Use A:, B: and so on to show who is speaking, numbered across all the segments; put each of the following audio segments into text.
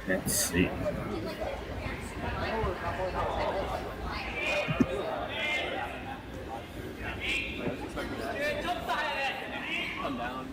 A: Let's see.
B: Come down,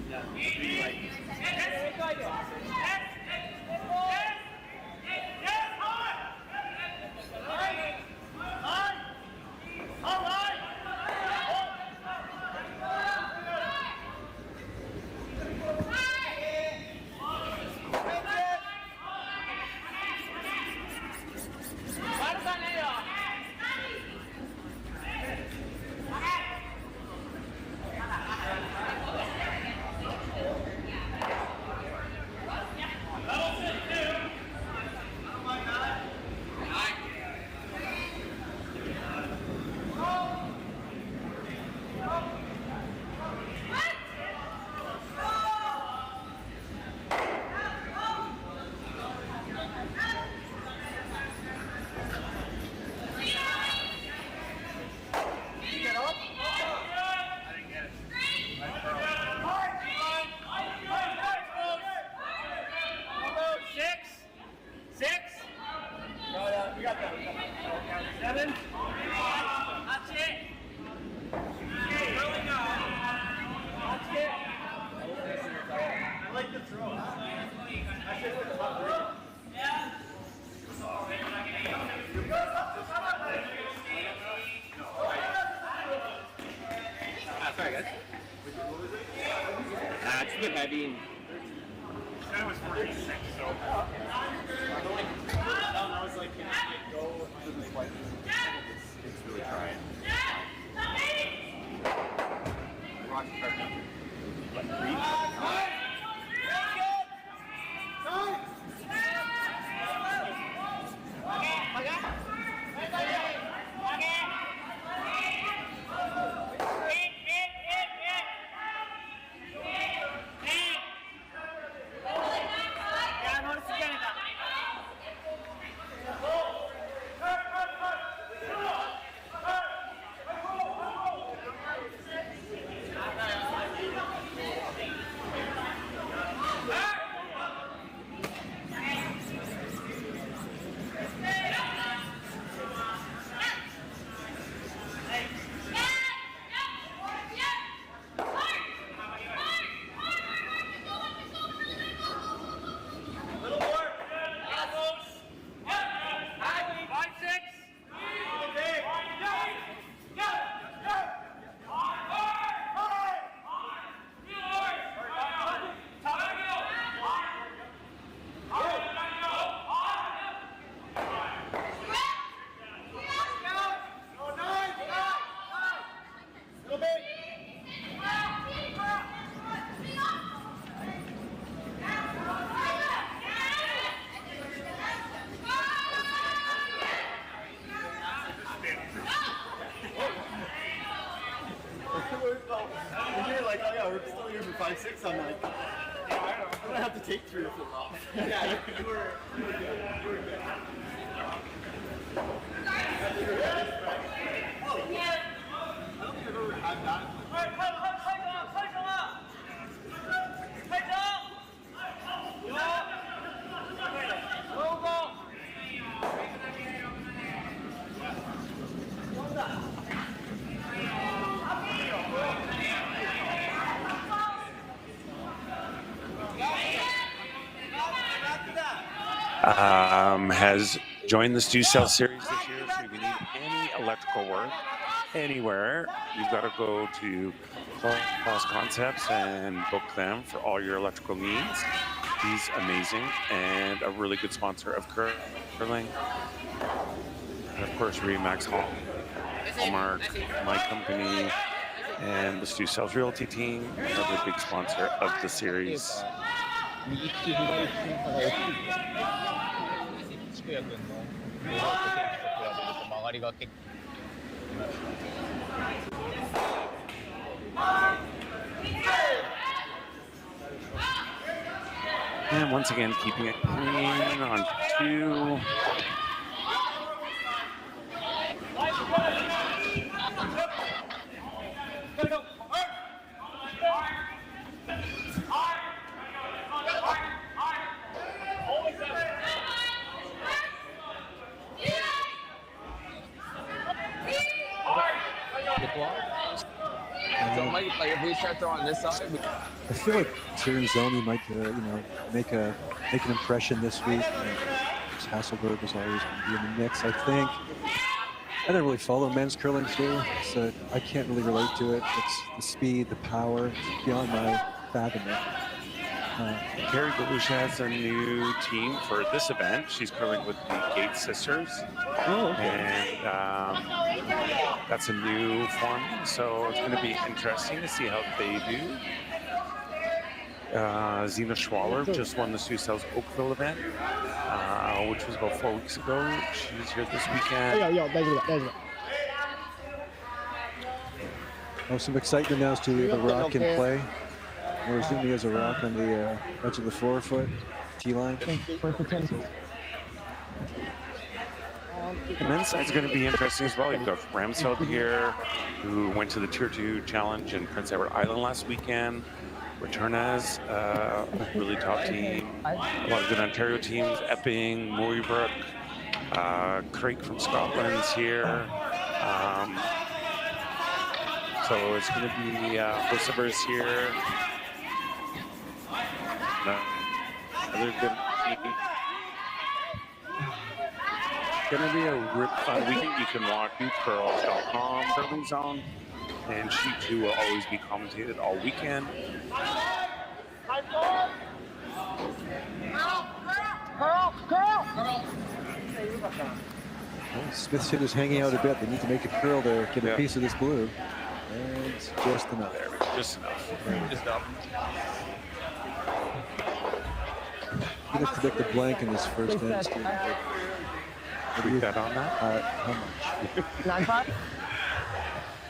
B: it's a bit heavy.
C: That was 46, so. I was like, can I go to this white? It's really trying. Rock's perfect. Like, reach. We're still here for 5-6. I'm like, I'm gonna have to take 3 or 4 off. Yeah, you were good. You were good. Oh, yeah. I don't think I've ever had that.
A: Has join the Stu Cell series this year. So if you need any electrical work anywhere, you've got to go to Claus Concepts and book them for all your electrical needs. He's amazing and a really good sponsor of curling. And of course, Remax Hallmark, my company, and the Stu Cells Realty team, another big sponsor of the series. And once again, keeping it clean on 2.
B: On this side.
D: I feel like Karuizawa might, make an impression this week. Hasselberg is always going to be in the mix, I think. I don't really follow men's curling too, so I can't really relate to it. It's the speed, the power, it's beyond my fathoming.
A: Carrie Galush has a new team for this event. She's curling with the Gates sisters.
D: Oh, okay.
A: And that's a new form, so it's going to be interesting to see how they do. Zena Schwaller just won the Stu Cells Oakville event, which was about 4 weeks ago. She's here this weekend.
D: Oh, some excitement now to the rock in play. Morozumi has a rock on the edge of the 4-foot tee line.
A: The men's side's going to be interesting as well. You've got Ramsfeld here, who went to the Tier 2 Challenge in Prince Edward Island last weekend. Returnas, a really top team. A lot of good Ontario teams. Epping, Moorbrook, Craig from Scotland's here. So it's going to be Lucifers here. Another good team. Gonna be a rip fun weekend. You can watch curls.com curling zone, and she too will always be commentated all weekend.
D: Well, Smith's hit is hanging out a bit. They need to make a curl to get a piece of this blue. And it's just enough.
A: There, just enough.
B: Just up.
D: I'm gonna predict a blank in this first end.
A: What you bet on that?
D: How much?
B: 9-5.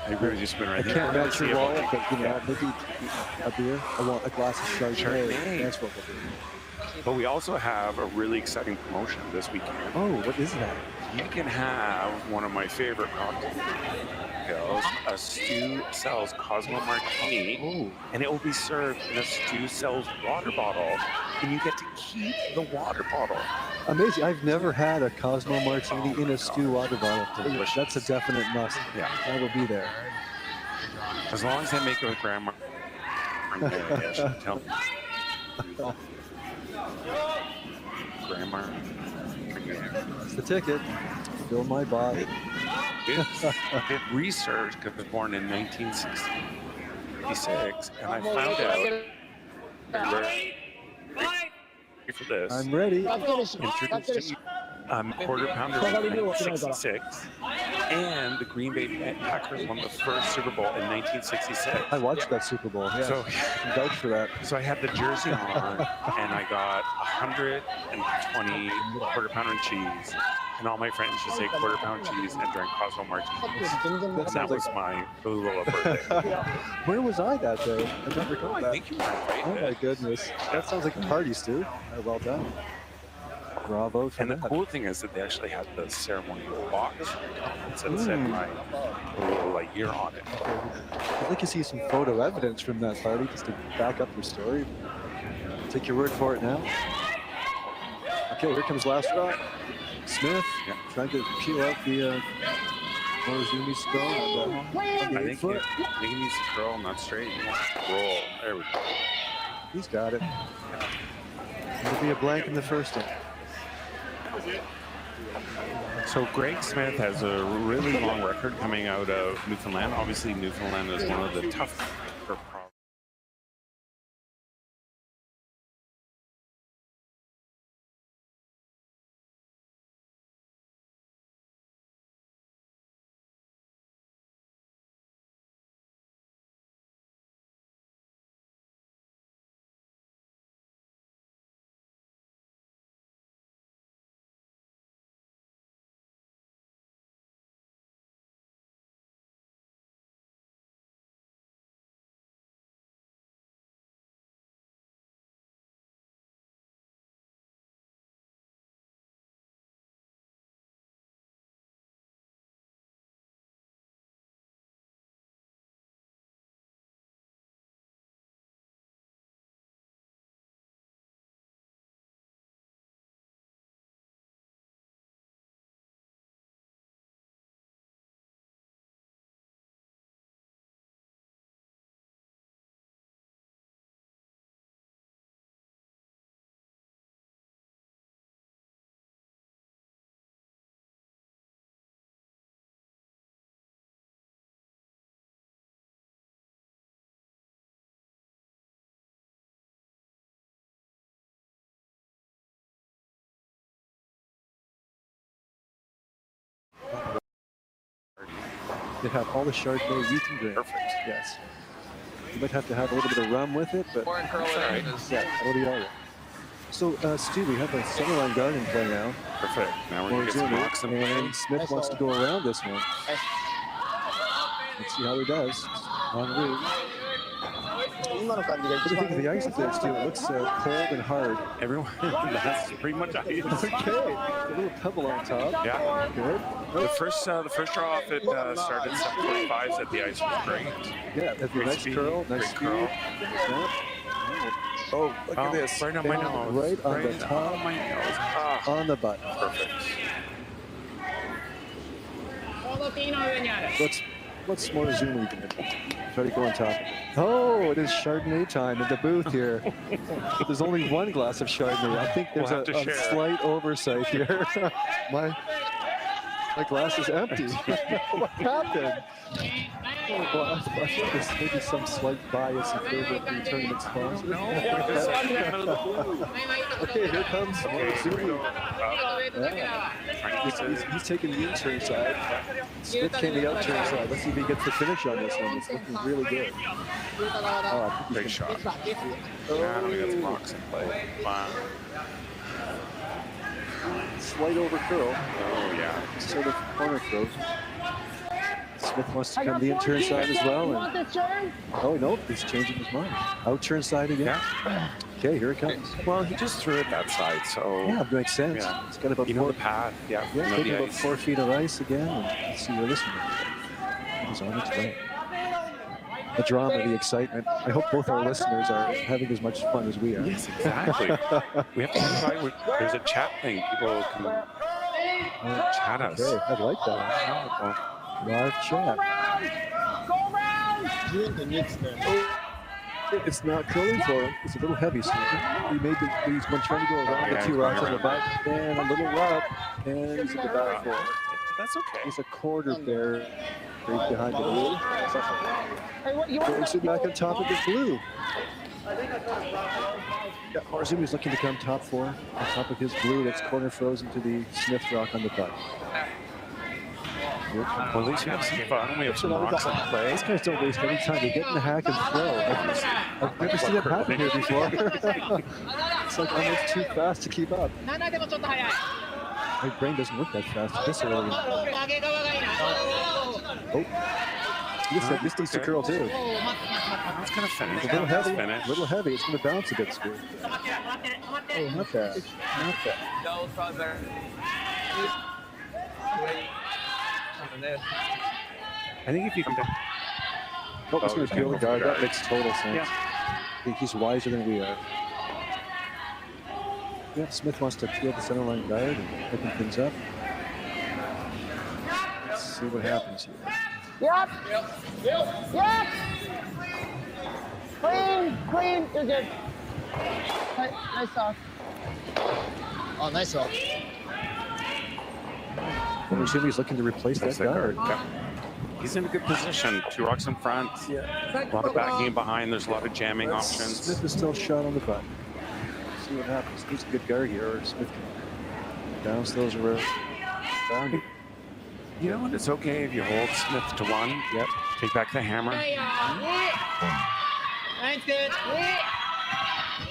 A: I really just been right
D: I
A: there.
D: can't match your wallet, but maybe a beer. I want a glass of Chardonnay. That's what we'll do.
A: But we also have a really exciting promotion this weekend.
D: Oh, what is that?
A: You can have one of my favorite cocktails, a Stu Cells Cosmo Martini, and it will be served in a Stu Cells water bottle, and you get to keep the water bottle.
D: Amazing. I've never had a Cosmo Martini in a stew water bottle.
A: Delicious.
D: That's a definite must.
A: Yeah.
D: I will be there.
A: As long as I make it with grandma. Tell me. Grandma.
D: That's the ticket. Fill my body.
A: Did research because I was born in 1966, and I found out. For this.
D: I'm ready.
A: Introduced quarter pounder in 1966, and the Green Bay Packers won the first Super Bowl in 1966.
D: I watched that Super Bowl. Yeah.
A: So,
D: I can vouch for that.
A: So I had the jersey on, and I got 120 quarter pounder and cheese, and all my friends just say quarter pound cheese and drank Cosmo Martinis. That was my little birthday.
D: Where was I that day? I don't recall
A: I
D: that.
A: think you were right.
D: Oh my goodness. That sounds like a party, Stu. Well done. Bravo for
A: And the
D: that.
A: cool thing is that they actually had the ceremonial box that said my little year on it.
D: I'd like to see some photo evidence from that party just to back up your story. Take your word for it now. Okay, here comes last rock. Smith trying to peel out the Morozumi skull.
A: I think he needs to curl, not straight. He wants to roll. There we go.
D: He's got it. It'll be a blank in the first inning.
A: So Greg Smith has a really long record coming out of Newfoundland. Obviously, Newfoundland is one of the tougher provinces.
D: They have all the Chardonnay you can drink.
A: Perfect.
D: Yes. You might have to have a little bit of rum with it, but
B: Pouring curl
A: right.
D: yeah, that'll be all right. So, Stu, we have a centerline guard in play now.
A: Perfect. Now we're going to get some rocks and
D: and Smith wants to go around this one. Let's see how he does. On route. What do you think of the ice there, Stu? It looks cold and hard.
A: everyone, that's pretty much ice.
D: Okay, a little pebble on top.
A: Yeah.
D: Good.
A: The first draw off it started 7:45. At the ice was great.
D: Yeah, that's a
A: Great
D: nice
A: speed,
D: curl, nice
A: great
D: speed.
A: curl.
D: Yeah. Oh, look at this.
A: Right on my
D: And
A: nose.
D: right on the top,
A: on my nose. Ah,
D: on the button.
A: perfect.
D: What's Morozumi going to do? Try to go on top of it. Oh, it is Chardonnay time in the booth here. There's only one glass of Chardonnay. I think there's
A: We'll have to
D: a
A: share.
D: slight oversight here. my glass is empty. What happened? Oh, glass. I think there's maybe some slight bias in favor of the tournament sponsor. Okay, here comes Morozumi. He's taking the in-turn side. Smith came the out-turn side. Let's see if he gets the finish on this one. It's looking really good. Oh, I think
A: Great
D: he's
A: shot. Yeah, we got some rocks in play. Wow.
D: slight over curl.
A: Oh, yeah.
D: Sort of corner throws. Smith wants to come the in-turn side as well. And, oh, no, he's changing his mind. Out-turn side again.
A: Yeah.
D: Okay, here it comes.
A: Well, he just threw it that side, so.
D: Yeah, it makes sense.
A: Yeah.
D: It's got about
A: You know
D: four,
A: the path. Yeah.
D: yeah,
A: You know
D: taking
A: the
D: about
A: ice.
D: 4 feet of ice again. And let's see where this one is. It is on its way. The drama, the excitement. I hope both our listeners are having as much fun as we are.
A: Yes, exactly. We have to invite. There's a chat thing. People can chat us.
D: Okay, I like that.
A: Well,
D: Live chat. It's not curling for him. It's a little heavy. So he made he's been trying to go around the two rocks on the back, and a little rub, and he's in the back four.
A: that's okay.
D: He's a quarter there, right behind the blue. Goes back on top of the blue. Yeah, Morazumi's looking to come top four on top of his blue. That's corner frozen to the Smith rock on the butt.
A: Well, at least we have some fun. We have some rocks in play.
D: These guys don't waste any time. They get in the hack and throw. I've never seen it happen here before. It's like almost too fast to keep up. My brain doesn't work that fast this early. Oh, this needs to curl too.
A: That's going to finish.
D: A little heavy.
A: Finish.
D: A little heavy. It's going to bounce a bit, Stu. Oh, not bad. Not bad.
B: No, it's probably better.
A: I think if you come down.
D: Oh, it's going to peel the guard. That makes total sense.
A: Yeah.
D: I think he's wiser than we are. Yeah, Smith wants to peel the center line guard and open things up. Let's see what happens here.
E: Yep. Clean. You're good. Nice off. Oh, nice off.
D: Morozumi's looking to replace that guard.
A: Yeah. He's in a good position. 2 rocks in front.
D: Yeah.
A: A lot of backing behind. There's a lot of jamming options.
D: Smith is still shot on the butt. See what happens. He's a good guard here, or Smith can bounce those around.
A: You know what? It's okay if you hold Smith to 1.
D: Yep.
A: Take back the hammer.
E: Line's good.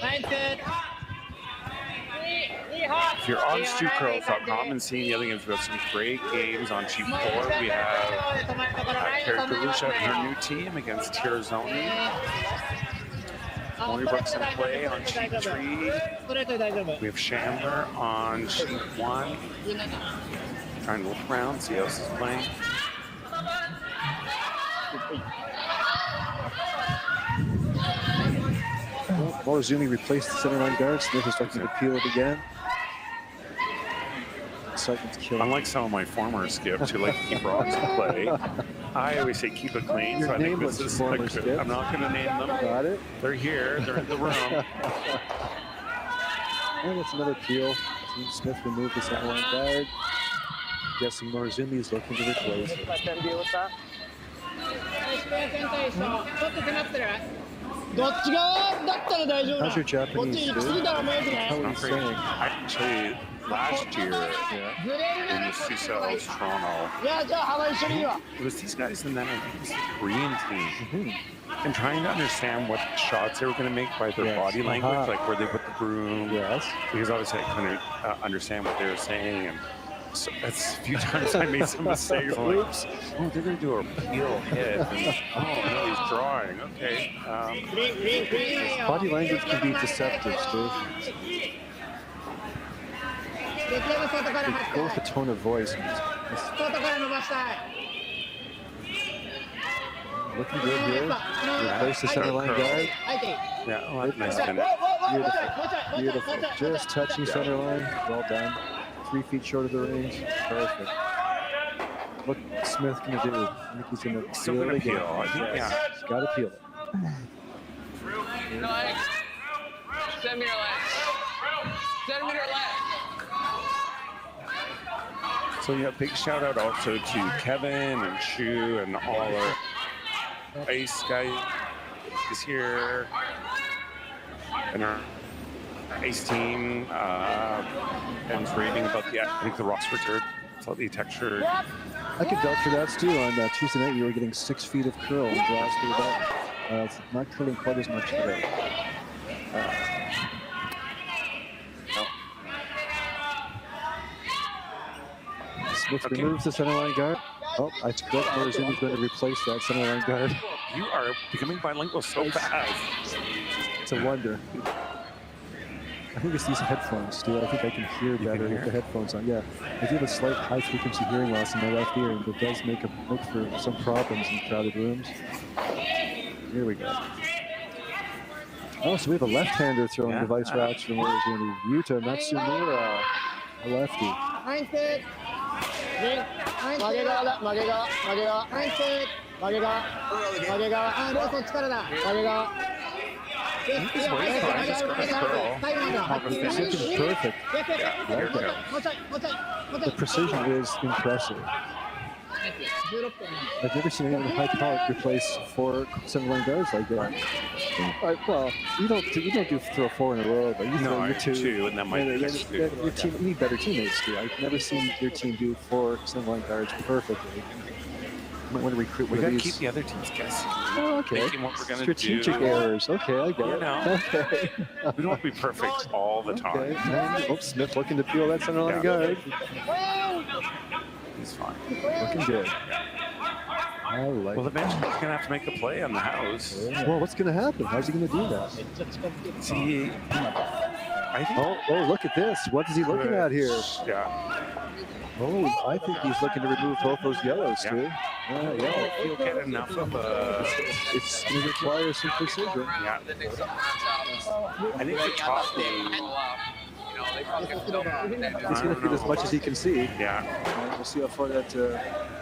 E: Line's good.
A: If you're on StuCurls.com and seeing the other games, we have some great games on Sheep 4. We have Karuizawa and her new team against Tirzoni. Molly Brooks in play on Sheep 3. We have Chandler on Sheep 1. Trying to look around, see how this is playing.
D: Morozumi replaced the center line guard. Smith is looking to peel it again. Excitement's killing.
A: Unlike some of my former skips who like to keep rocks in play, I always say keep it clean.
D: Your
A: So I think
D: nameless
A: this is
D: former
A: like,
D: skip.
A: I'm not going to name them.
D: Got it.
A: They're here. They're in the room.
D: And it's another peel. Smith removed the center line guard. Guessing Morozumi is looking to replace it. How's your Japanese, dude? How are you saying?
A: Actually, last year in the CCL's Toronto, it was these guys and then I think it was the Korean team. And trying to understand what shots they were going to make by their body language, like where they put the broom.
D: Yes.
A: Because obviously I couldn't understand what they were saying. And so that's a few times I made some mistakes. Like, oops, oh, they're going to do a peel hit. And, oh, no, he's drawing. Okay.
D: Body language can be deceptive, Steve. Go with the tone of voice. Looking good here. Replace the center line guard.
A: Yeah, oh, that's nice finish.
D: Beautiful. Beautiful. Just touching center line. Well done. 3 feet short of the range. Perfect. What Smith going to do? I think he's going to
A: Still going to peel. I think, yeah.
D: He's got to peel it.
B: Centimeter left. Centimeter left.
A: So yeah, big shout out also to Kevin and Shu and all our ice guys is here, and our ice team. And raving about I think the rocks were slightly textured.
D: I could vouch for that, Stu. On Tuesday night, you were getting 6 feet of curl and draws to the bottom. It's not curling quite as much today. Smith removes the center line guard. Oh, I think Morozumi's going to replace that center line guard.
A: You are becoming bilingual so fast.
D: It's a wonder. I think it's these headphones, Stu. I think I can hear better with the headphones on. Yeah, I do have a slight high-frequency hearing loss in my left ear, and it does make for some problems in crowded rooms. Here we go. Oh, so we have a left-hander throwing device racks from Morozumi. Yuta Matsumura, a lefty. Perfect. The precision is impressive. I've never seen anyone in high power replace 4 center line guards like that. Well, you don't do throw 4 in a row, but you throw your 2, and then your team. You need better teammates too. I've never seen your team do 4 center line guards perfectly. You might want to recruit one of these.
A: Keep the other teams guessing.
D: Oh, okay.
A: What we're gonna
D: Strategic errors. Okay, I get it. Okay.
A: We don't have to be perfect all the time.
D: Okay. And, Smith looking to peel that center line guard.
A: He's fine.
D: Looking good. I like
A: well, eventually he's going to have to make a play on the house.
D: Well, what's going to happen? How's he going to do that?
A: See, I think...
D: Oh, look at this. What is he looking at here?
A: Yeah.
D: Oh, I think he's looking to remove both those yellows, too.
A: Yeah. He'll get enough of a...
D: It's going to require some precision.
A: Yeah. I think the top game...
D: He's going to get as much as he can see.
A: Yeah.
D: We'll see how far that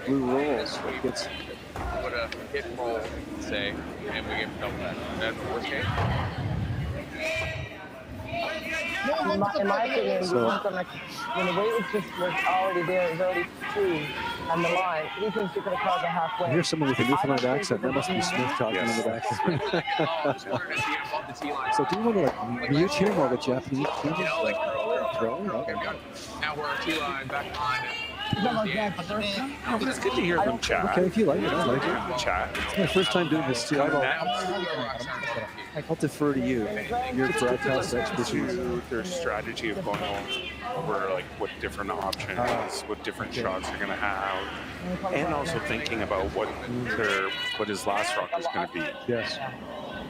D: blue rolls. Gets.
B: Put a hit roll, say, and we get double that. That's the worst case.
F: In my opinion,
D: So-
F: when the weight was already there, it was already two on the line. He thinks you're going to cause a halfway.
D: I hear someone with a Newfoundland accent. That must be Smith talking
A: Yes.
D: in the background.
B: I was wondering if he had above the T line.
D: So do you want to like mute him while the Japanese team
B: You
D: is
B: know, like
D: throwing?
B: Okay, we got it. Now we're T line back on.
A: Oh, but it's good to hear them chat.
D: Okay, if you like it, I like it.
A: The chat.
D: It's my first time doing this too. I'll defer to you. Your broadcast expertise.
A: To their strategy of going over like what different options, what different shots they're going to have, and also thinking about what his last rock is going to be.
D: Yes.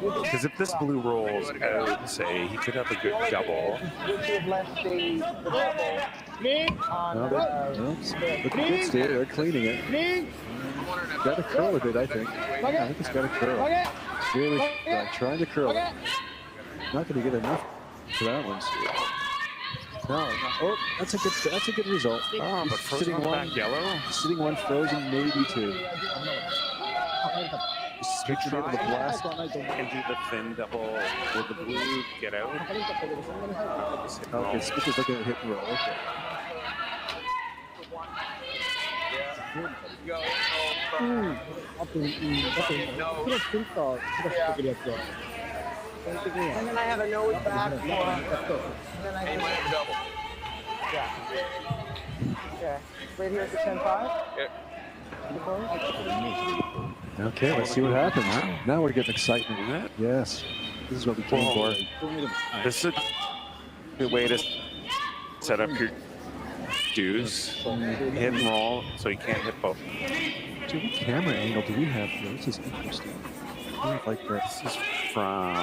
A: Because if this blue rolls out, say, he could have a good double.
F: Would you have left the double on
D: No, look at good, Steve. They're cleaning it. Got to curl a bit, I think. I think it's got to curl. Really trying to curl it. Not going to get enough for that one, Steve. No. Oh, that's a good result.
A: Oh, but frozen on the back yellow.
D: Sitting one frozen, maybe two. Smith should be able to blast.
A: And do the thin double. Will the blue get out?
D: Okay, Smith is looking at hit and roll. Okay.
F: And then I have a nose back. And then I
B: He might have a double.
F: Okay. Right here at the 10-5.
D: Okay, let's see what happens. Now we're getting excitement.
A: Isn't it?
D: Yes. This is what we came for.
A: This is a good way to set up your deuce, hit and roll, so you can't hit both.
D: Dude, what camera angle do we have here? This is interesting. I don't like this.
A: This is from.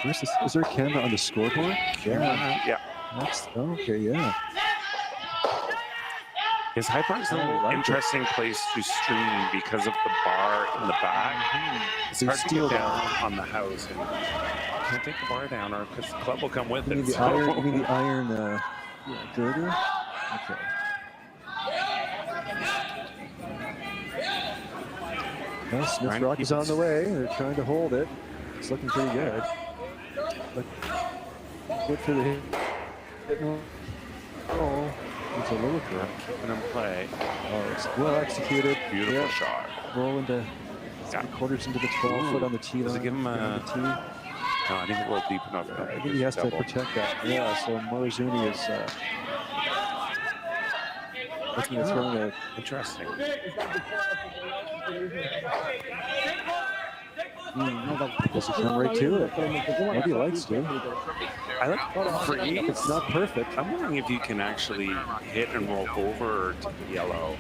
D: Where's this? Is there a camera on the scoreboard? Yeah.
A: Yeah.
D: That's, okay, yeah.
A: His High Park's an interesting place to stream because of the bar in the back. It's hard to get down on the house. And you can't take the bar down, or because the club will come with
D: You
A: it.
D: mean the iron? You mean the iron girder? Okay. Well, Smith Rock is on the way. They're trying to hold it. It's looking pretty good. But good for the hit. Oh, it's a little correct.
A: Keeping him play.
D: Oh, it's well executed.
A: Beautiful shot.
D: Roll into quarters into the 12 foot on the tee line.
A: Does it give him
D: a tee?
A: No, I think it will deep enough.
D: I think he has to protect that. Yeah, so Morozumi is looking at throwing a
A: interesting.
D: Does he come right to it? Maybe he likes to.
A: I like the freeze.
D: It's not perfect.
A: I'm wondering if you can actually hit and roll over to the yellow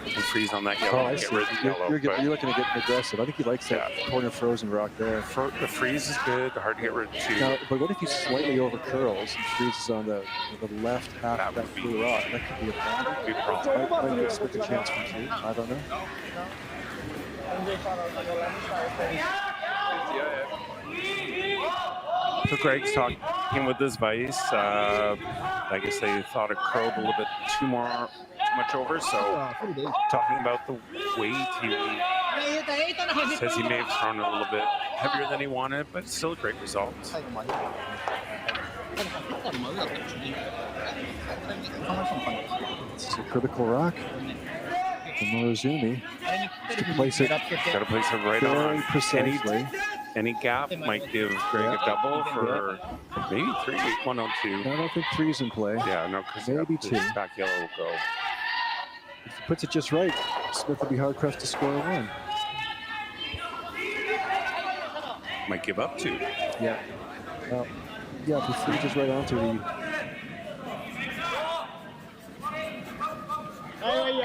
A: and freeze on that yellow
D: Oh, I
A: and
D: see.
A: get rid of the yellow.
D: You're looking to get aggressive. I think he likes that corner frozen rock there.
A: The freeze is good, hard to get rid of too.
D: Now, but what if he slightly over curls and freezes on the left half of that blue rock? That could be a problem.
A: Big problem.
D: Might expect a chance for two. I don't know.
A: So Greg's talking with his vice. I guess they thought it curled a little bit too much over. So talking about the weight, he says he may have thrown it a little bit heavier than he wanted, but still a great result.
D: It's a critical rock. For Morozumi. Got to place it
A: right
D: very
A: on.
D: precisely.
A: Any gap might give Greg a double for maybe 3, 1 on 2.
D: I don't think three's in play.
A: Yeah, no, because
D: maybe two.
A: Back yellow will go.
D: If he puts it just right, Smith will be hard pressed to score a 1.
A: Might give up 2.
D: Yeah. Yeah, if he freezes right onto the.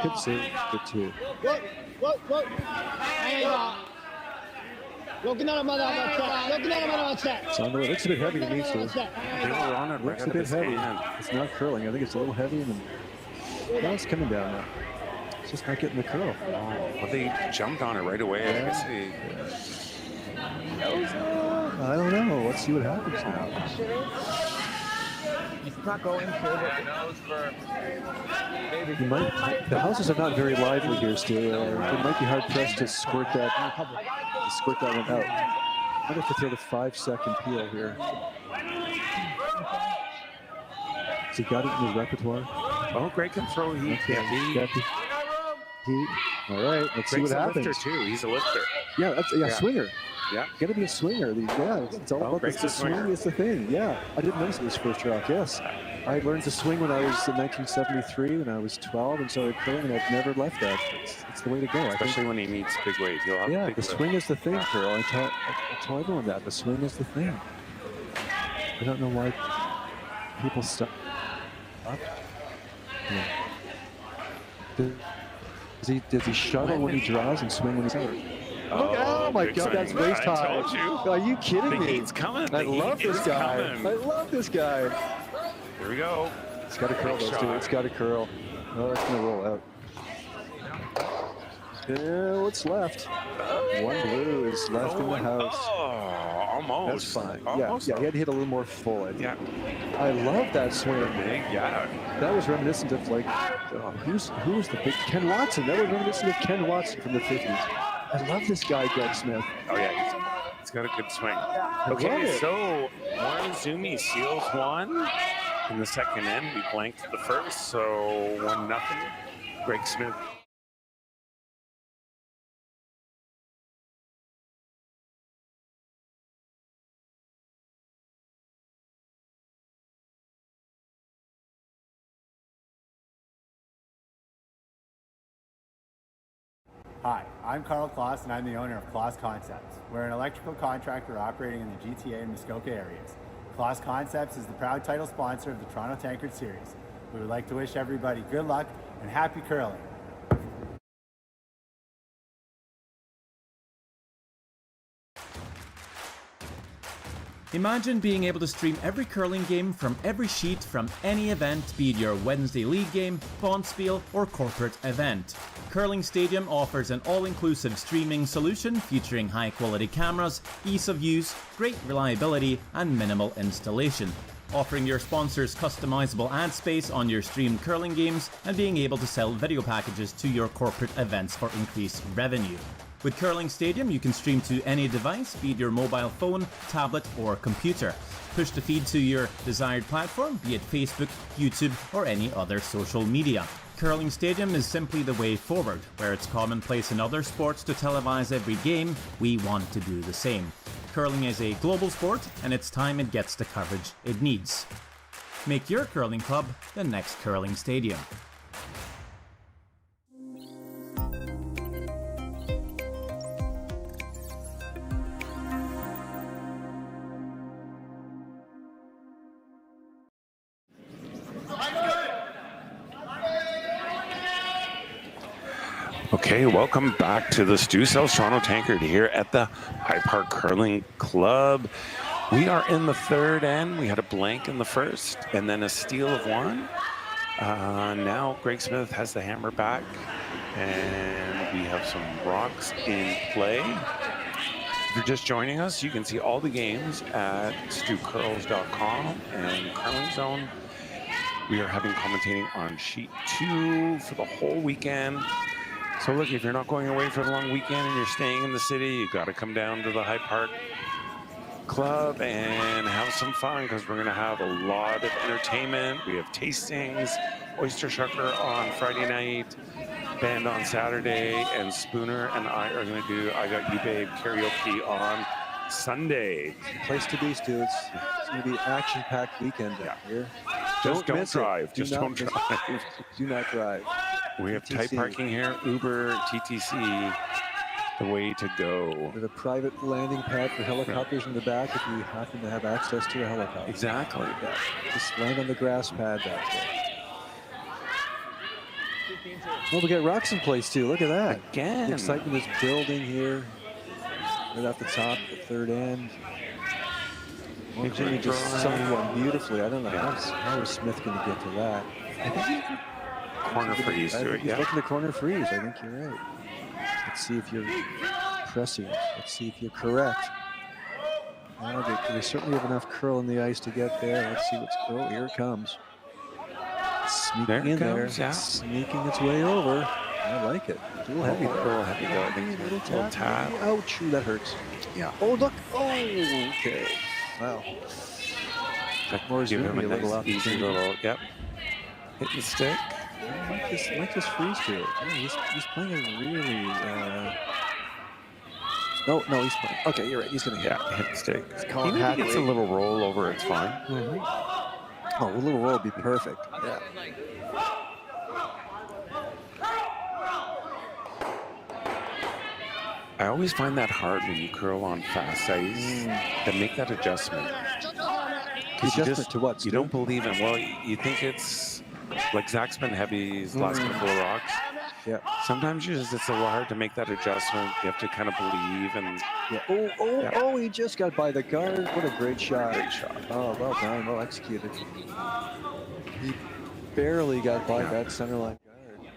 D: Could save the 2. It's on the way. Looks a bit heavy to me, Steve.
A: They were on it right
D: Looks
A: out
D: a
A: of
D: bit
A: his
D: heavy.
A: hand.
D: It's not curling. I think it's a little heavy, and then it's coming down now. It's just not getting the curl.
A: Well, they jumped on it right away. I guess
D: I don't know. Let's see what happens now.
F: It's not going to.
D: You might. The houses are not very lively here, Stu. They might be hard pressed to squirt that one out. I wonder if they throw the 5-second peel here. Has he got it in his repertoire?
A: Oh, Greg can throw heat.
D: Okay,
A: Yeah,
D: heat. All right, let's see
A: Greg's
D: what
A: a
D: happens.
A: lifter too. He's a lifter.
D: Yeah, that's swinger.
A: Yeah.
D: Got to be a swinger. Yeah, it's all about
A: Greg's
D: the
A: a
D: swing
A: swinger.
D: is the thing. Yeah, I didn't notice it was first rock. Yes, I learned to swing when I was in 1973 when I was 12 and started curling, and I've never left that. It's the way to go. I think.
A: Especially when he meets big weight. He'll have
D: Yeah,
A: big
D: the
A: lift.
D: swing is the thing, Pearl. I tell everyone that. The swing is the thing. I don't know why people stop. Yeah. Does he shuttle when he draws and swing when he's out? Oh my
A: big
D: God,
A: swing.
D: that's waist
A: I
D: high.
A: told you.
D: Are you kidding
A: The
D: me?
A: heat's coming.
D: I
A: The
D: love
A: heat
D: this
A: is
D: guy.
A: coming.
D: I love this guy.
A: Here we go.
D: It's got to curl,
A: Big
D: those two.
A: shot.
D: It's got to curl. Oh, it's going to roll out. Yeah, what's left? One blue is left in the house.
A: Oh, almost.
D: That's fine.
A: Almost.
D: Yeah, he had to hit a little more full. I think.
A: Yeah.
D: I love that swing.
A: Big, yeah.
D: That was reminiscent of like, who was the big Ken Watson? That was reminiscent of Ken Watson from the 50s. I love this guy, Greg Smith.
A: Oh, yeah. He's got a good swing.
D: love
A: Okay,
D: it.
A: so Morozumi seals one in the second end. We blanked the first, so 1-0. Greg Smith.
G: Hi, I'm Carl Kloss and I'm the owner of Kloss Concepts. We're an electrical contractor operating in the GTA and Muskoka areas. Kloss Concepts is the proud title sponsor of the Toronto Tankard Series. We would like to wish everybody good luck and happy curling.
H: Imagine being able to stream every curling game from every sheet from any event, be it your Wednesday league game, bonspiel, or corporate event. Curling Stadium offers an all-inclusive streaming solution featuring high-quality cameras, ease of use, great reliability, and minimal installation. Offering your sponsors customizable ad space on your streamed curling games and being able to sell video packages to your corporate events for increased revenue. With Curling Stadium, you can stream to any device, be it your mobile phone, tablet, or computer. Push the feed to your desired platform, be it Facebook, YouTube, or any other social media. Curling Stadium is simply the way forward. Where it's commonplace in other sports to televise every game, we want to do the same. Curling is a global sport, and it's time it gets the coverage it needs. Make your curling club the next Curling Stadium.
A: Okay, welcome back to the Stu Sells Toronto Tankard here at the High Park Curling Club. We are in the third end. We had a blank in the first and then a steal of one. Now Greg Smith has the hammer back and we have some rocks in play. If you're just joining us, you can see all the games at stucurls.com and Curling Zone. We are having commentating on sheet 2 for the whole weekend. So look, if you're not going away for the long weekend and you're staying in the city, you got to come down to the High Park Club and have some fun because we're going to have a lot of entertainment. We have tastings, Oyster Shucker on Friday night, band on Saturday, and Spooner and I are going to do I Got You Babe karaoke on Sunday.
D: Place to be, Stu. It's going to be an action-packed weekend down here.
A: Just don't
D: miss it.
A: drive.
D: Do
A: Just
D: not
A: don't
D: miss
A: drive.
D: it. Do not drive.
A: We have tight
D: TTC.
A: parking here, Uber, TTC, the way to go.
D: With a private landing pad for helicopters in the back if you happen to have access to a helicopter.
A: Exactly.
D: Yeah. Just land on the grass pad back there. Oh, we got rocks in place too. Look at that.
A: Again.
D: The excitement is building here. Right off the top, the third end. Well, Jimmy just sung one beautifully. I don't know how is Smith going to get to that.
A: I think he's corner freeze
D: I
A: to
D: think
A: it,
D: he's
A: yeah.
D: looking to corner freeze. I think you're right. Let's see if you're pressing. Let's see if you're correct. They certainly have enough curl in the ice to get there. Let's see what's. Oh, here it comes. Sneaking
A: There it
D: in
A: comes,
D: there.
A: yeah.
D: Sneaking its way over. I like it. It's a little heavy
A: A
D: though.
A: little heavy though. I think
D: Little
A: it's a little
D: tap.
A: tap.
D: Ouch, ooh, that hurts.
A: Yeah.
D: Oh, look. Oh, okay. Wow.
A: Give
D: Morozumi
A: him a
D: a little
A: nice, easy
D: opportunity.
A: little, yep. Hit the stick.
D: I like this freeze to it. Yeah, he's playing it really. No, he's playing. Okay, you're right. He's gonna hit.
A: Yeah, hit the stick.
D: Colin
A: Even if he gets a
D: Hathaway.
A: little rollover, it's fine.
D: Oh, a little roll would be perfect. Yeah.
A: I always find that hard when you curl on fast ice to make that adjustment. Because you
D: Adjustment
A: just
D: to what?
A: you don't believe in. Well, you think it's like Zach's been heavy his last couple of rocks.
D: Yeah.
A: Sometimes it's a little hard to make that adjustment. You have to kind of believe and
D: Yeah. Oh, he just got by the guard. What a great shot.
A: great shot.
D: Oh, well done. Well executed. He barely got by that center line guard.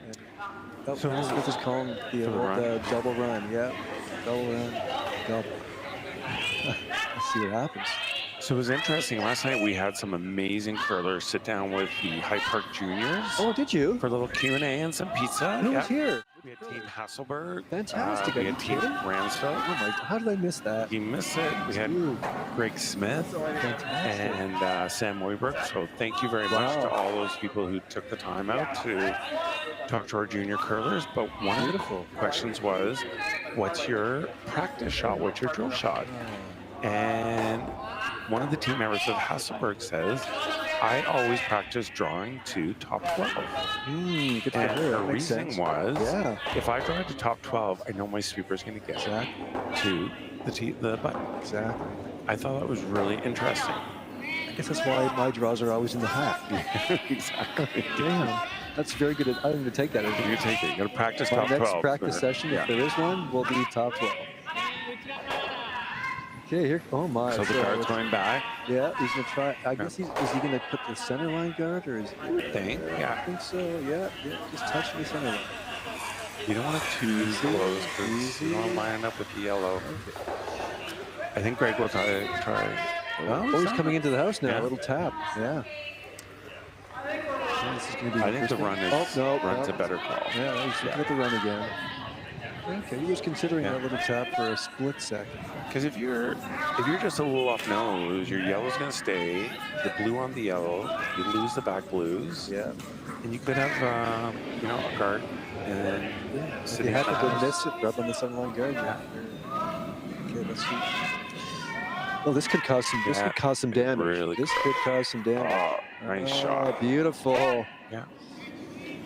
D: And
A: So-
D: Smith is calling the
A: run.
D: double run. Yeah. Double run. Double. Let's see what happens.
A: So it was interesting. Last night we had some amazing curlers sit down with the High Park Juniors
D: Oh, did you?
A: for a little Q&A and some pizza.
D: Who was here?
A: We had Team Hasselberg.
D: Fantastic. Are
A: We
D: you
A: had Team
D: kidding?
A: Ramsfeld.
D: Oh my! How did I miss that?
A: You missed it. We had
D: Ooh,
A: Greg Smith
D: fantastic.
A: and Sam Moybrook. So thank you very much to
D: Wow.
A: all those people who took the time out to talk to our junior curlers. But one of the
D: Beautiful.
A: questions was, what's your practice shot? What's your drill shot? And one of the team members of Hasselberg says, I always practice drawing to top 12.
D: Good for
A: And
D: her.
A: her
D: That makes
A: reasoning
D: sense.
A: was,
D: Yeah.
A: if I draw to top 12, I know my sweeper's going to get
D: Exactly.
A: to the button.
D: Exactly.
A: I thought that was really interesting.
D: I guess that's why my draws are always in the hat.
A: Exactly.
D: Damn. That's very good. I'm going to take that.
A: You take it. You got to practice
D: My
A: top
D: next
A: 12.
D: practice session, if there is one, will be top 12. Okay, here. Oh my.
A: So the guard's going back.
D: Yeah, he's going to try. I guess is he going to put the center line guard or is
A: Thing.
D: I
A: Yeah.
D: think so. Yeah. Just touching the center line.
A: You don't want it too close because
D: Easy.
A: you don't want to line up with the yellow. I think Greg will try.
D: Oh, he's coming into the house now.
A: Yeah.
D: A little tap. Yeah. Yeah, this is gonna be
A: I think the
D: interesting.
A: run is run's a better call.
D: Yeah, he's looking at the run again. Okay, he was considering
A: Yeah.
D: that little tap for a split second.
A: Because if you're just a little off nose, your yellow's going to stay. The blue on the yellow, you lose the back blues,
D: Yeah.
A: and you could have a guard and then
D: If
A: sitting
D: you happen to
A: fast.
D: miss it, rub on the center line guard. Yeah. Okay, let's see. Oh, this could cause some. This
A: Yeah,
D: could cause some damage.
A: really
D: This could cause some damage.
A: Oh, nice shot.
D: Beautiful.
A: Yeah.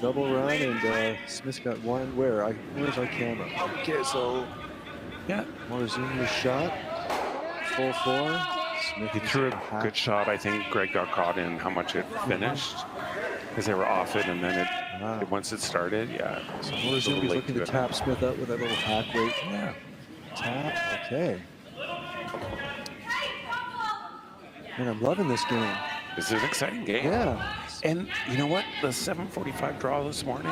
D: Double run, and Smith's got one. Where's our camera? Okay, so
A: Yeah.
D: Morozumi shot. Full form. Smith
A: He
D: is
A: threw
D: in
A: a
D: half.
A: good shot. I think Greg got caught in how much it finished because they were off it, and then
D: Wow.
A: once it started, yeah.
D: So
A: a little
D: Morozumi's
A: late
D: looking to
A: it.
D: tap Smith out with that little half weight
A: Yeah.
D: tap. Okay. Man, I'm loving this game.
A: This is an exciting game.
D: Yeah.
A: And you know what? The 7:45 draw this morning,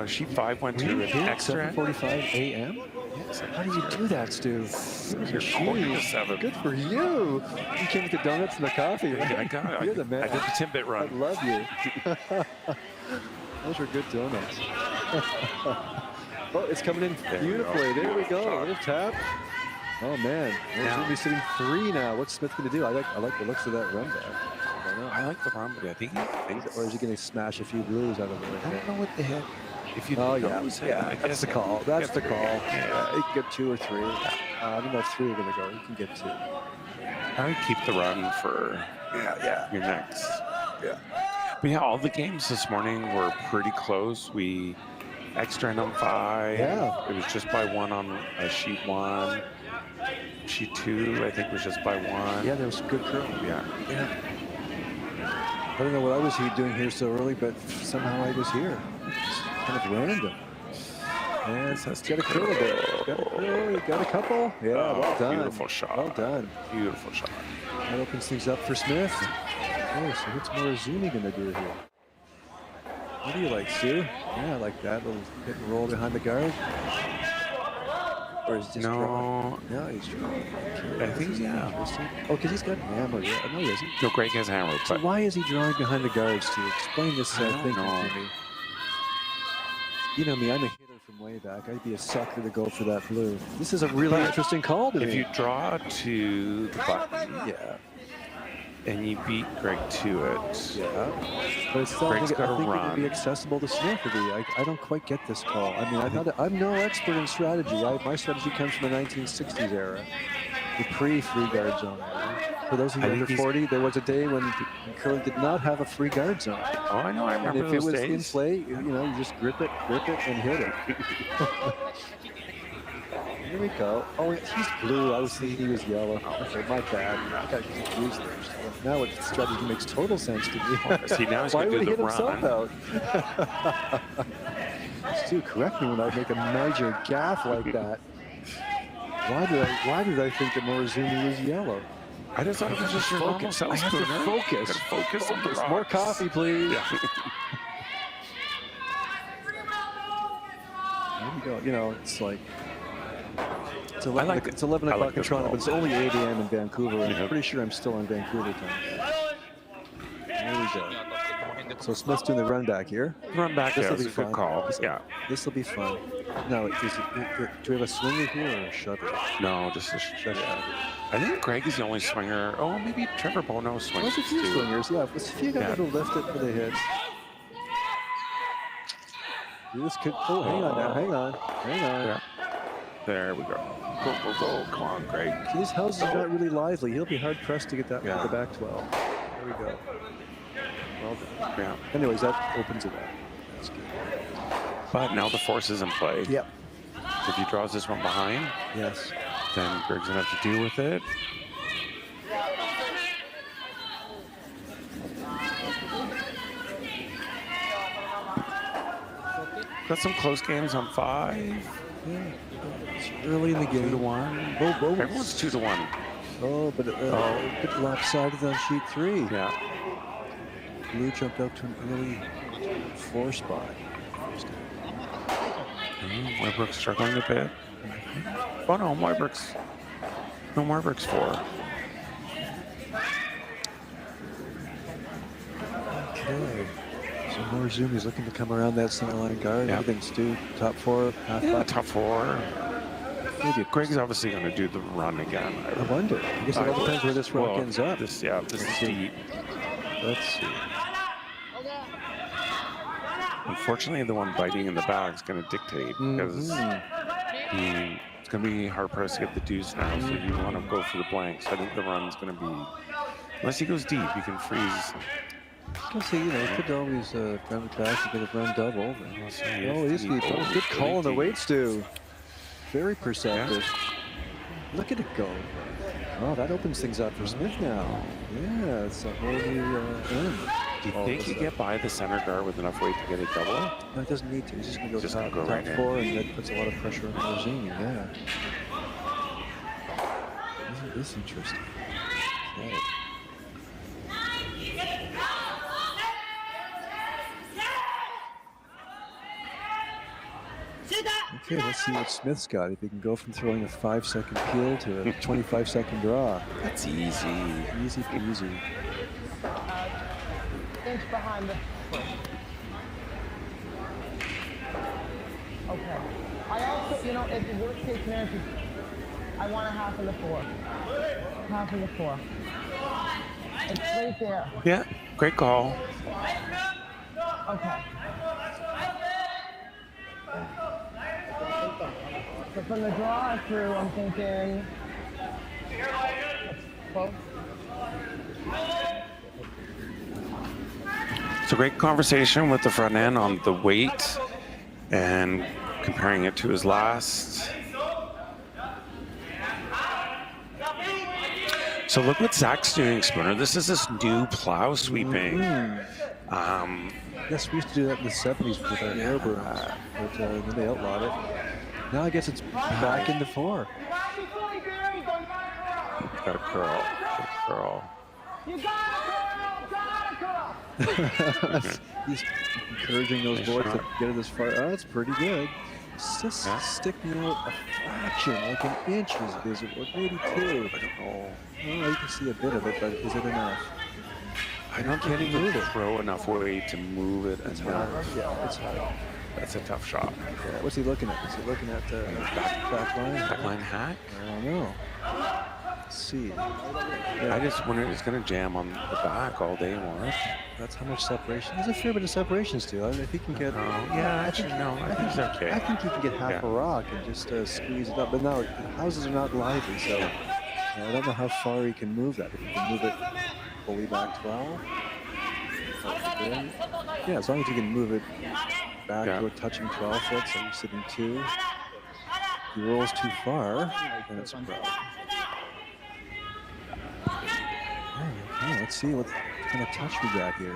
A: sheet 5 went to an extra.
D: 7:45 a.m.
A: Yes,
D: How do you do that, Stu?
A: You're 6:45.
D: Good for you. You came with the donuts and the coffee, right?
A: I got it.
D: You're the man.
A: I did the Timbit
D: I
A: run.
D: love you. Those were good donuts. Oh, it's coming in
A: There we go.
D: beautifully. There we go.
A: Shot.
D: A little tap. Oh man, we're going to be sitting 3 now. What's Smith going to do? I like the looks of that run back. I don't know.
A: I like the run, but I think he thinks.
D: Or is he going to smash a few blues out of the way?
A: I don't know what the heck. If you
D: Oh yeah,
A: nose it, I
D: yeah. That's
A: guess
D: the call. That's the call.
A: Yeah.
D: You can get 2 or 3. I don't know if 3 are going to go. You can get 2.
A: I would keep the run for your next.
D: Yeah.
A: But yeah, all the games this morning were pretty close. We extra on 5.
D: Yeah.
A: It was just by 1 on sheet 1. Sheet 2, I think, was just by 1.
D: Yeah, there was some good curl.
A: Yeah.
D: I don't know what I was doing here so early, but somehow I was here. It's kind of random. And
A: This has
D: it's got a curl a bit. Got a curl. You got a couple. Yeah,
A: Oh,
D: well done.
A: beautiful shot.
D: Well done.
A: Beautiful shot.
D: That opens things up for Smith. Oh, so what's Morozumi going to do here? What do you like, Stu? Yeah, I like that little hit and roll behind the guard. Or is he just drawing?
A: No,
D: No, he's drawing.
A: I think, yeah.
D: Interesting. Oh, because he's got hammer. Yeah, no, he isn't.
A: No, Greg has hammer,
D: So
A: but
D: why is he drawing behind the guards, Stu? Explain this
A: I don't
D: thinking
A: know.
D: to me. You know me, I'm a hitter from way back. I'd be a sucker to go for that blue. This is a really interesting call to
A: if
D: me.
A: you draw to the button,
D: Yeah.
A: and you beat Greg to it.
D: Yeah, but it's still, I
A: Greg's
D: think,
A: gotta
D: it would
A: run.
D: be accessible to Smith. I don't quite get this call. I mean, I'm no expert in strategy. My strategy comes from the 1960s era, the pre-free guard zone era. For those of you
A: I think
D: under
A: he's-
D: 40, there was a day when curling did not have a free guard zone.
A: Oh, I know. I
D: And
A: remember
D: if it
A: those
D: was in
A: days.
D: play, you know, you just grip it, and hit it. Here we go. Oh, he's blue. I was thinking he was yellow. Okay, my bad. I got confused there. So now it strategy makes total sense to me.
A: See, now he's
D: Why
A: gonna
D: would
A: do
D: he
A: the
D: hit himself
A: run.
D: out? Stu, correct me when I make a major gaffe like that. Why did I think that Morozumi was yellow?
A: I just thought it was just your normal
D: Focus.
A: cell
D: I have to
A: spooner.
D: focus.
A: Gotta focus on the
D: Focus. More
A: rocks.
D: coffee, please.
A: Yeah.
D: There we go. You know, it's like it's 11,
A: like
D: it's 11
A: I
D: o'clock
A: like
D: in
A: this
D: Toronto,
A: call.
D: but it's only 8 a.m. in Vancouver. And
A: Yeah.
D: I'm pretty sure I'm still on Vancouver time. There we go. So Smith's doing the run back here.
A: Run back.
D: This
A: Yeah,
D: will
A: it's
D: be
A: a good
D: fun.
A: call. Yeah.
D: This will be fun. Now, do we have a swinger here or a shutter?
A: No, just a
D: Shutter.
A: I think Greg is the only swinger. Oh, maybe Trevor Bono swings
D: There's a few
A: too.
D: swingers, yeah. There's a few guys
A: Yeah.
D: that'll lift it for the hits. This could. Oh, hang on now. Hang on.
A: Yeah. There we go. Go, go, go. Come on, Greg.
D: His house is not really lively. He'll be hard pressed to get that
A: Yeah.
D: the back 12. There we go. Well done.
A: Yeah.
D: Anyways, that opens it up. That's good.
A: But now the force is in play.
D: Yep.
A: If he draws this one behind,
D: Yes.
A: then Greg's gonna have to deal with it. Got some close games on 5.
D: Yeah. It's early in the game.
A: 2-1.
D: Oh,
A: Everyone's 2-1.
D: Oh, but a bit lopsided on sheet 3.
A: Yeah.
D: Blue jumped up to an early 4 spot.
A: Moybrook's struggling a bit. Oh no, Moybrook's 4.
D: Okay. So Morozumi's looking to come around that center line guard.
A: Yeah.
D: Everything's due. Top 4, half
A: Yeah,
D: back.
A: top 4. Maybe Greg's obviously going to do the run again.
D: I wonder. I guess it all depends where this rock ends up.
A: This is deep.
D: Let's see.
A: Unfortunately, the one biting in the back is going to dictate because
D: Mhm.
A: it's going to be hard pressed to get the deuce now. So you want to go for the blanks. I think the run's going to be, unless he goes deep, you can freeze.
D: I can see, you know, you could always run it back and get a run double.
A: Unless
D: Oh,
A: he
D: he's deep. Oh, good call on the weights, too. Very perceptive. Look at it go. Oh, that opens things up for Smith now. Yeah, it's a whole new end.
A: Do you
D: all
A: think
D: of a
A: you
D: sudden.
A: get by the center guard with enough weight to get a double?
D: No, it doesn't need to. He's just going to go
A: Just
D: top,
A: gonna go
D: top
A: right in.
D: 4, and that puts a lot of pressure on Morozumi. Yeah. Isn't this interesting? Okay. Okay, let's see what Smith's got. If he can go from throwing a 5-second peel to a 25-second draw.
A: That's easy.
D: Easy peasy.
F: Inch behind the foot. Okay. I also, you know, if the worst case scenario, I want a half of the 4. Half of the 4. It's right there.
A: Yeah, great call.
F: Okay. So from the draw through, I'm thinking. Close.
A: So great conversation with the front end on the weight and comparing it to his last. So look what Zach's doing, Spooner. This is this new plow sweeping.
D: Yes, we used to do that in the 70s with our air burns, but then they outlawed it. Now I guess it's back in the 4.
A: Got a curl. Got a curl.
F: You got it, girl!
D: He's encouraging those boys to get it as far. Oh, that's pretty good. Just stick me out a fraction, like an inch is it, or maybe 2.
A: I don't know.
D: Well, you can see a bit of it, but is it enough?
A: I'm not getting to throw enough weight to move it enough.
D: Yeah, it's hard.
A: That's a tough shot.
D: Yeah, what's he looking at? Is he looking at back line?
A: Backline hack?
D: I don't know. Let's see.
A: I just wonder if it's going to jam on the back all day. What?
D: That's how much separation. There's a fair bit of separation still. I mean, if he can get.
A: Yeah, actually, no. I think it's okay.
D: I think he can get half a rock and just squeeze it up. But now the houses are not lively, so I don't know how far he can move that. If he can move it fully back 12. Yeah, as long as you can move it back to a touching 12 foot, so you're sitting 2. If he rolls too far, then it's a problem. Okay, let's see what kind of touch we got here.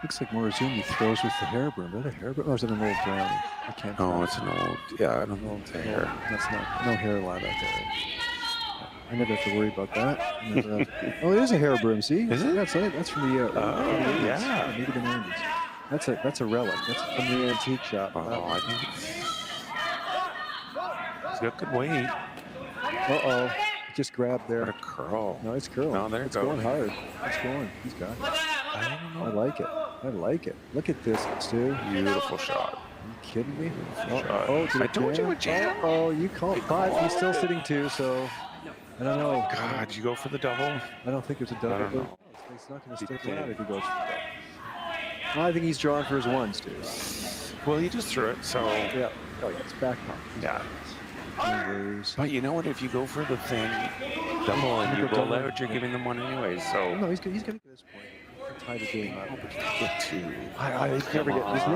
D: Looks like Morozumi throws with the hair broom. Is that a hair broom? Or is it an old brownie? I can't tell.
A: Oh, it's an old, yeah, I don't know the hair.
D: That's not, no hair allowed out there. I never have to worry about that. Oh, it is a hair broom, see?
A: Is it?
D: That's from the, from the 80s.
A: Yeah.
D: Maybe the 90s. That's a relic. That's from the antique shop.
A: Oh, I think it's got good weight.
D: Uh-oh. Just grabbed there.
A: What a curl.
D: No, it's curling.
A: No, there it
D: it's
A: goes.
D: going hard. It's going. He's got it. I like it. I like it. Look at this, Stu.
A: Beautiful shot.
D: Are you kidding me?
A: Shot.
D: Did
A: I told you it jam.
D: Oh, you called, but he's still sitting 2, so I don't know.
A: God, you go for the double?
D: I don't think it's a double.
A: I don't know.
D: It's not going to stick around if he goes for the double. I think he's drawing for his 1s, Stu.
A: Well, he just threw it, so.
D: Yeah. Oh, yeah, it's back pump.
A: Yeah. But you know what? If you go for the thin double and you roll out, you're giving them 1 anyway. So
D: no, he's going to get this point. Tie the game up.
A: But you can get 2.
D: He's never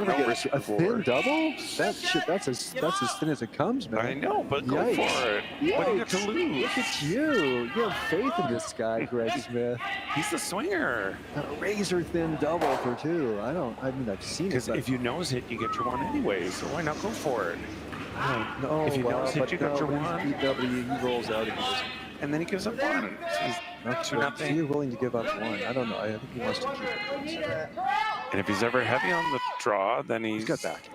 D: get a thin double. That's as thin as it comes, man.
A: I know, but go for it.
D: Yikes.
A: What do you got to lose?
D: Look at you. You have faith in this guy, Greg Smith.
A: He's the swinger.
D: A razor thin double for 2. I've seen it.
A: Because if you nose hit, you get your 1 anyway. So why not go for it?
D: No,
A: if you nose hit, you got your 1.
D: He rolls out
A: and then he gives up 1. So he's
D: not 2-0. So you're willing to give up 1. I don't know. I think he wants to keep it.
A: And if he's ever heavy on the draw, then he's
D: got back.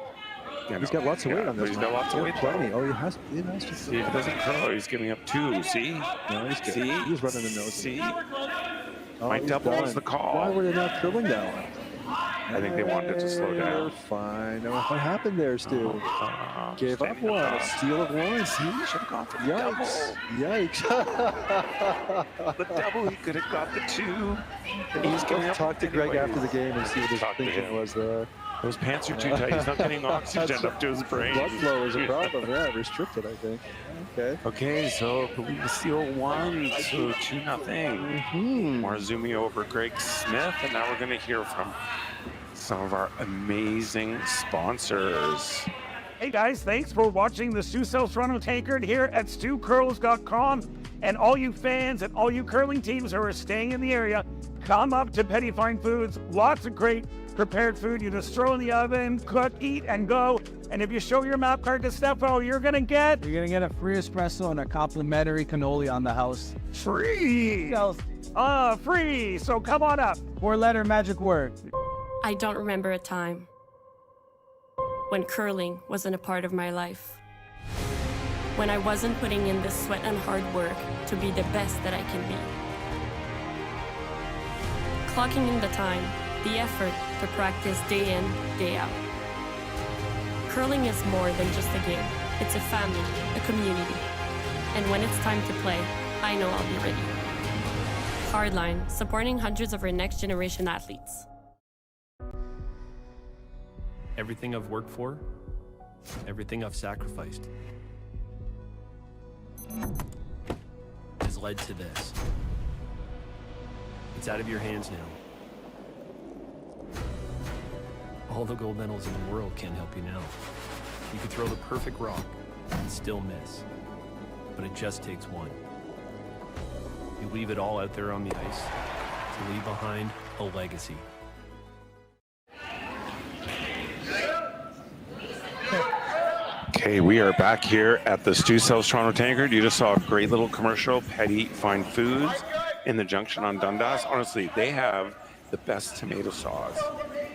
D: He's got lots of weight on this.
A: He's got lots of weight.
D: Plenty. Oh, he has to.
A: See, if he doesn't curl, he's giving up 2. See?
D: No, he's good.
A: See?
D: He's running the nose.
A: See?
D: Oh,
A: My double is the call.
D: Why were they not curling that one?
A: I think they wanted to slow down.
D: Fine. What happened there, Stu? Gave up 1. A steal of 1.
A: See, he should have gone for the
D: Yikes.
A: The double, he could have got the 2. And he was giving up.
D: Talk to Greg after the game and see what his thinking was there.
A: Those pants are too tight. He's not getting oxygen up to his brain.
D: Blood flow is a problem. Yeah, restricted, I think. Okay.
A: Okay, so we steal 1, so 2-0. Morozumi over Greg Smith, and now we're going to hear from some of our amazing sponsors.
I: Hey guys, thanks for watching the Stu Sells Toronto Tankard here at StuCurls.com. And all you fans and all you curling teams who are staying in the area, come up to Petty Fine Foods. Lots of great prepared food. You just throw in the oven, cook, eat, and go. And if you show your map card to Stefo, you're gonna get
J: a free espresso and a complimentary cannoli on the house.
I: Free! Free! So come on up.
J: 4-letter magic word.
K: I don't remember a time when curling wasn't a part of my life. When I wasn't putting in the sweat and hard work to be the best that I can be. Clocking in the time, the effort to practice day in, day out. Curling is more than just a game. It's a family, a community. And when it's time to play, I know I'll be ready. Hardline, supporting hundreds of our next generation athletes.
L: Everything I've worked for, everything I've sacrificed, has led to this. It's out of your hands now. All the gold medals in the world can't help you now. You could throw the perfect rock and still miss, but it just takes 1. You leave it all out there on the ice to leave behind a legacy.
A: Okay, we are back here at the Stu Sells Toronto Tankard. You just saw a great little commercial, Petty Fine Foods in the Junction on Dundas. Honestly, they have the best tomato sauce.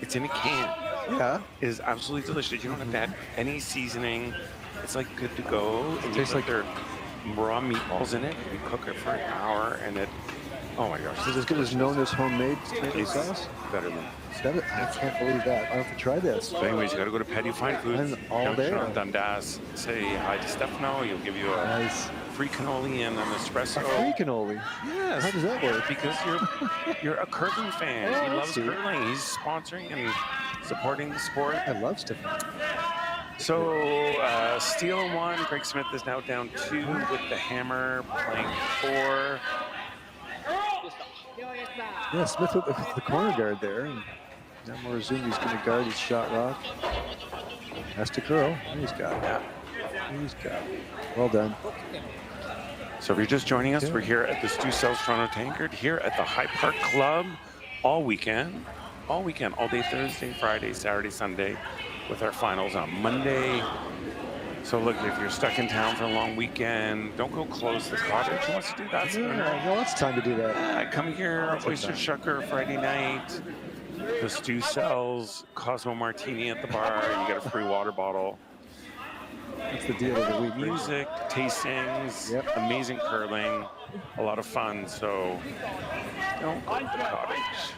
A: It's in a can.
D: Yeah.
A: It is absolutely delicious. You don't have to add any seasoning. It's like good to go. And
D: Tastes like
A: their raw meatballs in it. You cook it for an hour, and it. Oh my gosh!
D: Is it as good as Nona's homemade tomato
A: It's
D: sauce?
A: better than.
D: I can't believe that. I have to try this.
A: So anyways, you got to go to Petty Fine Foods.
D: I'm all
A: Junction
D: there.
A: on Dundas. Say hi to Stefano. He'll give you a free cannoli and an espresso.
D: Free cannoli?
A: Yes.
D: How does that work?
A: Because you're a curling fan.
D: Oh,
A: He
D: I
A: loves
D: see.
A: curling. He's sponsoring and supporting the sport.
D: I love Stefano.
A: So Steele 1. Greg Smith is now down 2 with the hammer, playing 4.
D: Yeah, Smith with the corner guard there. And now Morozumi's going to guard his shot rock. Has to curl. He's got it.
A: Yeah.
D: He's got it. Well done.
A: So if you're just joining us, we're here at the Stu Sells Toronto Tankard, here at the High Park Club all weekend, all day Thursday, Friday, Saturday, Sunday, with our finals on Monday. So look, if you're stuck in town for a long weekend, don't go close the cottage. Who wants to do that?
D: Yeah, well, it's time to do that.
A: Yeah, come here, Oyster Shucker Friday night. The Stu Sells Cosmo Martini at the bar. You get a free water bottle.
D: That's the deal of the week.
A: Music, tastings, amazing curling, a lot of fun. So don't go to the cottage.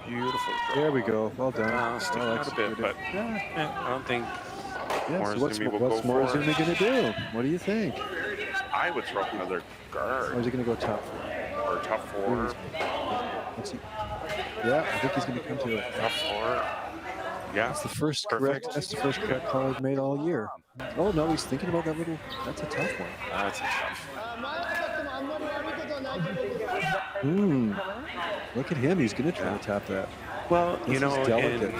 A: Beautiful.
D: There we go. Well done.
A: Sticking out a bit, but I don't think
D: so what's
A: Morozumi will go for it.
D: Morozumi going to do? What do you think?
A: I would throw another guard.
D: Or is he going to go top 4?
A: Or top 4.
D: Let's see. Yeah, I think he's going to come to it.
A: Top 4. Yeah.
D: That's the first
A: Perfect.
D: correct. That's the first correct call I've made all year. Oh no, he's thinking about that little. That's a tough one.
A: That's a tough.
D: Look at him. He's going to try to tap that.
A: Well,
D: This
A: you know,
D: is delicate.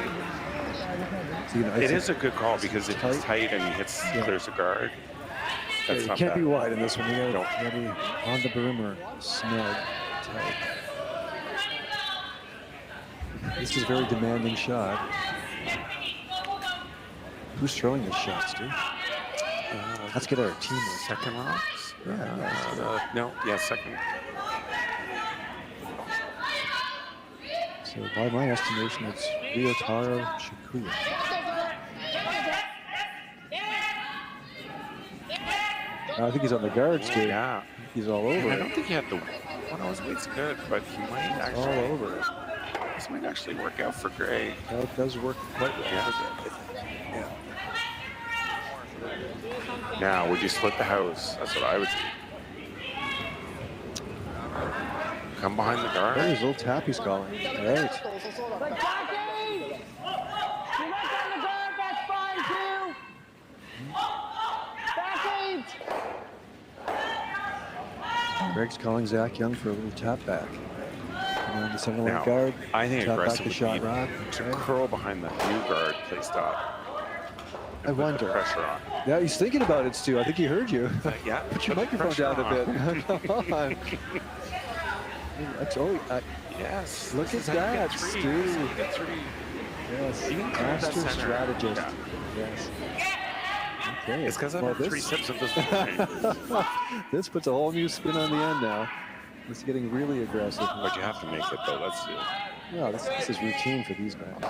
D: So,
A: it is a good call because if it's tight and he hits, clears the guard. That's
D: you
A: not
D: can't
A: bad.
D: be wide in this one. You got to be on the perimeter, snug, tight. This is a very demanding shot. Who's throwing this shot, Stu? Let's get our team.
A: Second rocks?
D: Yeah.
A: Second.
D: So by my estimation, it's Ryotaro Shikuya. I think he's on the guards, too.
A: Yeah.
D: He's all over
A: I
D: it.
A: don't think he had the one on his weight's good, but he might actually.
D: All over it.
A: This might actually work out for Greg.
D: That does work quite well.
A: Yeah. Now, would you split the house? That's what I would do. Come behind the guard.
D: There's a little tap he's calling. Right. Greg's calling Zach Young for a little tap back. And on the center line
A: Now,
D: guard.
A: I think
D: tap back
A: aggressive
D: the
A: would
D: shot
A: be
D: rock.
A: to curl behind the new guard placed up.
D: I wonder.
A: Pressure on.
D: Yeah, he's thinking about it, Stu. I think he heard you.
A: Yeah.
D: Put your
A: put the
D: microphone
A: pressure
D: down a bit. Come on.
A: Yes.
D: Look
A: this
D: at
A: is how you
D: that,
A: get three.
D: Stu.
A: This is how you get 3.
D: Yes.
A: You can clear that
D: Master
A: center.
D: strategist.
A: Yeah.
D: Yes. Okay.
A: It's because I've
D: Well,
A: had 3 sips of this wine.
D: This puts a whole new spin on the end now. It's getting really aggressive.
A: But you have to make it, though. That's it.
D: Yeah, this is routine for these guys.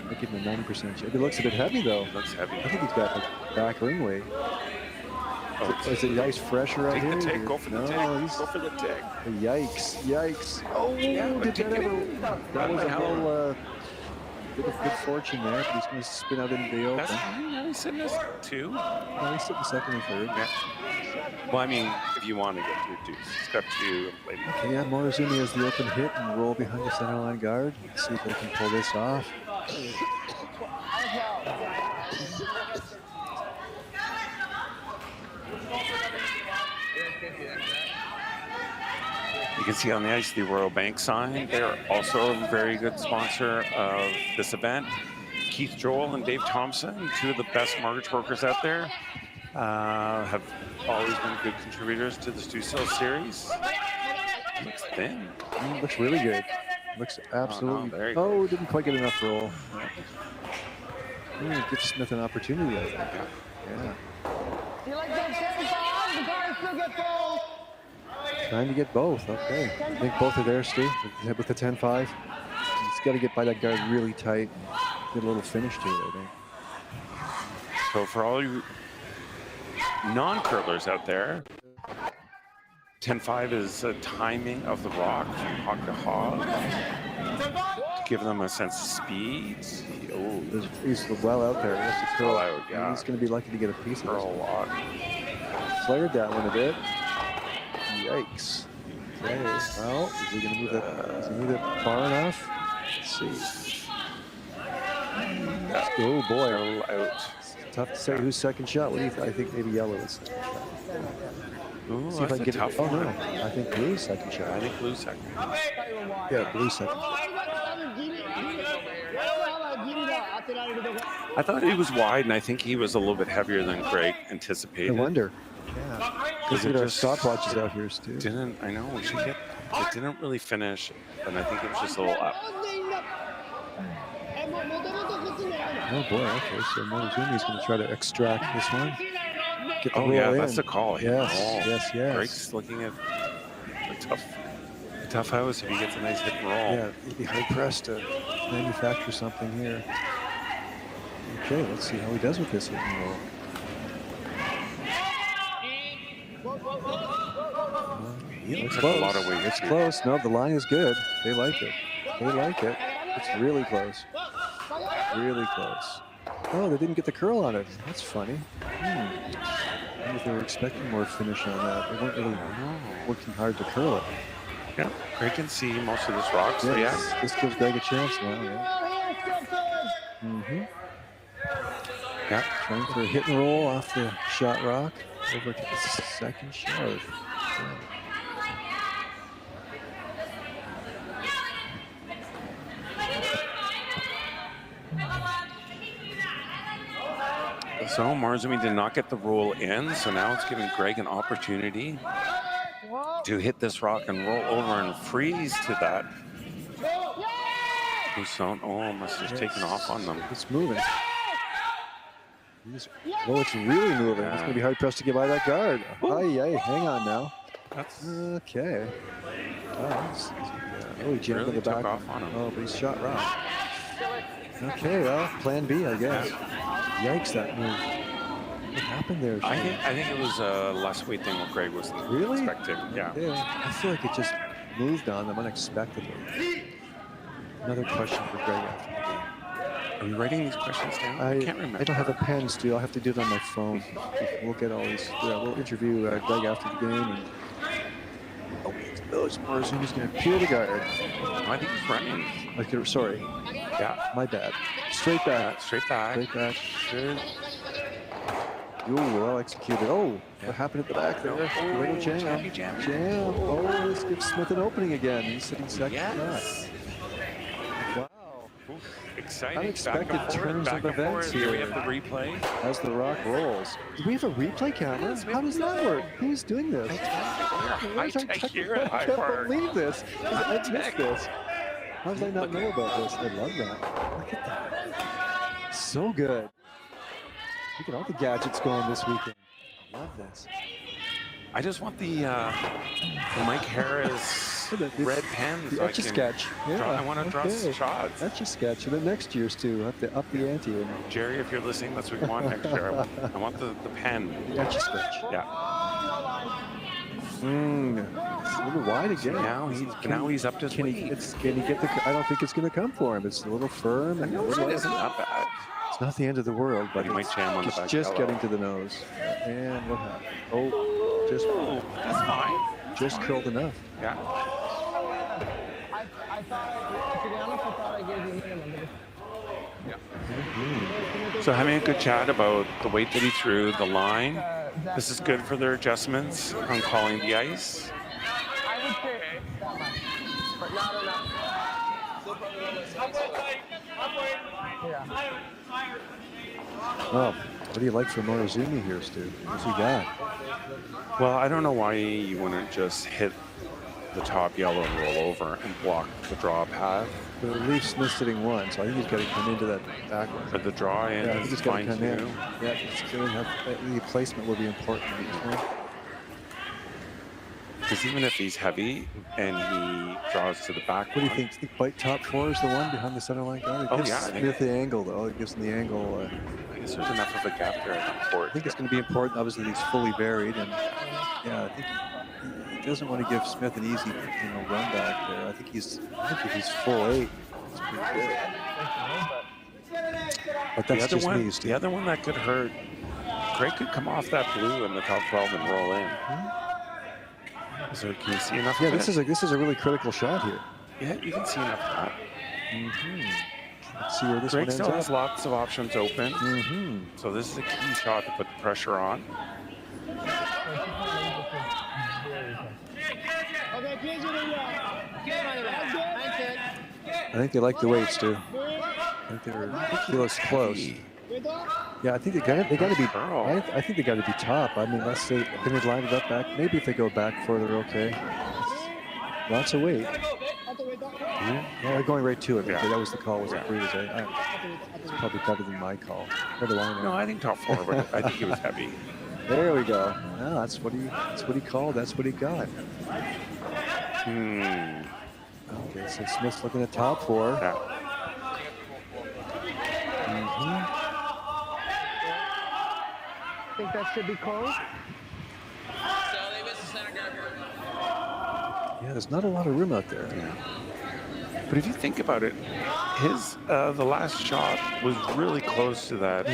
D: They give him a 90% chance. It looks a bit heavy, though.
A: It looks heavy.
D: I think he's got like back ring weight. Is the ice fresher out
A: Take
D: here?
A: the tick. Go for the tick.
D: he's-
A: Go for the tick.
D: Yikes. Yikes. Oh,
A: but
D: did that
A: kick it
D: ever...
A: in.
D: That was
A: Run
D: a
A: the hell.
D: little bit of good fortune there. But he's going to spin out into the open.
A: That's fine. He's sitting as 2.
D: No, he's sitting second and third.
A: Yeah. Well, I mean, if you want to get to a deuce, it's got 2.
D: Okay, yeah, Morozumi has the open hit and roll behind the center line guard. Let's see if they can pull this off.
A: You can see on the ice the Royal Bank sign. They're also a very good sponsor of this event. Keith Joel and Dave Thompson, 2 of the best mortgage brokers out there, have always been good contributors to the Stu Sells series. Looks thin.
D: Looks really good. Looks absolutely.
A: there you go.
D: Oh, didn't quite get enough roll. Give Smith an opportunity, I think. Yeah.
F: You like that 75? The guard still get both.
D: Trying to get both. Okay. I think both are there, Stu, with the 10-5. He's got to get by that guard really tight. Get a little finish to it, I think.
A: So for all you non-curlers out there, 10-5 is a timing of the rock from hog to hog to give them a sense of speed. Oh,
D: He's well out there. He has to curl
A: out, yeah.
D: He's going to be lucky to get a piece of
A: Curl
D: this.
A: lock.
D: Flared that one a bit. Yikes. Okay. Well, is he going to move it? Does he move it far enough? Let's see. Oh boy,
A: out.
D: It's tough to say who's second shot. What do you think? I think maybe yellow is.
A: Ooh,
D: See if I can get it.
A: tough
D: Oh no,
A: one.
D: I think blue's second shot.
A: I think blue's second.
D: Yeah, blue's second.
A: I thought he was wide, and I think he was a little bit heavier than Greg anticipated.
D: I wonder. Yeah. Because
A: it
D: our
A: just
D: stopwatches out here, Stu.
A: Didn't I know we should get? It didn't really finish, and I think it was just a little up.
D: Oh boy, okay, so Morozumi's going to try to extract this one. Get the
A: Oh
D: roll
A: yeah,
D: in.
A: that's the call.
D: Yes, yes.
A: Greg's looking at a tough house if he gets a nice hit and roll.
D: Yeah, he'd be hard pressed to manufacture something here. Okay, let's see how he does with this hit and roll.
A: It's
D: close.
A: a lot of weight.
D: It's close. No, the line is good. They like it. They like it. It's really close. Really close. Oh, they didn't get the curl on it. That's funny. I wonder if they were expecting more finish on that. They weren't really working hard to curl it.
A: Yeah, Greg can see most of this rock, so yeah.
D: This gives Greg a chance now, yeah.
A: Yeah.
D: Trying for a hit and roll off the shot rock over to the second shot. Yeah.
A: So Morozumi did not get the roll in, so now it's giving Greg an opportunity to hit this rock and roll over and freeze to that. Must have taken off on them.
D: It's moving. Oh, it's really moving. It's going to be hard pressed to get by that guard. Ay, hang on now. Okay. He jammed
A: Really
D: in the back.
A: took off on him.
D: Oh, but he's shot rock. Okay, well, plan B, I guess. Yikes, that move. What happened there?
A: I think it was a less weight than what Greg was expecting. Yeah.
D: I feel like it just moved on them unexpectedly. Another question for Greg after the game.
A: Are you writing these questions down? I can't remember.
D: I don't have a pen, Stu. I'll have to do it on my phone. We'll get all these. We'll interview Greg after the game. And Morozumi's going to peel the guard.
A: I think he's running.
D: Sorry.
A: Yeah.
D: My bad. Straight back.
A: Straight back.
D: Straight back. Ooh, well executed. Oh, what happened at the back there? Little jam. Jam. Oh, this gives Smith an opening again. He's sitting second.
A: Yes.
D: Wow.
A: Exciting.
D: Unexpected turns of events here.
A: We have the replay.
D: As the rock rolls. Do we have a replay camera? How does that work? Who's doing this? I can't believe this. I missed this. How did I not know about this? I love that. Look at that. So good. Look at all the gadgets going this weekend. I love this.
A: I just want the Mike Harris red pen.
D: The Etch-a-Sketch. Yeah.
A: I want to draw shots.
D: Etch-a-Sketch. And then next year's too. Have to up the ante. And
A: Jerry, if you're listening, that's what we want next year. I want the pen.
D: The Etch-a-Sketch.
A: Yeah.
D: It's a little wide again.
A: Now he's up to his weight.
D: Can he get the? I don't think it's going to come for him. It's a little firm. And
A: it isn't that bad.
D: It's not the end of the world, but
A: he might jam on the back.
D: It's just getting to the nose. And what happened?
A: That's fine.
D: Just curled enough.
A: Yeah.
F: I thought, to be honest, I thought I gave you minimum.
A: So having a good chat about the weight that he threw, the line. This is good for their adjustments on calling the ice.
F: I would say that much, but not enough. Yeah.
D: Well, what do you like from Morozumi here, Stu? What's he got?
A: Well, I don't know why you wouldn't just hit the top yellow and roll over and block the draw path.
D: But at least Smith's sitting one, so I think he's got to come into that back one.
A: But the draw in
D: I think he's got to come in.
A: too.
D: Yeah, it's going to have the placement will be important.
A: Because even if he's heavy and he draws to the back,
D: What do you think? Do you think bite top 4 is the one behind the center line guard? It gives Smith the angle, though. It gives him the angle.
A: I guess there's enough of a gap there.
D: I think it's going to be important. Obviously, he's fully buried, and yeah, I think he doesn't want to give Smith an easy, run back there. I think if he's full 8, it's pretty good. But that's just me, Steve.
A: The other one that could hurt, Greg could come off that blue in the top 12 and roll in. So can you see enough?
D: Yeah,
A: of
D: this is a really critical shot here.
A: Yeah, you can see enough of that.
D: Let's see where this
A: Greg
D: one ends
A: still has
D: up.
A: lots of options open. So this is a key shot to put the pressure on.
D: I think they like the weights too. I think they're ridiculous close. Yeah, I think they got to be. I think they got to be top. I mean, let's say can they line it up back? Maybe if they go back further, okay. Lots of weight. Yeah, they're going right to it. Yeah. That was the call. Was it Karuizawa? It's probably better than my call.
A: No, I think top 4, but I think he was heavy.
D: There we go. No, that's what he called. That's what he got. Okay, so Smith's looking at top 4.
A: Yeah.
F: Think that should be close?
D: Yeah, there's not a lot of room out there.
A: Yeah. But if you think about it, his the last shot was really close to that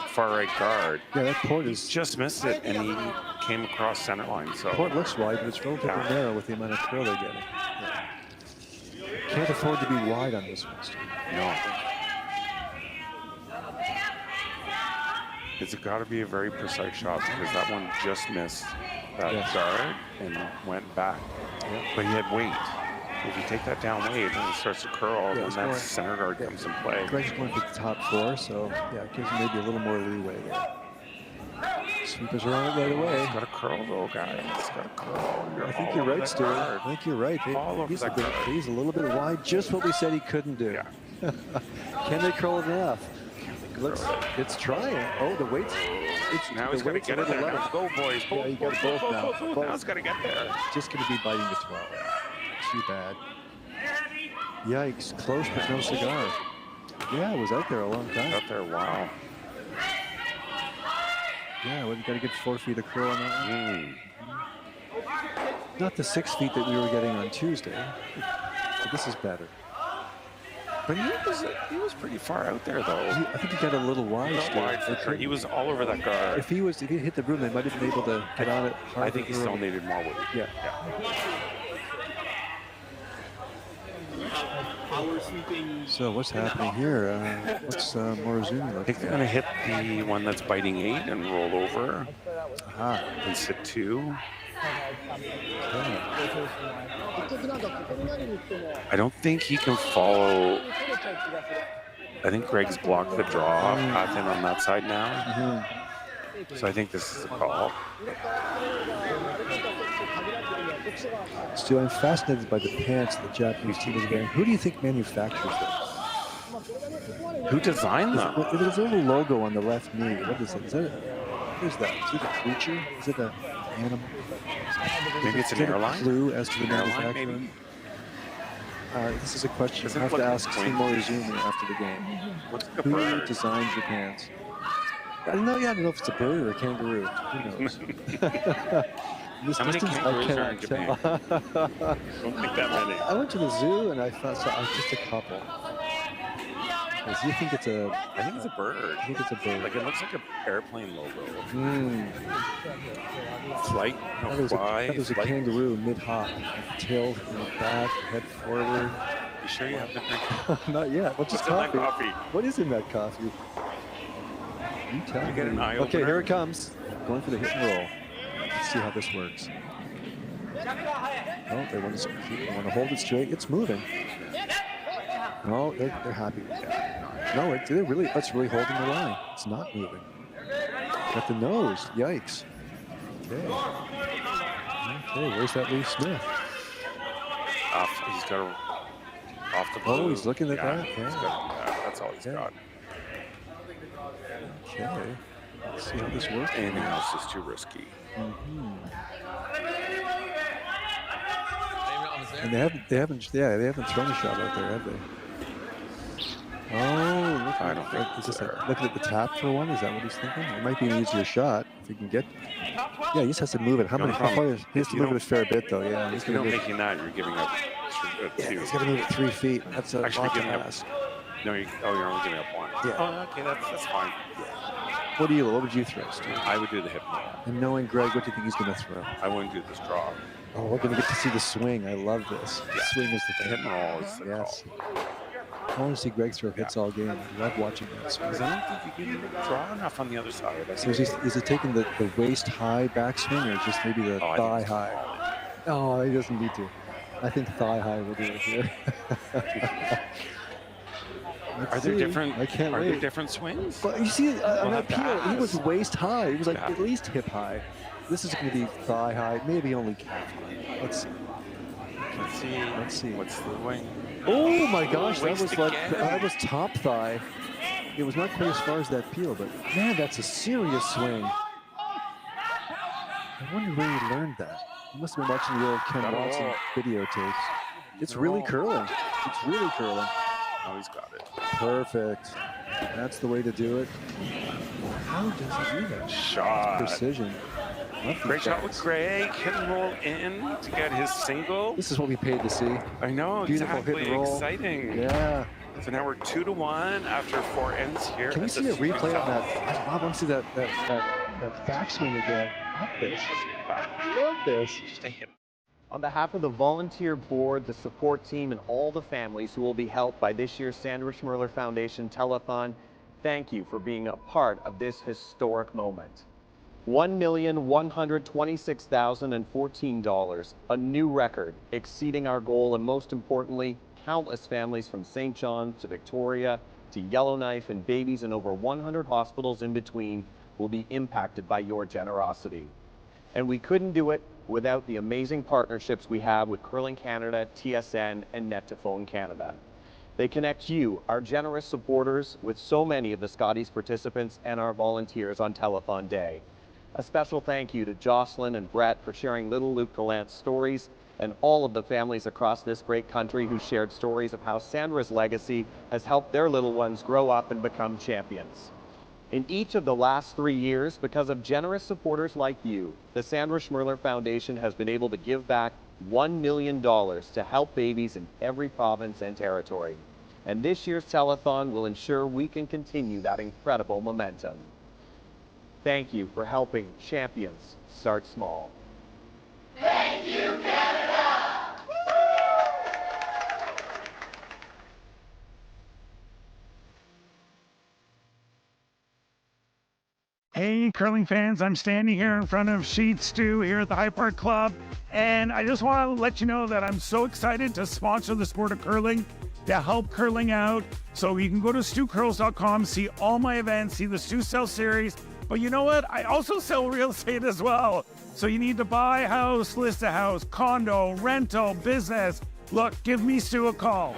A: far right guard.
D: Yeah, that Port
A: He's just missed it, and he came across center line. So
D: Port looks wide, but it's relatively narrow with the amount of throw they're getting. Yeah. Can't afford to be wide on this one, Steve.
A: No. It's got to be a very precise shot because that one just missed that guard and went back. But he had weight. If you take that down weight and it starts to curl, then that center guard comes in play.
D: Greg's going for the top 4, so yeah, it gives him maybe a little more leeway there. Sweepers are on it right away.
A: It's got to curl though, guys. It's got to curl.
D: I think you're right, Stuart. I think you're right. He's a little bit wide, just what we said he couldn't do.
A: Yeah.
D: Can they curl it enough? It's trying. Oh, the weights.
A: Now he's got to get it there. Let's go, boys.
D: Yeah, you got both now.
A: Now it's got to get there.
D: Just going to be biting the 12. Too bad. Yikes. Close, but no cigar. Yeah, it was out there a long time.
A: Out there, wow.
D: Yeah, well, you got to get 4 feet of curl on that one. Not the 6 feet that we were getting on Tuesday. But this is better.
A: But he was pretty far out there, though.
D: I think he got a little wide.
A: For sure. He was all over that guard.
D: If he hit the broom, they might have been able to get on it harder.
A: I think he still needed more weight.
D: Yeah. So what's happening here? What's Morozumi
A: I think they're going to hit the one that's biting 8 and roll over. And sit 2. I don't think he can follow. I think Greg's blocked the draw path in on that side now. So I think this is a call.
D: Stu, I'm fascinated by the pants the Japanese team is wearing. Who do you think manufactures them?
A: Who designed them?
D: There's a little logo on the left knee. What is it? Is that? What is that? Is it a creature? Is it an animal?
A: Maybe it's an airline?
D: A clue as to the
A: airline,
D: manufacturer?
A: maybe?
D: This is a question I have to ask Steve Morozumi after the game. Who designs your pants? I don't know if it's a bird or a kangaroo. Who knows?
A: How many kangaroos are in Japan? I don't think that many.
D: I went to the zoo and I thought just a couple. Do you think it's a?
A: I think it's a bird.
D: I think it's a bird.
A: Like it looks like an airplane logo. Flight,
D: that was a kangaroo mid-hop, tail back, head forward.
A: You sure you have the drink?
D: Not yet. What's in that coffee? What is in that coffee? You tell me.
A: Get an eye
D: Okay,
A: opener.
D: here it comes. Going for the hit and roll. Let's see how this works. Oh, they want to hold it straight. It's moving. No, they're happy with that. No, it's really holding the line. It's not moving. Got the nose. Yikes. Okay. Okay, where's that Lee Smith?
A: He's got off the blue.
D: Oh, he's looking at that?
A: He's
D: Yeah.
A: got that. That's all he's got.
D: Okay. Let's see how this works.
A: Anything else is too risky.
B: there.
D: And they haven't thrown a shot out there, have they? Oh, look,
A: I don't think
D: is this
A: they're-
D: looking at the tap for one? Is that what he's thinking? It might be an easier shot if he can get. Yeah, he just has to move it. How
A: No
D: far
A: problem.
D: is, he has to move it a fair bit, though. Yeah, he's
A: If you're
D: gonna
A: not
D: move.
A: making that, you're giving up
D: Yeah,
A: two.
D: he's got to move it 3 feet. That's a
A: Actually
D: lot to
A: giving up-
D: ask.
A: No, you're only giving up one.
D: Yeah.
A: Oh, okay, that's fine.
D: What would you throw, Stu?
A: I would do the hip roll.
D: And knowing Greg, what do you think he's going to throw?
A: I wouldn't do this draw.
D: Oh, we're going to get to see the swing. I love this.
A: Yeah.
D: The swing is the
A: The
D: thing.
A: hip roll is the
D: Yes.
A: call.
D: I want to see Greg throw hits all game. I love watching that swing.
A: Because I don't think you can draw enough on the other side.
D: So is he taking the waist high backswing or just maybe the
A: Oh, I think
D: thigh
A: it's
D: high? Oh, he doesn't need to. I think thigh high will do it here.
A: Are there different?
D: I can't
A: Are
D: wait.
A: there different swings?
D: But you see, on
A: We'll
D: that
A: have to
D: peel, he was
A: ask.
D: waist high. He was like
A: Yeah.
D: at least hip high. This is going to be thigh high, maybe only calf high. Let's see.
A: Let's see. What's the wing?
D: Oh my gosh, that
A: waist
D: was like
A: again.
D: that was top thigh. It was not quite as far as that peel, but man, that's a serious swing. I wonder where he learned that. He must have been watching the old Ken
A: Got it
D: Watson
A: all.
D: videotapes. It's
A: Got it
D: really
A: all.
D: curling. It's really curling.
A: Oh, he's got it.
D: Perfect. That's the way to do it. How does he do that?
A: Shot.
D: Precision. Love these
A: Great shot
D: guys.
A: with Greg. Hit and roll in to get his single.
D: This is what we paid to see.
A: I know,
D: Beautiful
A: exactly.
D: hit and roll.
A: Exciting.
D: Yeah.
A: So now we're 2-1 after 4 ends here.
D: Can we
A: at
D: see
A: the
D: a replay of
A: Hotel.
D: that? I want to see that backswing again. Love this. Love this.
A: Stay hip.
M: On behalf of the volunteer board, the support team, and all the families who will be helped by this year's Sandra Schmirler Foundation Telethon, thank you for being a part of this historic moment. $1,126,014, a new record, exceeding our goal, and most importantly, countless families from St. John's to Victoria to Yellowknife and babies in over 100 hospitals in between will be impacted by your generosity. And we couldn't do it without the amazing partnerships we have with Curling Canada, TSN, and Net2Phone Canada. They connect you, our generous supporters, with so many of the Scotties participants and our volunteers on Telethon Day. A special thank you to Jocelyn and Brett for sharing little Luke Gallant's stories, and all of the families across this great country who shared stories of how Sandra's legacy has helped their little ones grow up and become champions. In each of the last 3 years, because of generous supporters like you, the Sandra Schmirler Foundation has been able to give back $1 million to help babies in every province and territory. And this year's telethon will ensure we can continue that incredible momentum. Thank you for helping champions start small.
E: Thank you, Canada!
I: Hey, curling fans, I'm standing here in front of Sheet Stew here at the High Park Club, and I just want to let you know that I'm so excited to sponsor the sport of curling, to help curling out. So you can go to stewcurls.com, see all my events, see the Stew Sell series, but you know what? I also sell real estate as well. So you need to buy a house, list a house, condo, rental, business. Look, give me Stu a call.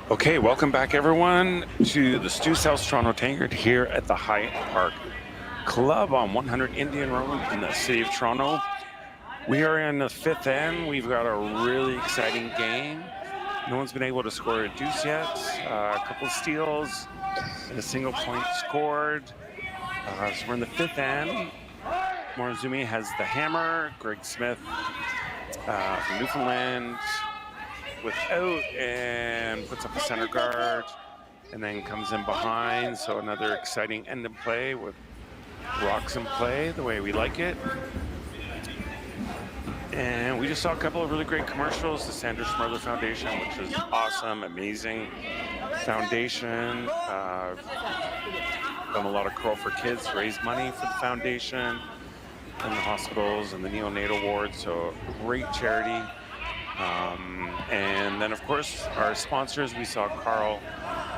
A: Okay, welcome back everyone to the Stu South Toronto Tankard here at the High Park Club on 100 Indian Road in the city of Toronto. We are in the 5th end. We've got a really exciting game. No one's been able to score a deuce yet. A couple of steals and a single point scored. So we're in the 5th end. Morozumi has the hammer. Greg Smith from Newfoundland without and puts up a center guard and then comes in behind. So another exciting end of play with rocks in play the way we like it. And we just saw a couple of really great commercials. The Sandra Schmirler Foundation, which is awesome, amazing foundation. Done a lot of Curl for Kids to raise money for the foundation and the hospitals and the neonatal ward. So great charity. And then, of course, our sponsors, we saw Carl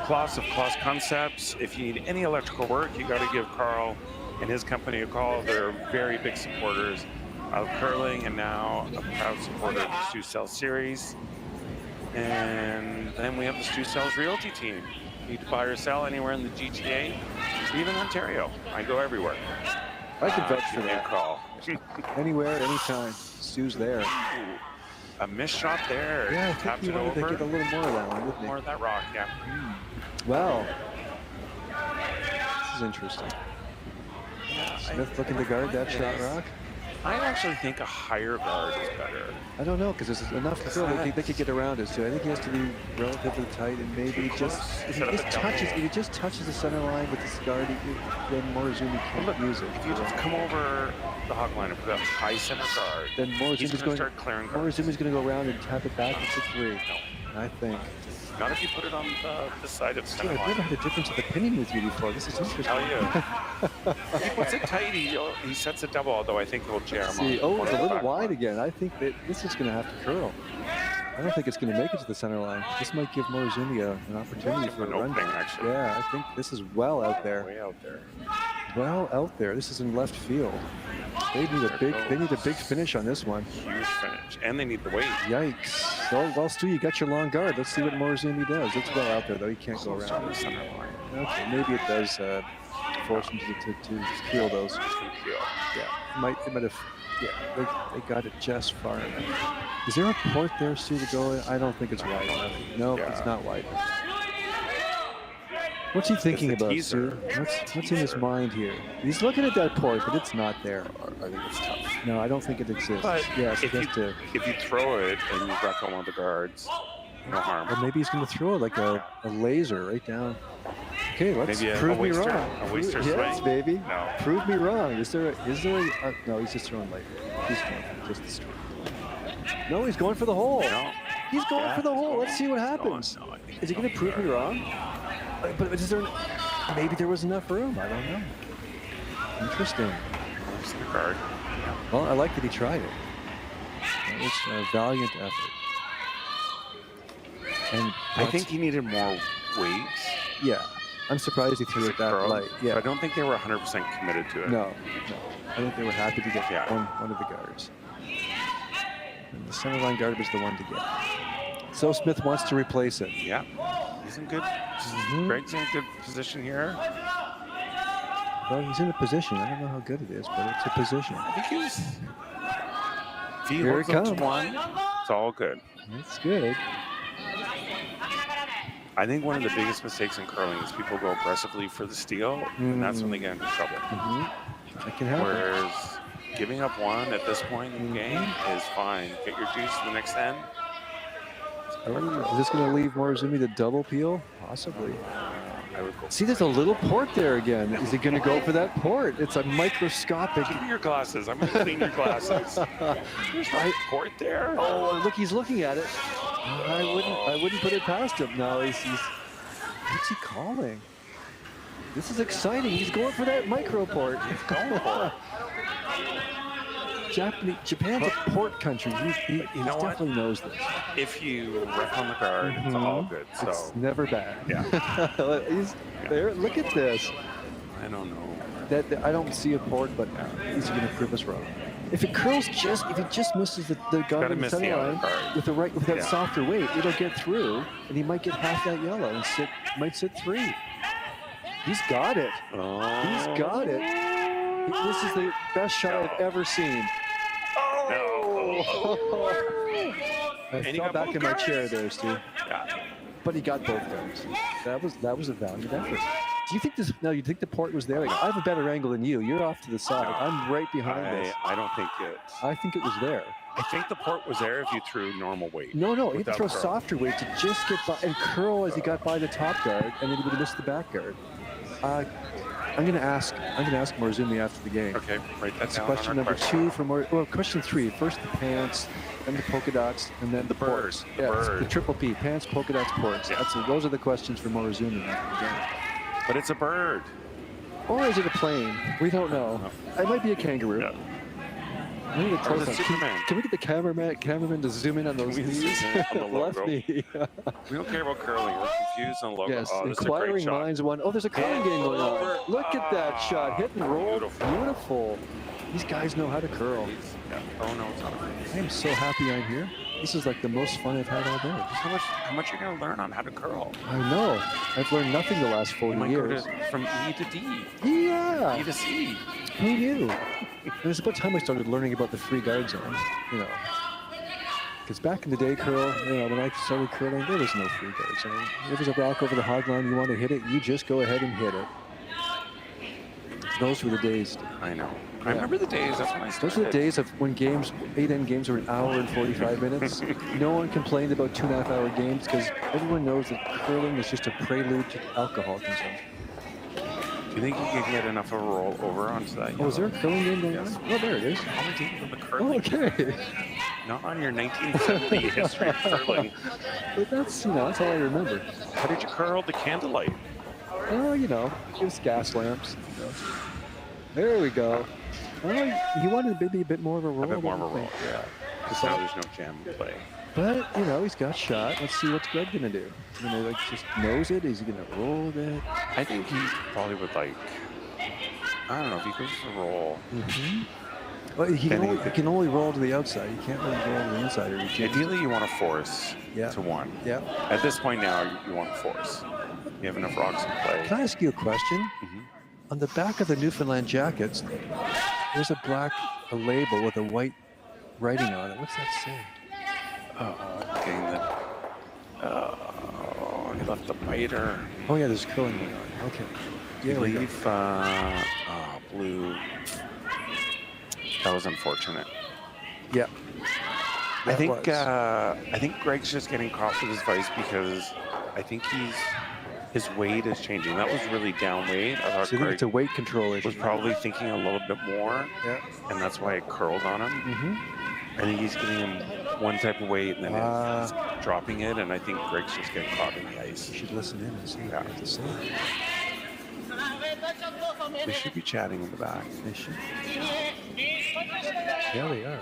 A: Kloss of Kloss Concepts. If you need any electrical work, you got to give Carl and his company a call. They're very big supporters of curling and now a proud supporter of the Stu Cells series. And then we have the Stu Cells Realty team. You need to buy or sell anywhere in the GTA, Even Ontario. I go everywhere.
D: I can vouch for
A: Give me a
D: that.
A: call.
D: Anywhere, anytime. Stu's there.
A: Ooh, a missed shot there.
D: Yeah, I think
A: Tapped
D: he
A: it
D: wanted to
A: over.
D: get a little more of that one, didn't he?
A: More of that rock, yeah.
D: Well, this is interesting. Smith looking to guard that shot, Rock.
A: I actually think a higher guard is better.
D: I don't know, because there's enough curl they could get around it. So I think he has to be relatively tight, and maybe if he just touches the center line with this guard, then Morozumi can't use it.
A: If you just come over the hog line and put a high center guard,
D: then
A: he's going to start clearing guards.
D: Moruzumi's going to go around and tap it back. It's a 3. I think.
A: Not if you put it on the side of the center
D: I've
A: line.
D: never had a difference of opinion with you before. This is interesting.
A: Hell yeah. He puts it tight. He sets a double, although I think he'll jam
D: See,
A: on.
D: it's a little wide again. I think that this is going to have to curl. I don't think it's going to make it to the center line. This might give Morozumi an opportunity for a run.
A: Opening, actually.
D: Yeah, I think this is well out there.
A: Way out there.
D: Well out there. This is in left field. They need a big finish on this one.
A: Huge finish. And they need the weight.
D: Yikes. Well, Stu, you got your long guard. Let's see what Morozumi does. It's well out there, though. He can't go around.
A: The center line.
D: Okay, maybe it does force him to kill those. Yeah, it might have. Yeah, they got it just far enough. Is there a port there, Stu, to go in? I don't think it's wide enough. No, it's not wide enough. What's he thinking about, Stu? What's in his mind here? He's looking at that port, but it's not there.
A: I think it's tough.
D: No, I don't think it exists.
A: But
D: yes,
A: if you throw it and you back on one of the guards, no harm.
D: Or maybe he's going to throw it like a laser right down. Okay, let's prove me wrong.
A: A waster
D: yes,
A: swing?
D: baby.
A: No.
D: Prove me wrong. Is there no, he's just throwing light. He's throwing just the straight. No, he's going for the hole.
A: No.
D: He's going for the hole. Let's see what happens. Is he going to prove me wrong? But is there? Maybe there was enough room. I don't know. Interesting.
A: Guard.
D: Well, I like that he tried it. That was a valiant effort. And
A: I think he needed more weight.
D: Yeah, I'm surprised he threw it that light. Yeah,
A: but I don't think they were 100% committed to it.
D: No. I think they were happy to get one of the guards. And the center line guard was the one to get. So Smith wants to replace it.
A: Yeah, he's in good. Greg's in a good position here.
D: Well, he's in a position. I don't know how good it is, but it's a position.
A: I think he's. If he
D: Here
A: holds
D: it
A: up to
D: comes.
A: one, it's all good.
D: It's good.
A: I think one of the biggest mistakes in curling is people go aggressively for the steal, and that's when they get into trouble.
D: That can happen.
A: Whereas giving up one at this point in the game is fine. Get your juice to the next end.
D: Is this going to leave Morozumi to double peel? Possibly.
A: I would go.
D: See, there's a little port there again. Is he going to go for that port? It's a microscopic.
A: Give me your glasses. I'm going to clean your glasses. There's no port there.
D: Oh, look, he's looking at it. I wouldn't put it past him. No, he's what's he calling? This is exciting. He's going for that micro port.
A: He's going for it.
D: Japan's a port country. He definitely knows this.
A: If you wreck on the guard, it's all good. So
D: It's never bad.
A: Yeah.
D: He's there. Look at this.
A: I don't know.
D: That I don't see a port, but he's going to prove us wrong. If it curls if he just misses the guard in the center line with that softer weight, it'll get through, and he might get half that yellow and might sit 3. He's got it.
A: Oh.
D: He's got it. This is the best shot I've ever seen.
A: Oh.
D: I fell back in my chair there, Stu.
A: Yeah.
D: But he got both guards. That was a valiant effort. Do you think this? No, you think the port was there? Like, I have a better angle than you. You're off to the side. I'm right behind this.
A: I don't think
D: I think it was there.
A: I think the port was there if you threw normal weight.
D: No, he had to
A: without
D: throw
A: curl.
D: softer weight to just get by and curl as he got by the top guard, and then he would have missed the back guard. I'm gonna ask Morozumi after the game.
A: Okay, right.
D: That's question number 2 for more. Well, question 3. First the pants, then the polka dots, and then the ports.
A: The
D: Yeah, it's
A: bird.
D: the triple P: pants, polka dots, ports.
A: Yeah.
D: Those are the questions for Morozumi after the game.
A: But it's a bird.
D: Or is it a plane? We don't know. It might be a kangaroo.
A: Yeah.
D: We need a
A: Or
D: close
A: the
D: up.
A: Superman.
D: Can we get the cameraman to zoom in on those
A: Can we
D: knees?
A: zoom in on the
D: Left
A: logo?
D: knee.
A: We don't care about curling. We're confused on logo.
D: Yes,
A: Oh, this is a great
D: inquiring
A: shot.
D: minds one. Oh, there's a curling game going on. Look at that shot. Hit and roll. Beautiful. These guys know how to curl.
A: Yeah. Oh, no, it's not.
D: I am so happy I'm here. This is like the most fun I've had all day.
A: Just how much you're going to learn on how to curl.
D: I know. I've learned nothing the last 40
A: You might
D: years.
A: go from E to D.
D: Yeah.
A: E to C.
D: Who knew? It was about time I started learning about the free guard zone, you know. Because back in the day, curl, you know, when I started curling, there was no free guard zone. If there's a rock over the hog line, you want to hit it, you just go ahead and hit it. Those were the days.
A: I know. I remember the days. That's when I started.
D: Those were the days of when games, 8-end games were an hour and 45 minutes. No one complained about 2.5-hour games because everyone knows that curling is just a prelude to alcohol consumption.
A: Do you think you can get enough of a roll over onto that?
D: Oh, is there a curling game going on? Oh, there it is.
A: Commentating on the curling.
D: Okay.
A: Not on your 1970 history of curling.
D: But that's, you know, that's all I remember.
A: How did you curl the candlelight?
D: Oh, you know, just gas lamps. You know. There we go. Oh, he wanted maybe a bit more of a roll.
A: A bit more of a roll, yeah. Because now there's no jam in play.
D: But, you know, he's got shot. Let's see what's Greg going to do. You know, like, just nose it? Is he going to roll a bit?
A: I think he probably would like, I don't know, if he goes for a roll.
D: Mm-hmm. Well, he can only roll to the outside. He can't really roll to the inside. Or
A: Ideally, you want to force to one.
D: Yeah.
A: At this point now, you want to force. You have enough rocks in play.
D: Can I ask you a question?
A: Mm-hmm.
D: On the back of the Newfoundland jackets, there's a label with a white writing on it. What's that say?
A: Getting the. Oh, he left the biter.
D: Oh yeah, there's curling going on. Okay.
A: Yeah, I believe. Blue. That was unfortunate.
D: Yeah.
A: I think Greg's just getting caught with his vice because I think his weight is changing. That was really down weight. I thought
D: so
A: Greg
D: it's a weight control issue.
A: was probably thinking a little bit more.
D: Yeah.
A: And that's why it curled on him.
D: Mm-hmm.
A: I think he's giving him one type of weight and then it's dropping it. And I think Greg's just getting caught in the ice.
D: You should listen in and see what they have to say.
A: They should be chatting in the back.
D: They should. Yeah, they are.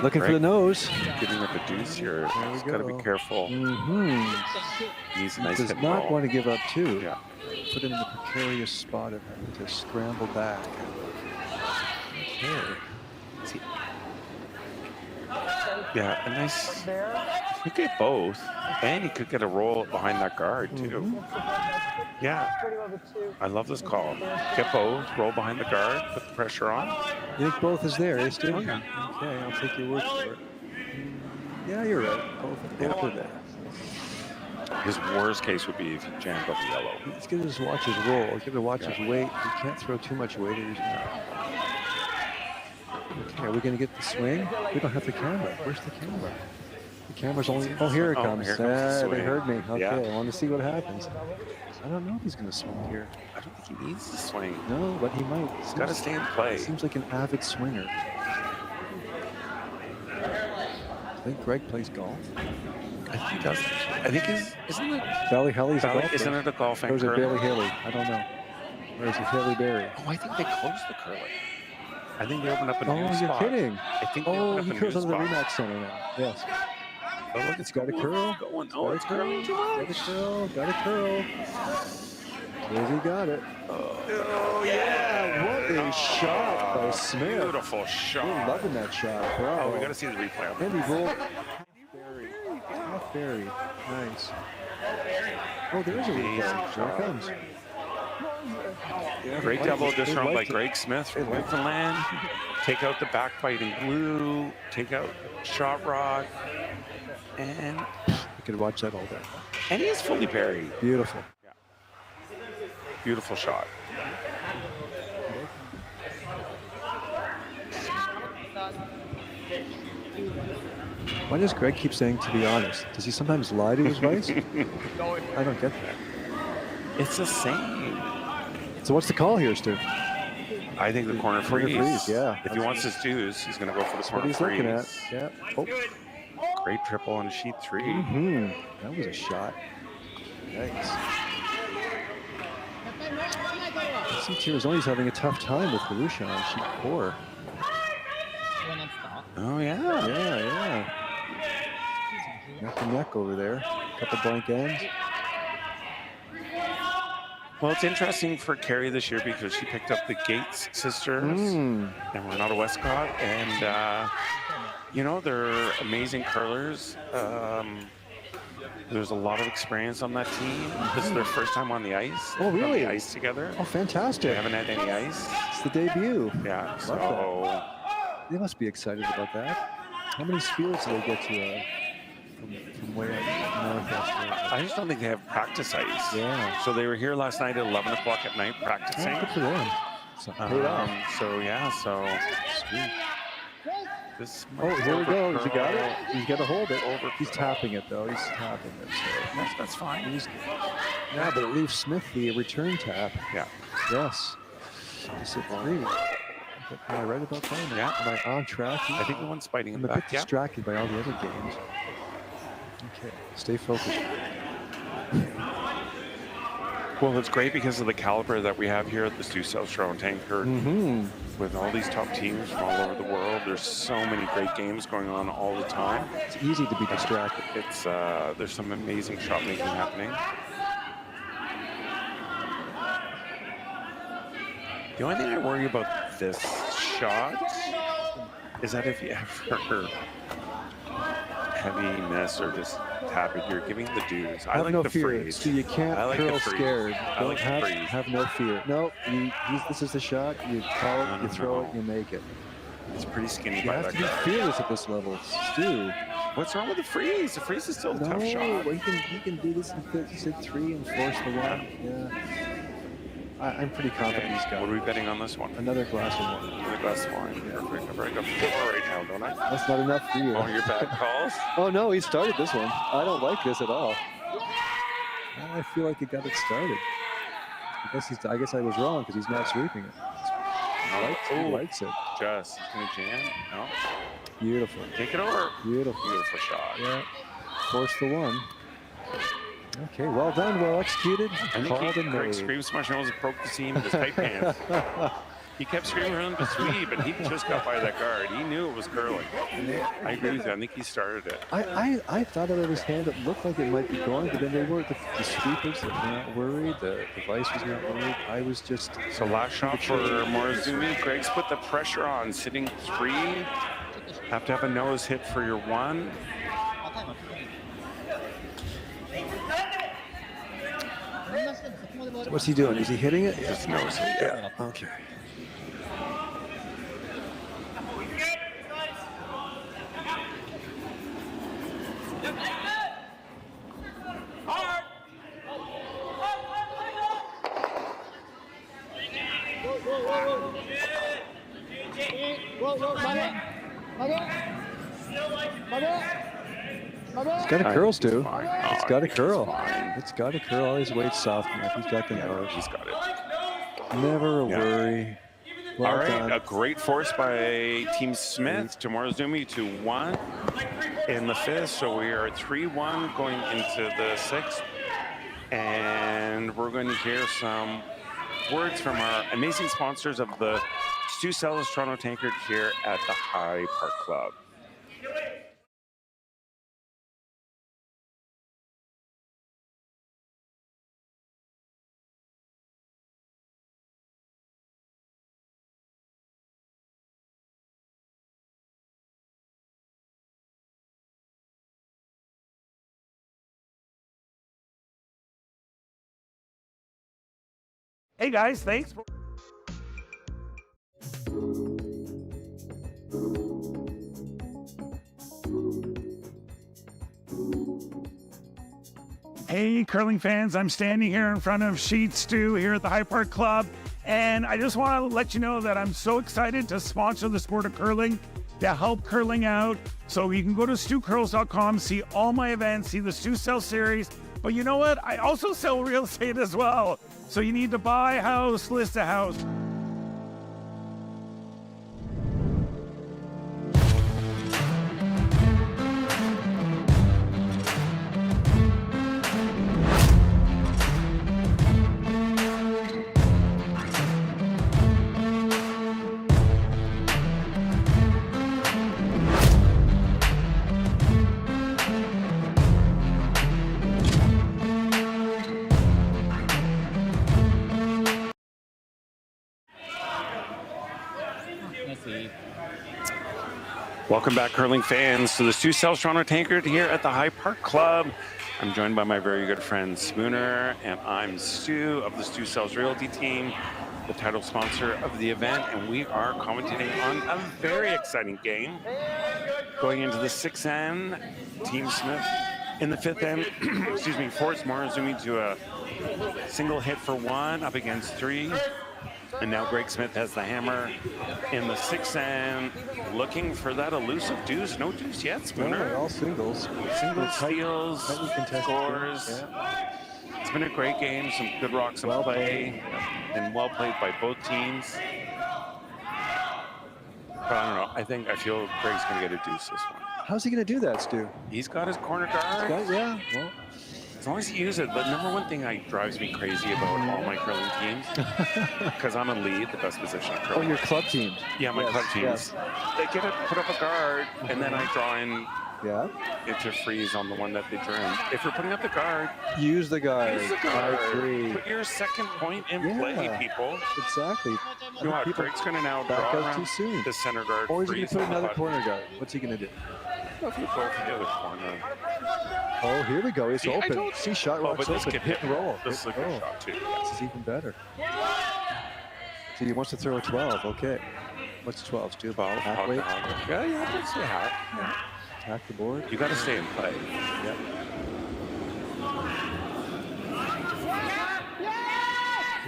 D: Looking for the nose.
A: Giving up a deuce here. He's got to be careful.
D: Mm-hmm.
A: He's a nice
D: He does
A: hit
D: not
A: roll.
D: want to give up too.
A: Yeah.
D: Put him in the precarious spot of having to scramble back. Okay.
A: See. Yeah, a nice. He could get both, and he could get a roll behind that guard too.
D: Mm-hmm.
A: Yeah, I love this call. Get both, roll behind the guard, put the pressure on.
D: You think both is there, is it?
A: Oh, yeah.
D: Okay, I'll take your word for it. Yeah, you're right. Both are there.
A: His worst case would be if he jammed up the yellow.
D: He's got to just watch his roll. He's got to watch his weight. He can't throw too much weight. Okay, are we going to get the swing? We don't have the camera. Where's the camera? The camera's only... Oh, here it comes.
A: Here comes the swing.
D: They heard me. Okay,
A: Yeah.
D: I want to see what happens. I don't know if he's going to swing here.
A: I don't think he needs to swing.
D: No, but he might.
A: He's got to stay in play.
D: Seems like an avid swinger. I think Greg plays golf.
A: I think he does. I think isn't it
D: Bailey Haley's a golf.
A: Isn't it a golf
D: Or is it
A: anchor?
D: Bailey Haley? I don't know. Or is it Haley Berry?
A: Oh, I think they closed the curling. I think they opened up a new
D: Oh,
A: spot.
D: you're kidding.
A: I think they
D: Oh,
A: opened
D: he
A: up a
D: curls
A: new
D: under the
A: spot.
D: Remax Center now. Yes.
A: Oh, look,
D: It's got a curl.
A: Going. Oh, it's curling too
D: Got a
A: much.
D: curl. Got a curl. There's he got it.
A: Oh,
D: yeah. What a shot by Smith.
A: Beautiful shot.
D: We're loving that shot. Bravo.
A: Oh, we got to see the replay.
D: And he rolled half berry. Nice. Oh, there's a replay. Here it comes.
A: Great double just thrown by
D: liked it.
A: Greg Smith from Newfoundland. Take out the backbiting blue. Take out shot rock. And
D: You could watch that all day.
A: he is fully buried.
D: Beautiful.
A: Beautiful shot.
D: Why does Greg keep saying to be honest? Does he sometimes lie to his vice? I don't get that.
A: It's the same.
D: So what's the call here, Stu?
A: I think the corner freeze.
D: Yeah.
A: If he wants his deuce, he's going to go for the
D: That's what
A: corner
D: he's
A: freeze.
D: looking at. Yeah. Oh.
A: Great triple on sheet 3.
D: Mm-hmm. That was a shot. Nice. See, Tirizoni's having a tough time with Karuizawa on sheet 4.
A: Oh, yeah.
D: Yeah. Neck and neck over there. Couple blank ends.
A: Well, it's interesting for Carrie this year because she picked up the Gates sisters, and we're not a Westcott, and you know, they're amazing curlers. There's a lot of experience on that team. This is their first time on the ice.
D: Oh, really?
A: On the ice together.
D: Oh, fantastic.
A: They haven't had any ice.
D: It's the debut.
A: Yeah,
D: Love
A: so
D: that. They must be excited about that. How many spheres do they get to from way up northwest?
A: I just don't think they have practice ice.
D: Yeah.
A: So they were here last night at 11 o'clock at night practicing.
D: Oh, good for them. So, paid off.
A: So yeah, so
D: Sweet.
A: this.
D: Oh, here we go. Has he got it?
A: overcurl.
D: He's got to hold it.
A: Overcurl.
D: He's tapping it, though. He's tapping it. So
A: That's fine.
D: yeah, but it leaves Smith the return tap.
A: Yeah.
D: Yes. Is it 3? Am I right about that?
A: Yeah.
D: Am I on track?
A: I think the one's biting in
D: I'm
A: the
D: a bit
A: back. Yeah.
D: distracted by all the other games. Okay, stay focused.
A: Well, it's great because of the caliber that we have here at the Stu South Toronto Tankard. With all these top teams from all over the world, there's so many great games going on all the time.
D: It's easy to be distracted.
A: It's there's some amazing shot making happening. The only thing I worry about this shot is that if you ever heavy miss or just tap it, you're giving the dudes. I
D: Have
A: like
D: no
A: the
D: fear.
A: freeze.
D: See, you can't
A: I like the
D: curl
A: freeze.
D: scared.
A: I like the freeze.
D: have no fear. No, this is the shot. You call it, you throw it, you make it.
A: It's pretty skinny
D: You
A: by
D: have
A: that
D: to be
A: guy.
D: fearless at this level. Stu.
A: What's wrong with the freeze? The freeze is still a
D: No,
A: tough shot.
D: well, you can do this in 3 and force the one. Yeah. I'm pretty confident he's got
A: What
D: it.
A: are we betting on this one?
D: Another glass of wine.
A: Another glass of wine. Perfect. I've already got 4 right now, don't I?
D: That's not enough for you.
A: Oh, your bad calls?
D: Oh no, he started this one. I don't like this at all. I feel like he got it started. I guess I was wrong because he's not sweeping it. He likes it.
A: Just, he's gonna jam. No.
D: Beautiful.
A: Take it over.
D: Beautiful.
A: Beautiful shot.
D: Yeah. Force the one. Okay, well done, well executed.
A: I
D: Called
A: think
D: and
A: Craig
D: made.
A: screamed smash nose and broke the seam with his tight pants. He kept screaming for him to sweep, and he just got by that guard. He knew it was curling. I agree with you. I think he started it.
D: I thought out of his hand it looked like it might be going, but then they were the sweepers that were not worried. The vice was not worried. I was just
A: So last shot for Morozumi. Greg's put the pressure on, sitting 3. Have to have a nose hit for your 1.
D: What's he doing? Is he hitting it?
A: Just nose hit.
D: Yeah. Okay. It's got a curl, Stu. It's got a curl. It's got a curl. His weight's soft enough. He's got the nose.
A: He's got it.
D: Never a worry. Well
A: All right,
D: done.
A: a great force by Team Smith to Morozumi to 1 in the 5th. So we are 3-1 going into the 6th. And we're going to hear some words from our amazing sponsors of the Stu Sells Toronto Tankard here at the High Park Club.
I: Hey guys, thanks. Hey curling fans, I'm standing here in front of Sheet Stew here at the High Park Club, and I just want to let you know that I'm so excited to sponsor the sport of curling, to help curling out. So you can go to stewcurls.com, see all my events, see the Stu Sell series. But you know what? I also sell real estate as well. So you need to buy a house, list a house.
A: Welcome back, curling fans, to the Stu South Toronto Tankard here at the High Park Club. I'm joined by my very good friend Spooner, and I'm Stu of the Stu South Realty team, the title sponsor of the event, and we are commentating on a very exciting game. Going into the 6th end, Team Smith in the 5th end, excuse me, forced Morozumi to a single hit for 1 up against 3. And now Greg Smith has the hammer in the 6th end, looking for that elusive deuce. No deuce yet, Spooner.
D: No, all singles.
A: Singles, steals, scores.
D: Yeah.
A: It's been a great game. Some good rocks in play, and well played by both teams. But I don't know. I feel Greg's going to get a deuce this one.
D: How's he going to do that, Stu?
A: He's got his corner guard.
D: Yeah. Well,
A: as long as he uses it. The number one thing that drives me crazy about all my curling teams, because I'm a lead, the best position of curling.
D: Oh, your club teams.
A: Yeah, my club teams. They get it, put up a guard, and then I draw in into freeze on the one that they drew in. If you're putting up the guard,
D: use the guard.
A: Use the guard.
D: I agree.
A: Put your second point in play, people.
D: Exactly.
A: You know what? Greg's going to now
D: back
A: draw
D: out
A: around
D: too soon.
A: the center guard.
D: Or is he going
A: freeze
D: to put
A: on the
D: another
A: button.
D: corner guard? What's he going to do?
A: Well, if you go for the other corner.
D: Oh, here we go. It's
A: See, I
D: open.
A: don't-
D: See, shot
A: Oh,
D: rock's
A: but this
D: open.
A: could
D: Hit and roll.
A: This is a
D: Hit and
A: good
D: roll.
A: shot, too.
D: This is even better. So he wants to throw a 12. Okay. What's 12? Stu?
A: 12.
D: Halfway?
A: Yeah, let's say half. Yeah.
D: Attack the board.
A: You got to stay in play.
D: Yep.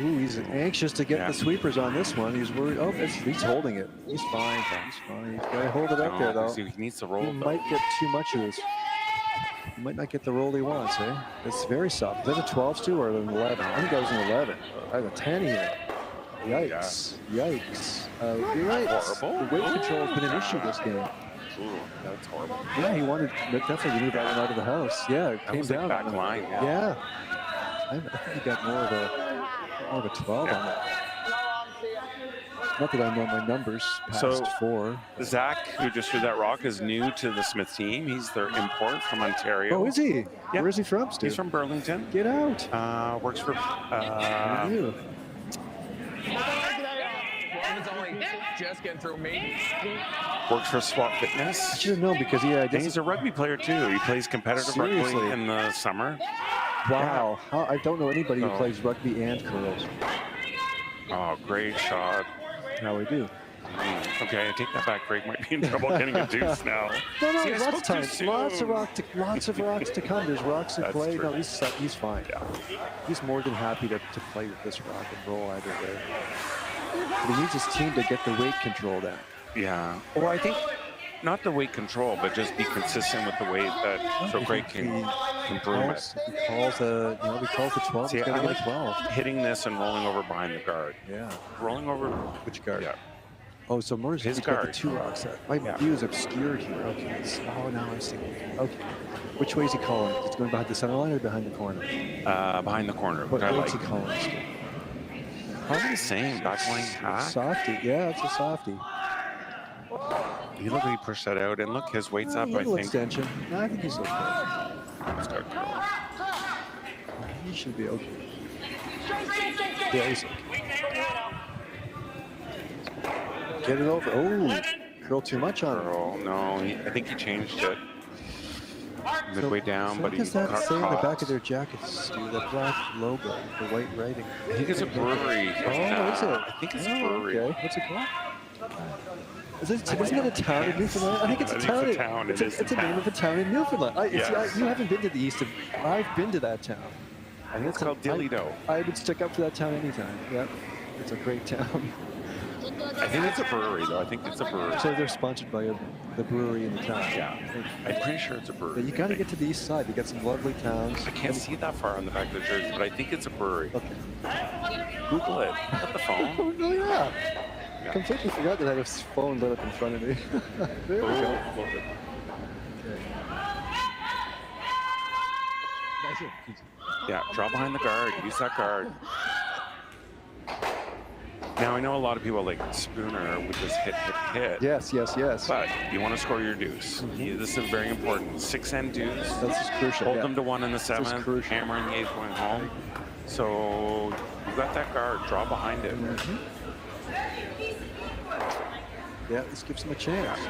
D: Ooh, he's anxious to get the sweepers on this one. He's worried. Oh, he's holding it. He's fine. He's fine. He's got to hold it up there, though.
A: He needs to roll.
D: He might get too much of this. He might not get the roll he wants, eh? It's very soft. Is that a 12, Stu, or an 11? I think that was an 11. I have a 10 here. Yikes. Yikes. You're right.
A: Horrible.
D: The weight control has been an issue this game.
A: Ooh, that's horrible.
D: Yeah, he wanted. That's like he moved that one out of the house. Yeah, it
A: That
D: came
A: was like
D: down.
A: back
D: on him.
A: line, yeah.
D: Yeah. I think he got more of a 12 on that. Not that I know my numbers past 4.
A: Zach, who just threw that rock, is new to the Smith team. He's their import from Ontario.
D: Oh, is he?
A: Yeah.
D: Where is he from, Stu?
A: He's from Burlington.
D: Get out.
A: Works for.
D: You.
B: It's only just getting through me.
A: Works for SWAT Fitness.
D: I should have known because
A: And he's a rugby player too. He plays competitive
D: Seriously?
A: rugby in the summer.
D: Wow. I don't know anybody who plays rugby and curls.
A: Oh, great shot.
D: How we do.
A: Okay, I take that back. Greg might be in trouble getting a deuce now.
D: No,
A: See, I
D: lots of
A: spoke too
D: time.
A: soon.
D: Lots of rocks to come. There's rocks to
A: That's
D: play.
A: true.
D: No, he's fine. He's more than happy to play with this rock and roll either way. But he needs his team to get the weight control down.
A: Yeah. Well, I think not the weight control, but just be consistent with the weight that so Greg can improve it.
D: He calls the 12.
A: See,
D: He's
A: I
D: got to
A: like
D: get a 12.
A: hitting this and rolling over behind the guard.
D: Yeah.
A: Rolling over.
D: Which guard?
A: Yeah.
D: Oh, so Murs
A: His
D: has got the
A: guard.
D: 2 rocks there. My view is obscured here. Okay. Now I see. Okay. Which way is he calling? Is it going behind the center line or behind the corner?
A: Behind the corner.
D: What's
A: I like.
D: he calling?
A: Probably the same. Backline hack.
D: Softy. Yeah, it's a softy.
A: You look like he pushed that out, and look, his weight's up, I
D: Little
A: think.
D: extension. No, I think he's okay.
A: He's got a curl.
D: He should be okay. Yeah, he's okay. Get it over. Oh, curl too much on him.
A: Curl. No, I think he changed it midway down,
D: So
A: but
D: what
A: he
D: does that
A: got
D: say on the
A: caught.
D: back of their jackets, Stu? That black logo, the white writing.
A: I think it's a brewery.
D: Oh, is it?
A: I think it's a brewery.
D: Okay, what's it called? Isn't it a town in Newfoundland? I think it's a town.
A: It is
D: It's a name of a town in Newfoundland.
A: Yes.
D: You haven't been to the east of. I've been to that town.
A: I think it's called Dilly-Do.
D: I would stick up for that town anytime. Yep, it's a great town.
A: I think it's a brewery, though. I think it's a brewery.
D: So they're sponsored by the brewery in the town.
A: Yeah, I'm pretty sure it's a brewery.
D: But you got to get to the east side. You got some lovely towns.
A: I can't see that far on the back of the jersey, but I think it's a brewery.
D: Okay.
A: Google it. At the phone.
D: Oh, yeah. Completely forgot that I had a phone lit up in front of me. There we go. Okay.
A: Yeah, draw behind the guard. Use that guard. Now, I know a lot of people like Spooner would just hit.
D: Yes.
A: But you want to score your deuce. This is very important. 6 end deuce.
D: This is crucial.
A: Hold them to 1 in the 7th.
D: crucial.
A: Hammer in the 8th going home. So you got that guard. Draw behind it.
D: Yeah, this gives him a chance.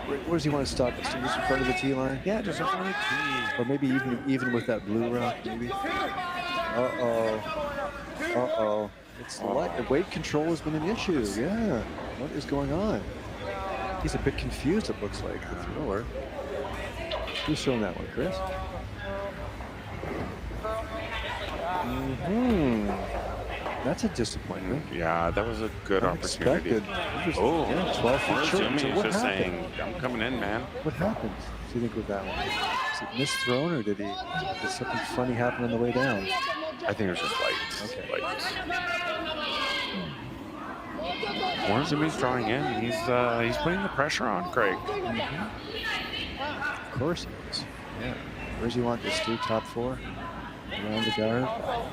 D: Where does he want to stop us? Just in front of the tee line?
A: Yeah, just in front of the tee.
D: Or maybe even with that blue rock, maybe. Uh-oh. It's the weight control has been an issue. Yeah. What is going on? He's a bit confused, it looks like, the thrower. Who's throwing that one, Chris? That's a disappointment.
A: Yeah, that was a good opportunity. Oh,
D: yeah, 12 feet short.
A: Morozumi
D: So
A: is
D: what
A: just
D: happened?
A: saying, I'm coming in, man.
D: What happened, do you think, with that one? Is it misthrown, or did something funny happen on the way down?
A: I think it was just light.
D: Okay.
A: Light. Morozumi's drawing in. He's putting the pressure on Craig.
D: Of course he is. Yeah. Where does he want this to? Top 4? Around the guard?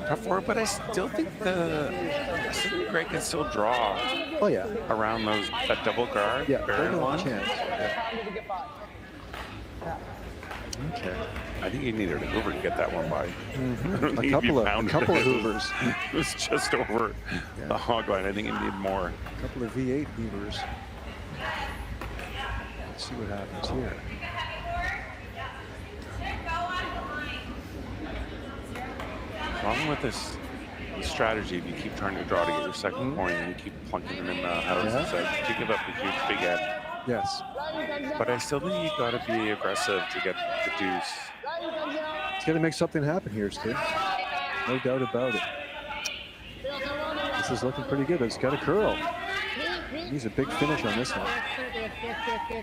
A: Top 4, but I still think Craig can still draw.
D: Oh yeah.
A: Around that double guard.
D: Yeah, there's
A: one.
D: no chance. Yeah. Okay.
A: I think he needed a Hoover to get that one by.
D: A couple of Hoovers.
A: It was just over the hog line. I think he needed more.
D: A couple of V8 Hoovers. Let's see what happens here.
A: Problem with this strategy, if you keep trying to draw to get your second point and you keep plunking them in the house, is that you give up a huge big end.
D: Yes.
A: But I still think you've got to be aggressive to get the deuce.
D: It's got to make something happen here, Stu. No doubt about it. This is looking pretty good, but it's got a curl. Needs a big finish on this one.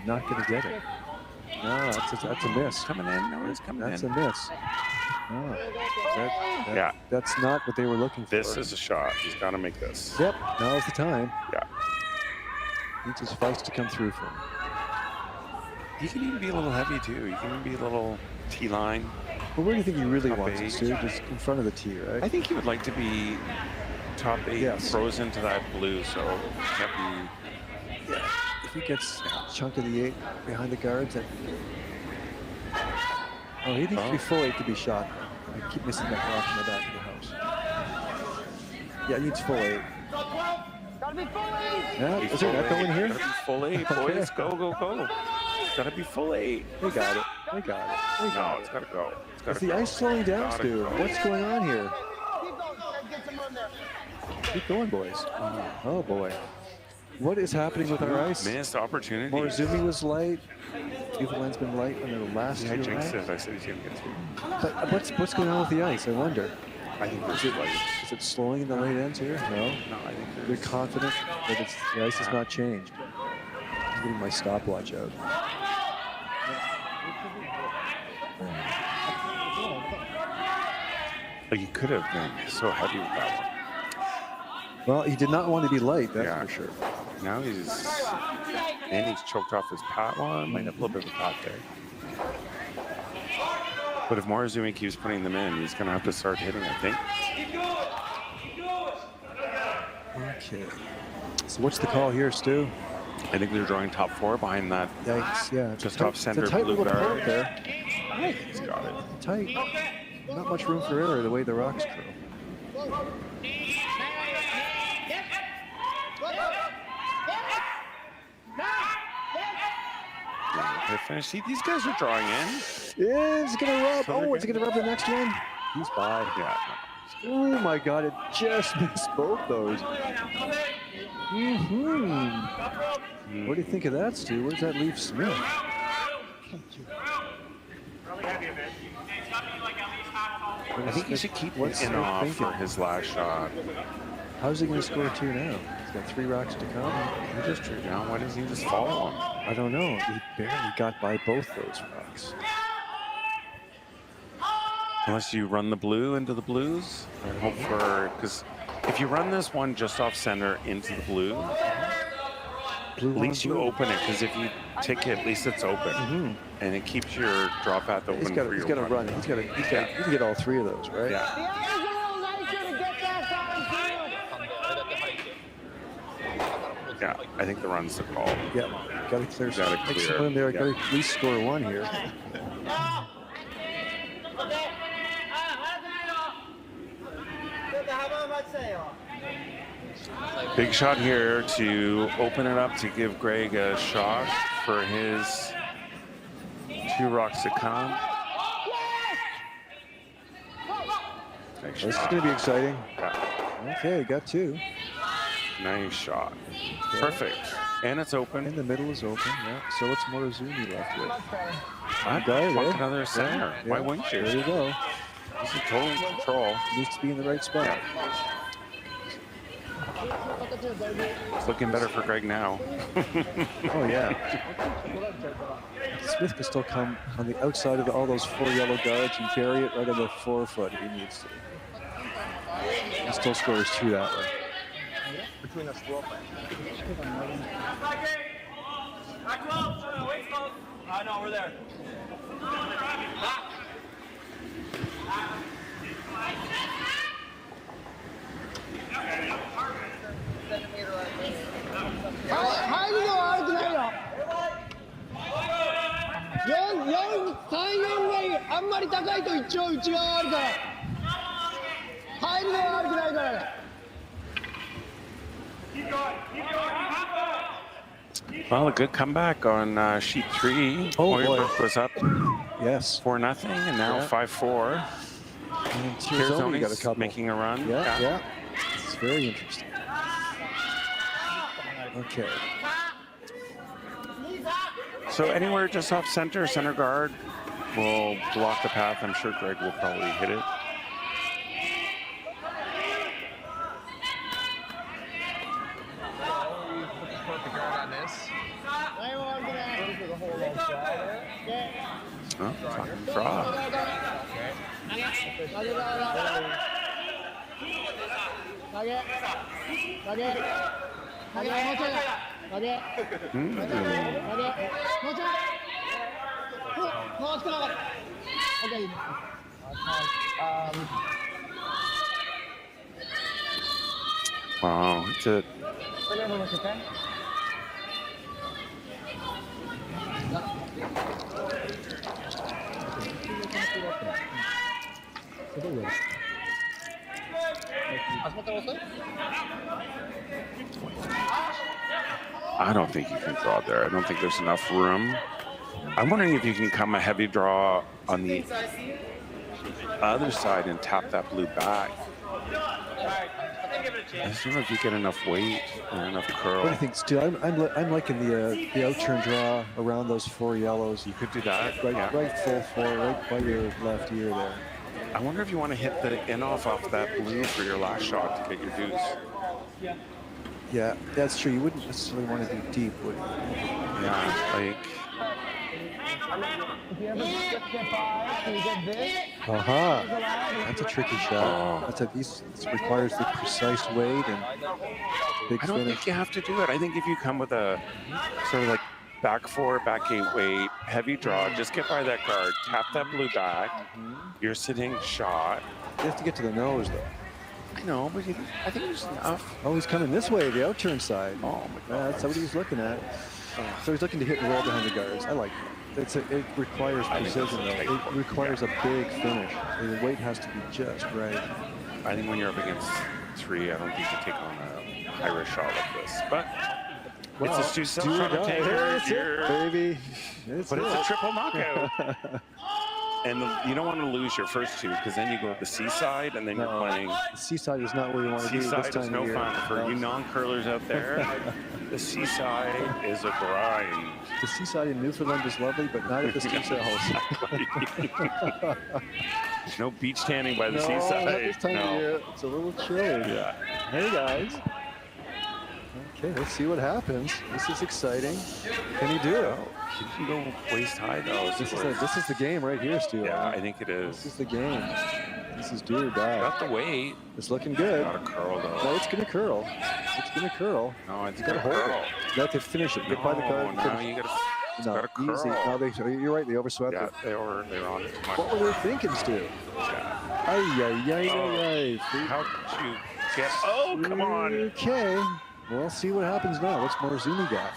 D: Not going to get it. No, that's a miss.
A: Coming in. No, it's coming in.
D: That's a miss. No,
A: yeah.
D: That's not what they were looking for.
A: This is a shot. He's got to make this.
D: Yep, now's the time.
A: Yeah.
D: Needs his feist to come through for him.
A: He can even be a little heavy, too. He can even be a little T-line.
D: Well, where do you think he really
A: top
D: wants us to? Just in front of the tee, right?
A: I think he would like to be top 8,
D: yes.
A: Throws into that blue, so can't be...
D: Yeah. If he gets a chunk of the 8 behind the guards, that... Oh, he needs to be full 8 to be shot. I keep missing that rock in the back of the house. Yeah, he needs full 8. Yeah, is there an echo in here?
A: Gotta be full 8, boys. Go, go, go. It's gotta be full 8.
D: They got it. They got it. They got
A: No, it's gotta go. It's gotta
D: Is the
A: go.
D: ice slowing down,
A: Gotta
D: Stu?
A: go.
D: What's going on here? Keep going, boys. Oh, boy. What is happening with our ice?
A: Missed opportunity.
D: Morizumi was light. Newfoundland's been light on their last
A: Yeah, I
D: two
A: jinxed
D: rounds.
A: it. I said he's gonna get 2.
D: But what's going on with the ice? I wonder.
A: I think there's light.
D: Is it slowing in the late ends here? No.
A: No, I think
D: You're
A: there's...
D: confident that the ice has not changed. I'm getting my stopwatch out.
A: Like, he could have been so heavy with that one.
D: Well, he did not want to be light, that's for sure.
A: Now he's choked off his pat one. Might have a little bit of a pat there. But if Morozumi keeps putting them in, he's going to have to start hitting, I think.
D: Okay. So what's the call here, Stu?
A: I think they're drawing top 4 behind that.
D: Yikes, yeah.
A: Just off center
D: it's a tight
A: blue
D: little
A: guard.
D: punt there.
A: He's got it.
D: Tight. Not much room for error the way the rocks curl.
A: They finish. See, these guys are drawing in.
D: Is it gonna rub?
A: So
D: Oh,
A: they're
D: is it gonna rub the next one? He's by.
A: Yeah.
D: Oh my God! It just missed both those. What do you think of that, Stu? Where does that leave Smith?
A: I think he should keep
D: What's
A: in
D: Smith
A: off
D: thinking?
A: for his last shot.
D: How's he going to score 2 now? He's got 3 rocks to come.
A: He just drew down. Why doesn't he just follow him?
D: I don't know. He barely got by both those rocks.
A: Unless you run the blue into the blues and hope for, because if you run this one just off center into the blue, at least you open it, because if you tick it, at least it's open, and it keeps your draw path open.
D: He's got to run it. He can get all 3 of those, right?
A: Yeah. Yeah, I think the run's the call.
D: Yeah, got to clear.
A: Gotta
D: Make
A: clear.
D: some room there.
A: Yeah.
D: Got to at least score 1 here.
A: Big shot here to open it up to give Greg a shot for his 2 rocks to come.
D: This is going to be exciting.
A: Yeah.
D: Okay, got 2.
A: Nice shot. Perfect. And it's open.
D: And the middle is open. Yeah. So what's Morozumi left with?
A: I've got another center.
D: Yeah.
A: Why wouldn't you?
D: There you go.
A: This is total control.
D: Needs to be in the right spot.
A: It's looking better for Greg now.
D: Oh, yeah. Smith can still come on the outside of all those 4 yellow guards and carry it right on the 4-foot if he needs to. He still scores 2 that way.
C: Between us, we're open. No, we're there.
A: Well, a good comeback on sheet 3.
D: Oh, boy.
A: Boy was up
D: Yes.
A: 4-0, and now 5-4.
D: And Tirzoni got a couple.
A: Making a run.
D: Yeah. It's very interesting. Okay.
A: So anywhere just off center guard will block the path. I'm sure Greg will probably hit it. Oh, fucking frog. Wow, it's a I don't think you can draw there. I don't think there's enough room. I'm wondering if you can come a heavy draw on the other side and tap that blue back. I just don't know if you get enough weight and enough curl.
D: What do you think, Stu? I'm liking the out-turn draw around those 4 yellows.
A: You could do that.
D: Right full 4, right by your left ear there.
A: I wonder if you want to hit the in-off that blue for your last shot to get your deuce.
D: Yeah, that's true. You wouldn't necessarily want to do deep, would you?
A: Yeah, like...
D: That's a tricky shot. This requires the precise weight and big
A: I don't think you have to do it. I think if you come with a sort of like back 4, back 8 weight, heavy draw, just get by that guard, tap that blue back. You're sitting shot.
D: You have to get to the nose, though.
A: I know, but I think there's enough.
D: Oh, he's coming this way, the out-turn side.
A: Oh, my God.
D: That's what he's looking at. So he's looking to hit and roll behind the guards. I like it. It requires precision, though. It requires a big finish. The weight has to be just right.
A: I think when you're up against 3, I don't think you take on a high-risk shot like this. But
D: well,
A: it's a Tankard,
D: baby.
A: It's a triple knockout. And you don't want to lose your first 2 because then you go to the seaside and then you're playing.
D: The seaside is not where you want to be.
A: Seaside is no fun for you non-curlers out there. The seaside is a grind.
D: The seaside in Newfoundland is lovely, but not at the seaside house.
A: No beach tanning by the
D: Not
A: seaside.
D: this time of year. It's a little chilly.
A: Yeah.
D: Hey guys. Okay, let's see what happens. This is exciting. Can he do it?
A: You can go waist high though.
D: This is the game right here, Stu.
A: Yeah, I think it is.
D: This is the game. This is do or die.
A: Got the weight.
D: It's looking good.
A: Got a curl though.
D: No, it's gonna curl. It's gonna curl.
A: No, it's
D: you gotta hold it. You have to finish it. Get by the card.
A: No, you gotta curl.
D: Easy. No, you're right. They overswept
A: yeah,
D: it.
A: they were on it too much.
D: What were they thinking, Stu?
A: Yeah.
D: Ay.
A: How did you get? Oh, come on.
D: Okay. Well, see what happens now. What's Morozumi got?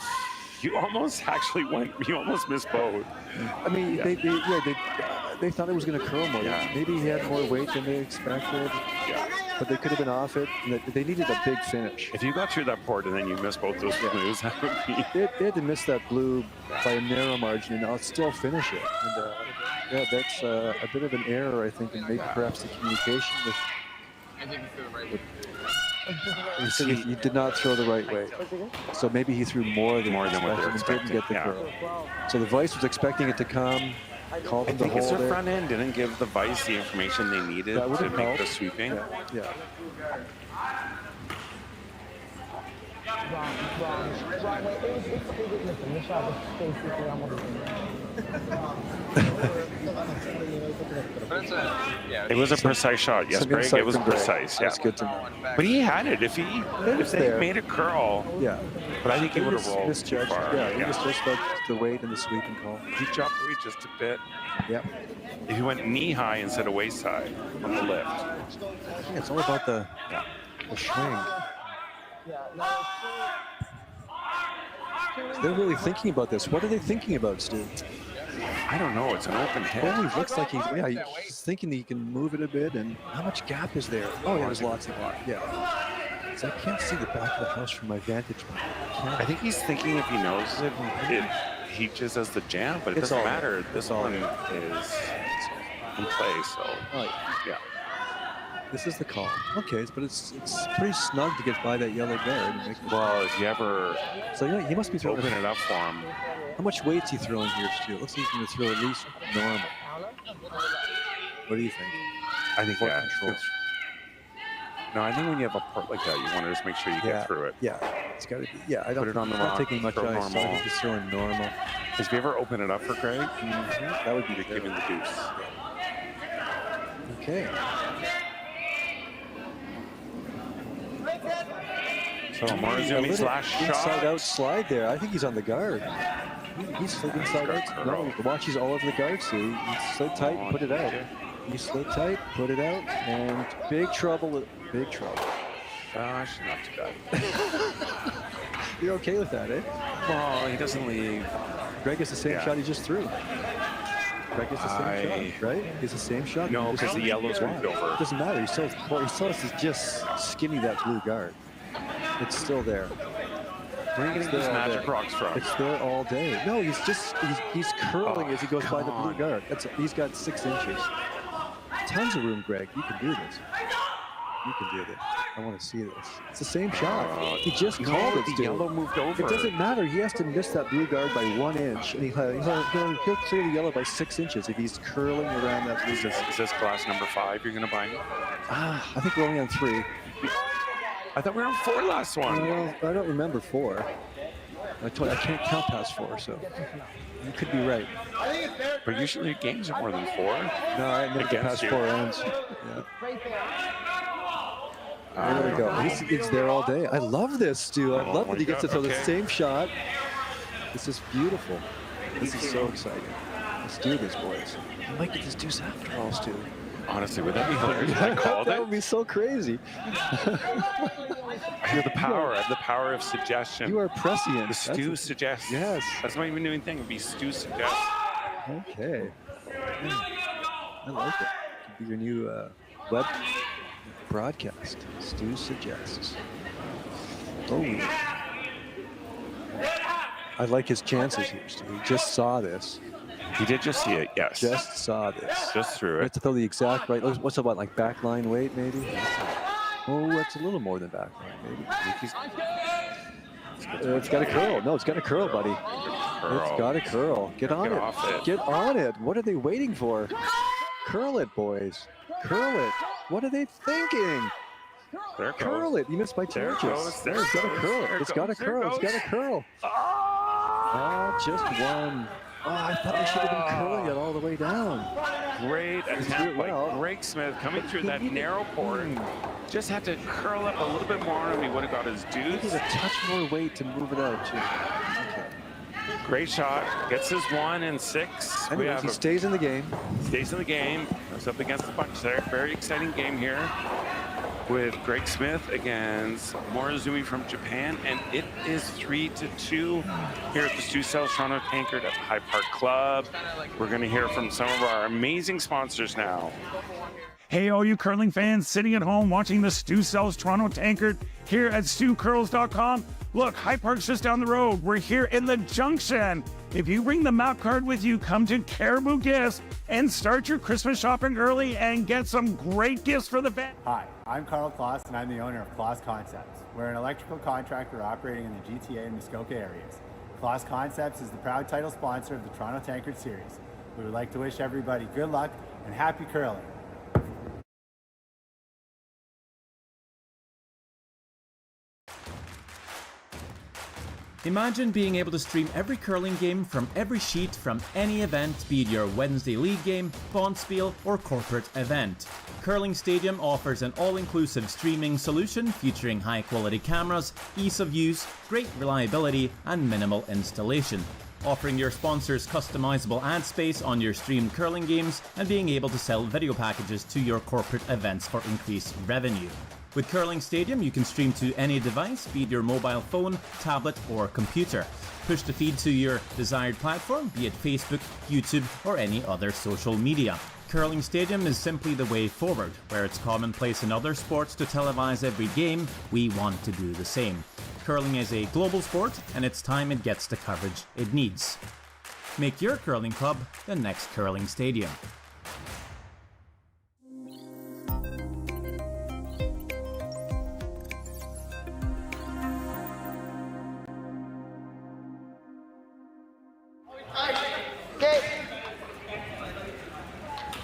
A: You almost actually went. You almost missed both.
D: I mean, they thought it was going to curl more.
A: Yeah.
D: Maybe he had more weight than they expected.
A: Yeah.
D: But they could have been off it. And they needed a big finish.
A: If you got through that port and then you missed both those moves, that would be...
D: They had to miss that blue by a narrow margin, and I'll still finish it. And yeah, that's a bit of an error, I think, and maybe perhaps the communication with.
B: I think he threw the right way.
D: He said he did not throw the right way, so maybe he threw more than
A: what they're
D: and didn't get the
A: yeah.
D: curl. So the Vice was expecting it to come. Called
A: I
D: him to
A: think it's
D: hold
A: their
D: it.
A: front end didn't give the Vice the information they needed
D: That would
A: to
D: have
A: make
D: helped.
A: the sweeping.
D: Yeah.
F: Wrong way. Listen, this shot was basically almost.
A: It was a precise shot, yes,
D: Some
A: Greg.
D: insight
A: It was
D: from Greg.
A: precise, yeah.
D: That's good to know.
A: But he had it. If they
D: there.
A: made it curl,
D: Yeah.
A: but I think he would have rolled too
D: misjudged.
A: far.
D: Yeah, he misjudged the weight and the sweeping call.
A: He dropped the weight just a bit.
D: Yeah.
A: If he went knee high instead of waist high on the lift.
D: Yeah, it's all about the swing. They're really thinking about this. What are they thinking about, Stu?
A: I don't know. It's an open head.
D: Oh, he looks like he's thinking that he can move it a bit. And how much gap is there? Oh, yeah, there's lots of gap. Yeah. So I can't see the back of the house from my vantage point.
A: I think he's thinking if he knows it heaches as the jam, but it
D: It's
A: doesn't
D: all
A: matter.
D: there.
A: This
D: It's all
A: one
D: there.
A: is in play, so yeah.
D: This is the call. Okay, but it's pretty snug to get by that yellow guard. And make
A: Well, if you ever
D: so yeah, he must be throwing
A: open it up for him.
D: How much weight's he throwing here, Stu? It looks like he's going to throw at least normal. What do you think?
A: I think
D: Port
A: yeah.
D: control.
A: No, I think when you have a port like that, you want to just make sure you get through it.
D: Yeah, it's got to be. Yeah, I don't.
A: Put it on the
D: not
A: rock,
D: taking much
A: throw
D: ice. So I
A: normal.
D: think he's throwing normal.
A: If you ever open it up for Greg,
D: That would be
A: you're giving the deuce.
D: Okay.
A: So Morozumi's last shot.
D: Inside out slide there. I think he's on the guard. He slid inside out. No, watch, he's all over the guard. See, he slid tight, put it out. He slid tight, put it out, and big trouble. Big trouble.
A: Gosh, not too bad.
D: You're okay with that, eh?
A: Well, he doesn't leave.
D: Greg is the same shot he just threw. Greg is the same shot, right? He's the same shot.
A: No,
D: He just-
A: because the yellow's moved over.
D: It doesn't matter. He still has to just skinny that blue guard. It's still there.
A: Where are you getting these magic rocks from?
D: It's there all day. No, he's curling as he goes by the blue
A: on.
D: guard. He's got 6 inches. Tons of room, Greg. You can do this. You can do this. I want to see this. It's the same shot. He just called it.
A: The
D: Stu.
A: yellow moved over.
D: It doesn't matter. He has to miss that blue guard by 1 inch, and he'll clear the yellow by 6 inches if he's curling around that blue guard.
A: Is this glass number 5 you're going to buy me?
D: I think we're only on 3.
A: I thought we were on 4 last one.
D: Well, I don't remember 4. I can't count past 4, so you could be right.
A: But usually your games are more than 4.
D: No, I never get past 4 ends. Yeah. There we go. He's there all day. I love this, Stu. I love that he gets to throw the same shot. This is beautiful. This is so exciting. Let's do this, boys. I might get this deuce after all, Stu.
A: Honestly, would that be hilarious if I called
D: That
A: it?
D: would be so crazy.
A: I have the power. I have the power of suggestion.
D: You are prescient.
A: The Stu suggests.
D: Yes.
A: That's not even a new thing. It'd be Stu suggests.
D: Okay. I like it. Could be your new web broadcast. Stu suggests. Oh, yeah. I like his chances here, Stu. He just saw this.
A: He did just see it, yes.
D: Just saw this.
A: Just threw
D: You have
A: it.
D: to throw the exact right. What's about like backline weight, maybe? Oh, that's a little more than backline, maybe. It's got a curl. No, it's got a curl, buddy. It's got a curl. Get on
A: Get
D: it.
A: off it.
D: Get on it. What are they waiting for? Curl it, boys. Curl it. What are they thinking?
A: There it goes.
D: Curl it. You missed by 2
A: There it
D: inches.
A: goes. There
D: It's
A: it
D: got to
A: goes.
D: curl
A: There
D: it.
A: it
D: It's got to
A: goes. There it
D: curl. It's got
A: goes.
D: to curl. Oh, just one. Oh, I thought they should have been curling it all the way down.
A: Great attempt by
D: well.
A: Greg Smith coming through that narrow port. Just had to curl up a little bit more and he would have got his
D: He needed
A: deuce.
D: a touch more weight to move it out, too. Okay.
A: Great shot. Gets his 1 and 6. We
D: Anyways,
A: have
D: he stays in the game.
A: stays in the game. Goes up against the bunch there. Very exciting game here. with Greg Smith against Morozumi from Japan, and it is 3-2 here at the Stu Sells Toronto Tankard at the High Park Club. We're going to hear from some of our amazing sponsors now.
I: Hey, all you curling fans sitting at home watching the Stu Sells Toronto Tankard here at StuCurls.com. Look, High Park's just down the road. We're here in the Junction. If you bring the map card with you, come to Caribou Gifts and start your Christmas shopping early and get some great gifts for the family.
G: Hi, I'm Carl Kloss and I'm the owner of Kloss Concepts. We're an electrical contractor operating in the GTA and Muskoka areas. Kloss Concepts is the proud title sponsor of the Toronto Tankard Series. We would like to wish everybody good luck and happy curling.
H: Imagine being able to stream every curling game from every sheet from any event, be it your Wednesday league game, bonspiel, or corporate event. Curling Stadium offers an all-inclusive streaming solution featuring high-quality cameras, ease of use, great reliability, and minimal installation. Offering your sponsors customizable ad space on your streamed curling games and being able to sell video packages to your corporate events for increased revenue. With Curling Stadium, you can stream to any device, be it your mobile phone, tablet, or computer. Push the feed to your desired platform, be it Facebook, YouTube, or any other social media. Curling Stadium is simply the way forward. Where it's commonplace in other sports to televise every game, we want to do the same. Curling is a global sport, and it's time it gets the coverage it needs. Make your curling club the next Curling Stadium.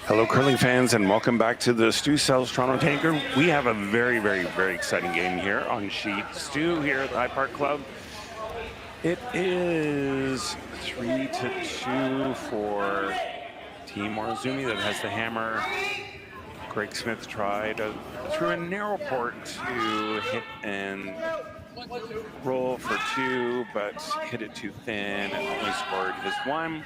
A: Hello, curling fans, and welcome back to the Stu Sells Toronto Tankard. We have a very, very, very exciting game here on sheet Stu here at the High Park Club. It is 3-2 for Team Morozumi that has the hammer. Greg Smith tried through a narrow port to hit and roll for 2, but hit it too thin and only scored his 1.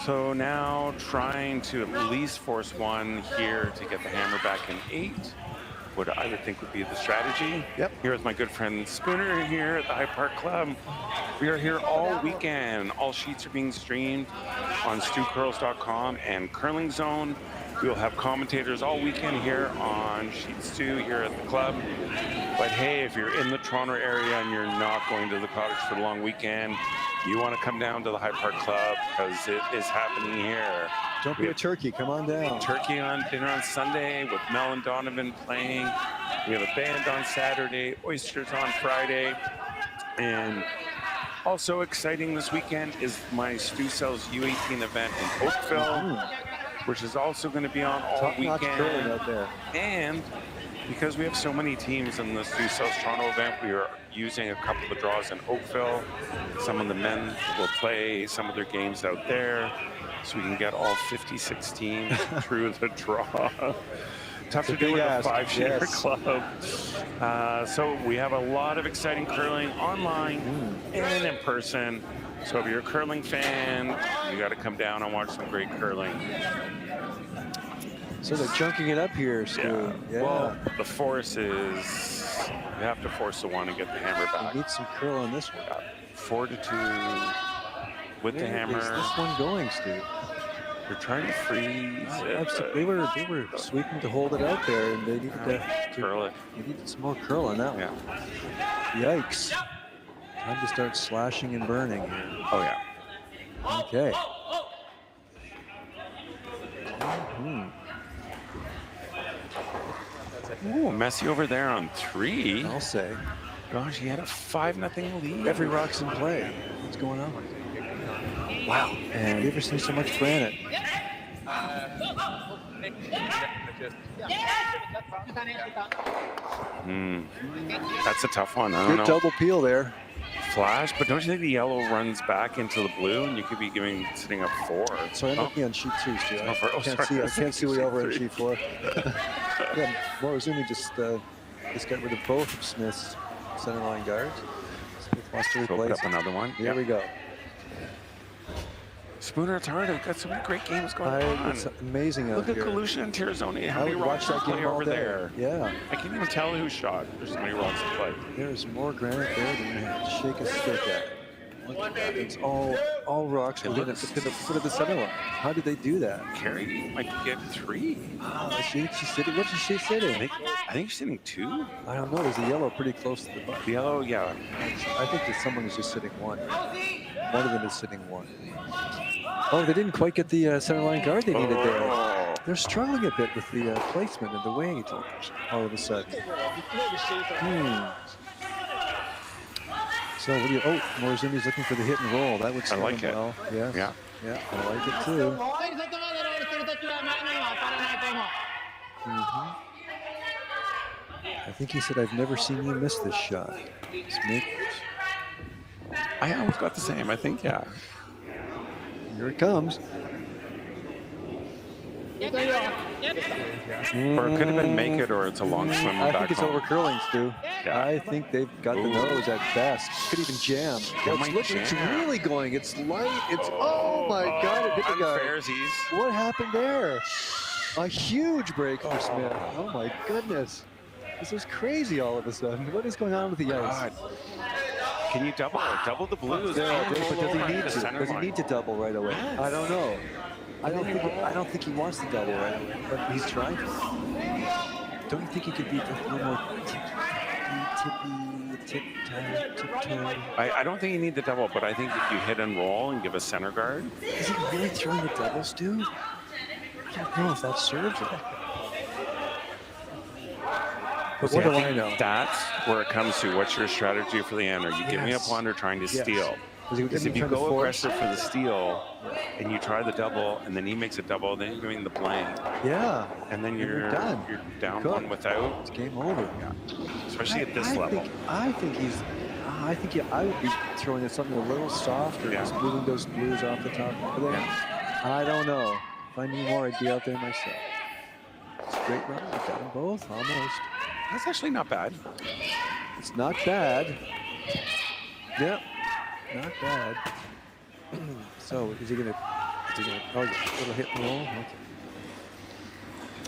A: So now trying to at least force 1 here to get the hammer back in 8, what I would think would be the strategy.
D: Yep.
A: Here's my good friend Spooner here at the High Park Club. We are here all weekend. All sheets are being streamed on StuCurls.com and Curling Zone. We'll have commentators all weekend here on Sheet Stu here at the club. But hey, if you're in the Toronto area and you're not going to the cottage for the long weekend, you want to come down to the High Park Club because it is happening here.
D: Don't be a turkey, come on down.
A: Turkey on dinner on Sunday with Mel and Donovan playing. We have a band on Saturday, oysters on Friday. And also exciting this weekend is my Stu Sells U18 event in Oakville, which is also going to be on all weekend.
D: Out there.
A: And because we have so many teams in the Stu Sells Toronto event, we are using a couple of draws in Oakville. Some of the men will play some of their games out there, so we can get all 56 teams through the draw. Tough to do with a 5-sheeter club. So we have a lot of exciting curling online and in person. So if you're a curling fan, you got to come down and watch some great curling.
D: So they're chunking it up here, Stu. Yeah.
A: Well, the force is you have to force the 1 and get the hammer back.
D: You need some curl on this one.
A: 4-2 with the hammer.
D: Is this one going, Stu?
A: They're trying to freeze it.
D: They were sweeping to hold it out there, and they needed to
A: curl it.
D: They needed some more curl on that one. Yikes! Time to start slashing and burning here.
A: Oh yeah.
D: Okay.
A: Ooh, Messi over there on 3.
D: I'll say.
A: Gosh, he had a 5-0 lead.
D: Every rock's in play. What's going on? Wow. And have you ever seen so much granite?
A: That's a tough one. I don't know.
D: Good double peel there.
A: Flash, but don't you think the yellow runs back into the blue and you could be sitting up 4?
D: So I'm looking on sheet 2, Stu. I can't see way over on sheet 4. Yeah, Morozumi just got rid of both of Smith's centerline guards. Smith wants to replace
A: up another one.
D: Here we go.
A: Spooner, it's hard. I've got so many great games going on.
D: It's amazing out
A: Look at
D: here.
A: Galusha and Tirzoni. How
D: I
A: many
D: would
A: rocks
D: watch that
A: play
D: game all
A: over
D: day.
A: there?
D: Yeah.
A: I can't even tell who shot. There's so many rocks to play.
D: There's more granite there than you have to shake a stick at. Look at that. It's all rocks within the foot of the center line. How did they do that?
A: Carey might get 3.
D: She's sitting. What is she sitting?
A: I think she's sitting 2.
D: I don't know. There's a yellow pretty close to the button.
A: The yellow, yeah.
D: I think that someone is just sitting 1. One of them is sitting 1. Oh, they didn't quite get the center line guard they needed there. They're struggling a bit with the placement and the weight all of a sudden. So what do you? Oh, Morozumi's looking for the hit and roll. That would serve
A: like
D: him
A: it.
D: well. Yes.
A: Yeah.
D: Yeah, I like it too. I think he said, "I've never seen you miss this shot."
A: I almost got the same. I think, yeah.
D: Here it comes.
A: Or it could have been make it, or it's a long swim
D: I
A: back
D: think it's
A: home.
D: over curling, Stu.
A: Yeah.
D: I think they've got the nose at best. Could even jam. It's really going. It's light. It's oh my God! It hit the guy.
A: Unfairsies.
D: What happened there? A huge break for Smith. Oh my goodness! This is crazy all of a sudden. What is going on with the ice?
A: Can you double the blues?
D: Yeah,
A: Can't
D: but
A: roll
D: does he
A: over
D: need
A: the
D: to?
A: center
D: Does he
A: line.
D: need to double right away? I don't know. I don't think he wants to double right away, but he's trying to. Don't you think he could be a little more tip-toe?
A: I don't think you need the double, but I think if you hit and roll and give a center guard.
D: Is he really throwing the doubles, dude? I don't know if that serves him. But what do I know?
A: That's where it comes to what's your strategy for the end. Are you giving up one or trying to steal? Because if you go aggressive for the steal and you try the double and then he makes a double, then you're doing the blank.
D: Yeah.
A: And then you're
D: done.
A: You're down one without.
D: It's game over.
A: Yeah. Especially at this level.
D: I think I would be throwing at something a little softer, just moving those blues off the top of there. I don't know. If I knew more, I'd be out there myself. It's a great run. We've got them both, almost.
A: That's actually not bad.
D: It's not bad. Yep. Not bad. So is he gonna oh, yeah, little hit and roll? Okay.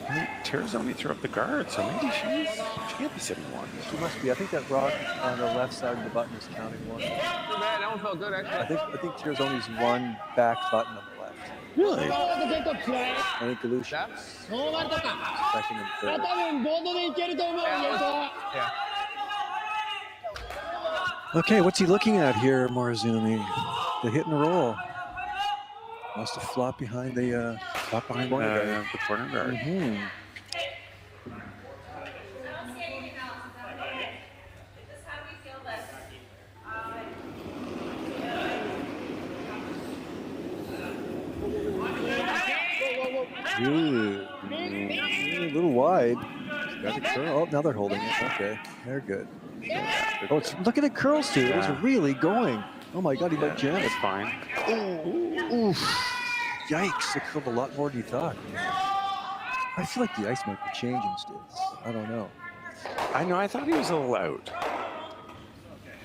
A: I think Tirzoni threw up the guard, so maybe she can't be sitting 1.
D: She must be. I think that rock on the left side of the button is counting 1.
B: That one felt good, actually.
D: I think Tirzoni's 1 back button on the left.
A: Really?
D: I think Galusha is expecting him third. Okay, what's he looking at here, Morozumi? The hit and roll. Must have flopped behind the corner guard.
A: The corner guard.
D: Ooh. A little wide. Got the curl. Oh, now they're holding it. Okay, they're good. Oh, look at the curls, too. It's really going. Oh my God, he might jam it.
A: It's fine.
D: Ooh. Yikes, it curled a lot more than you thought. I feel like the ice might be changing, Stu. I don't know.
A: I know, I thought he was a little out.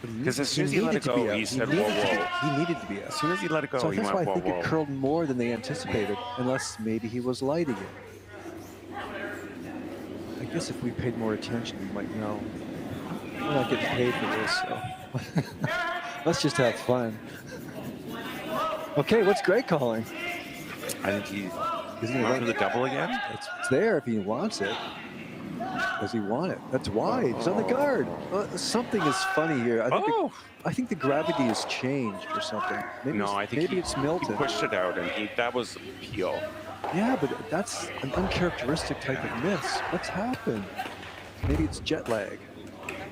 A: Because as soon as he let it go, he said, whoa, whoa.
D: He needed to be out.
A: As soon as he let it go,
D: So
A: he
D: that's
A: went,
D: why I
A: whoa,
D: think
A: whoa.
D: it curled more than they anticipated, unless maybe he was light again. I guess if we paid more attention, we might know. We're not getting paid for this, so let's just have fun. Okay, what's Greg calling?
A: I think he's
D: going
A: to run for the double again.
D: It's there if he wants it. Does he want it? That's wide. He's on the guard. Something is funny here. I think the gravity has changed or something. Maybe
A: No, I think
D: it's Milton.
A: He pushed it out, and that was peel.
D: Yeah, but that's an uncharacteristic type of miss. What's happened? Maybe it's jet lag.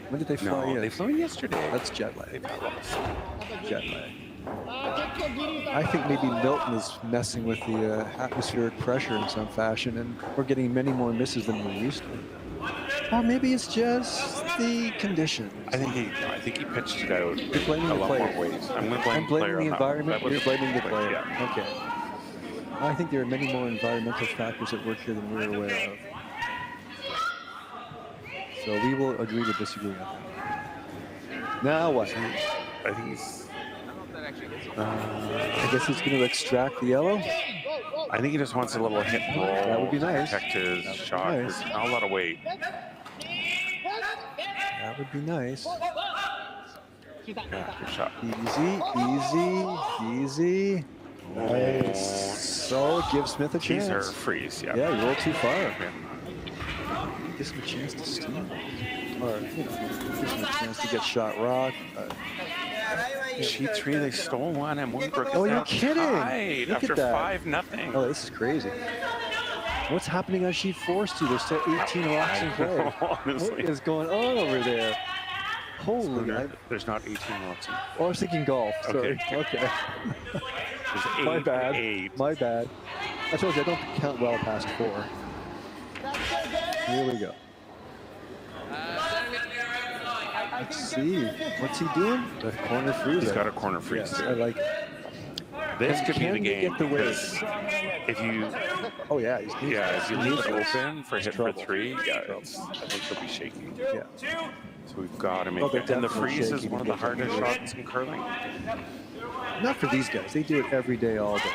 D: When did they fly in?
A: They flew in yesterday.
D: That's jet lag. Jet lag. I think maybe Milton is messing with the atmospheric pressure in some fashion, and we're getting many more misses than we're used to. Or maybe it's just the conditions.
A: I think he pitched it out.
D: You're blaming
A: a
D: the
A: lot
D: player.
A: more ways. I'm going to blame
D: I'm blaming
A: player
D: the
A: on that
D: environment.
A: one.
D: You're blaming the player.
A: Yeah.
D: Okay. I think there are many more environmental factors at work here than we're aware of. So we will agree to disagree on that. Now what?
A: I think he's...
D: I guess he's going to extract the yellow.
A: I think he just wants a little hit and roll.
D: That would be nice.
A: Protect his
D: That would be
A: shot.
D: nice.
A: There's not a lot of weight.
D: That would be nice.
A: Yeah, good shot.
D: Easy. Nice. So give Smith a chance.
A: These are freeze, yeah.
D: Yeah, you rolled too far. Gives him a chance to steal. Or, gives him a chance to get shot rock.
A: Sheet 3, they stole one, and Moonbrook is
D: Oh,
A: now
D: you're kidding.
A: tied
D: Look
A: after
D: at that.
A: 5-0.
D: Oh, this is crazy. What's happening on sheet 4, Stu? There's still 18 rocks in play. What is going on over there? Holy.
A: There's not 18 rocks.
D: Oh, I was thinking golf. Sorry. Okay. My bad. My bad. I told you I don't count well past 4. Here we go. Let's see. What's he doing? The corner freeze.
A: He's got a corner freeze.
D: Yes, I like it.
A: This could be the
D: Can he
A: game.
D: get the weight?
A: Because if you,
D: oh yeah, if
A: you leave it open for hit for 3, yeah, I think he'll be shaking.
D: Yeah.
A: So we've got to make
D: Oh, they're
A: it. And the
D: definitely
A: freeze is
D: shaking
A: one of
D: to
A: the
D: get them.
A: hardest shots in curling.
D: Not for these guys. They do it every day, all day.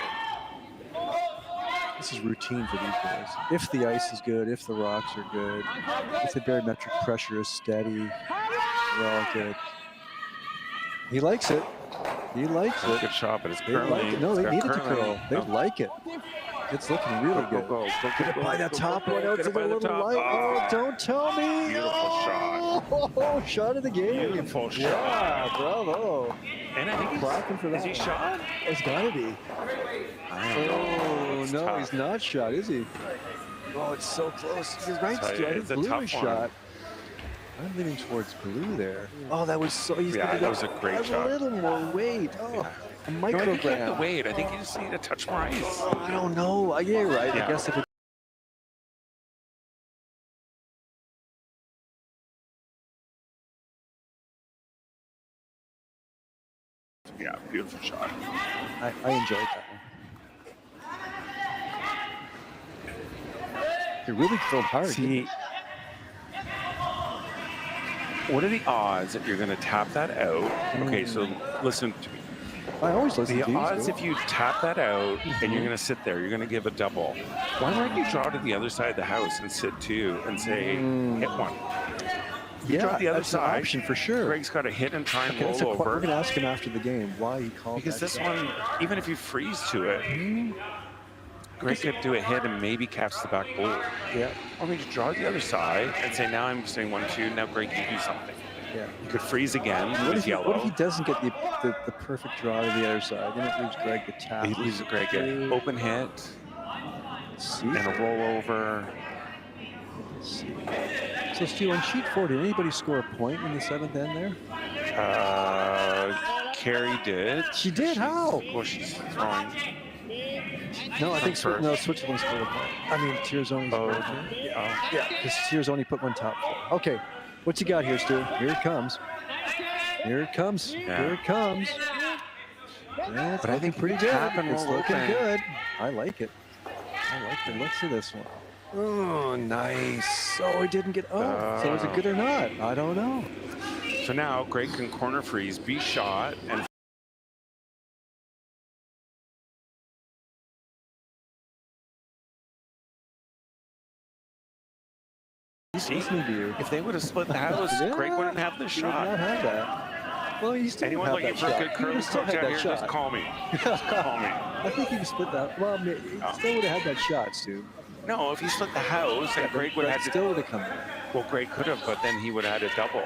D: This is routine for these guys. If the ice is good, if the rocks are good, if the barometric pressure is steady, they're all good. He likes it. He likes it.
A: Good shot, but it's
D: They like
A: curling.
D: it. No, they
A: It's
D: need
A: got
D: it to curl.
A: curling.
D: They like it. It's looking really good.
A: Go.
D: Get it by that top one out
A: Get
D: to
A: it
D: the
A: by the
D: little
A: top.
D: light. Oh, don't tell me.
A: Beautiful shot.
D: Oh, shot of the game.
A: Beautiful shot.
D: Yeah, bravo.
A: And I think
D: clapping for that.
A: Is he shot?
D: It's gotta be.
A: I don't know. It's
D: no,
A: tough.
D: he's not shot, is he? Oh, it's so close. You're right,
A: It's
D: Stu. I
A: a
D: think blue
A: tough
D: is
A: one.
D: shot. I'm leaning towards blue there. Oh, that was so. He's
A: Yeah,
D: gonna
A: that was a great shot.
D: A little more weight. Oh, a
A: No, I think you have
D: microgram.
A: to wait. I think you just need to touch more ice.
D: I don't know. Yeah, you're right.
A: Yeah.
D: I guess if it.
A: Yeah, beautiful shot.
D: I enjoyed that one. He really drilled hard.
A: See, what are the odds that you're going to tap that out? Okay, so listen to me.
D: I always listen
A: The
D: to you.
A: odds
D: Stu.
A: if you tap that out and you're going to sit there, you're going to give a double. Why don't you draw to the other side of the house and sit too and say, hit one? You
D: Yeah,
A: draw to the other
D: that's an
A: side.
D: option for sure.
A: Greg's got to hit and try and
D: Okay,
A: roll
D: we're
A: over.
D: going to ask him after the game why he called
A: Because
D: that
A: this
D: shot.
A: one, even if you freeze to it, Greg could do a hit and maybe catch the back board.
D: Yeah.
A: Or maybe just draw to the other side and say, now I'm saying 1-2, now Greg can do something.
D: Yeah.
A: You could freeze again
D: What
A: with
D: if,
A: yellow.
D: what if he doesn't get the perfect draw to the other side? Then it leaves Greg to tap.
A: He leaves Greg an open hit
D: See?
A: and a rollover.
D: So, Stu, on sheet 4, did anybody score a point in the 7th end there?
A: Carrie did.
D: She did? How?
A: Well, she's throwing.
D: No, I think
A: First.
D: no, Switzerland scored a point. I mean, Tirzoni scored a point. Yeah, because Tirzoni put one top 4. Okay, what you got here, Stu? Here it comes. Here it comes.
A: Yeah.
D: Here it comes. Yeah, it's
A: But I
D: looking
A: think
D: pretty good.
A: tap and
D: It's
A: roll
D: looking
A: open.
D: good. I like it. I like the looks of this one. Oh, nice. Oh, it didn't get. Oh, so is it good or not? I don't know.
A: So now Greg can corner freeze, be shot, and
D: He's listening to you.
A: if they would have split the house,
D: Yeah.
A: Greg wouldn't have the
D: He would
A: shot.
D: not have that. Well, you still
A: Anyone
D: have
A: looking
D: that
A: for a
D: shot.
A: good
D: He
A: curling
D: would still
A: coach
D: have
A: out
D: that
A: here, just
D: shot.
A: call me. Just call me.
D: I think he can split that. Well, he still would have had that shot, Stu.
A: No, if he split the house, and Greg would have had to.
D: Still would have come back.
A: Well, Greg could have, but then he would have had a double.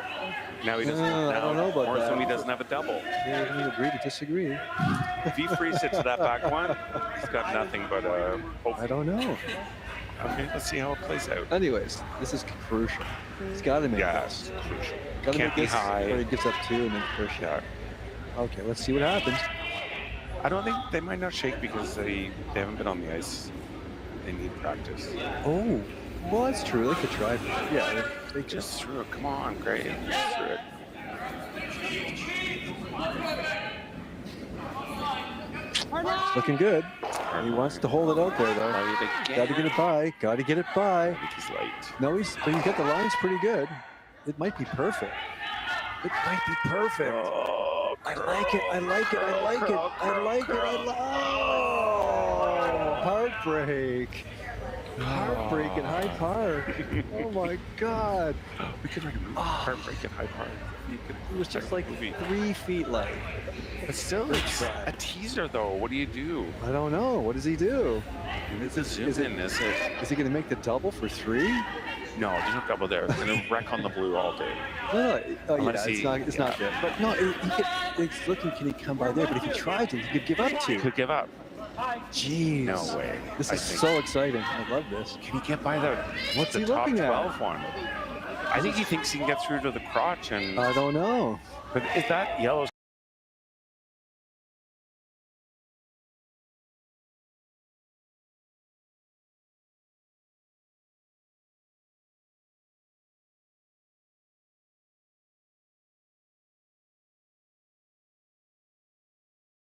A: Now he doesn't.
D: I don't know about that.
A: Morozumi doesn't have a double.
D: Yeah, we agree to disagree.
A: If he frees it to that back one, he's got nothing but a.
D: I don't know.
A: Okay, let's see how it plays out.
D: Anyways, this is crucial. He's got to make
A: Yeah,
D: this.
A: it's crucial.
D: Gotta
A: Can't
D: make
A: be
D: this,
A: high.
D: Or he gets up 2 and then first shot. Okay, let's see what happens.
A: I don't think they might not shake because they haven't been on the ice. They need practice.
D: Oh, well, that's true. They could try. Yeah, they could.
A: Just threw it. Come on, Greg. Just threw it.
D: It's looking good. He wants to hold it out there, though. Got to get it by. Got to get it by.
A: I think he's light.
D: No, he's got the lines pretty good. It might be perfect. It might be perfect.
A: Oh,
D: I like it. I like it. I like it. I like it. I like Oh, heartbreak. Heartbreak at Hyde Park. Oh my God.
A: We could write a movie. Heartbreak at Hyde Park.
D: It was just like 3 feet light.
A: But still, it's a teaser, though. What do you do?
D: I don't know. What does he do?
A: Is he going
D: to make the double for 3?
A: No, there's no double there. It's going to wreck on the blue all day.
D: No. Oh, yeah, it's not there. But no, it's looking, can he come by there? But if he tried to, he could give up 2.
A: He could give up.
D: Jeez.
A: No way.
D: This is so exciting. I love this.
A: Can he get by
D: What's
A: the
D: he
A: top
D: looking
A: 12
D: at?
A: one? I think he thinks he can get through to the crotch. And
D: I don't know.
A: But is that yellow?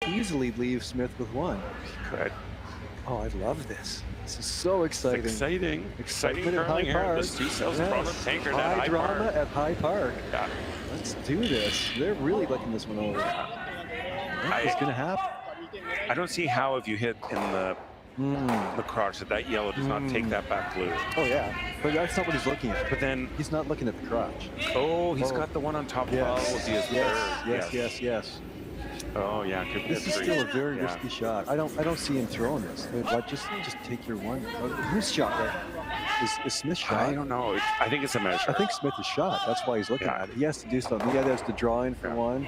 D: Easily leave Smith with 1.
A: He could.
D: Oh, I love this. This is so exciting.
A: It's exciting. Exciting
D: Excitement at
A: curling
D: Hyde
A: here.
D: Park.
A: The Stu Sells Product Tankard at
D: High
A: Hyde
D: drama
A: Park.
D: at Hyde Park.
A: Yeah.
D: Let's do this. They're really looking this one over. What's going to happen?
A: I don't see how if you hit in the crotch that yellow does not take that back blue.
D: Oh, yeah. But that's not what he's looking at.
A: But then
D: he's not looking at the crotch.
A: Oh, he's got the one on top 12. Will be his third.
D: Yes.
A: Oh yeah, could be
D: this is still a very risky shot. I don't see him throwing this. But just take your one. Who's shot right? Is Smith shot?
A: I don't know. I think it's a measure.
D: I think Smith is shot. That's why he's looking at it. He has to do something. He has to draw in for 1.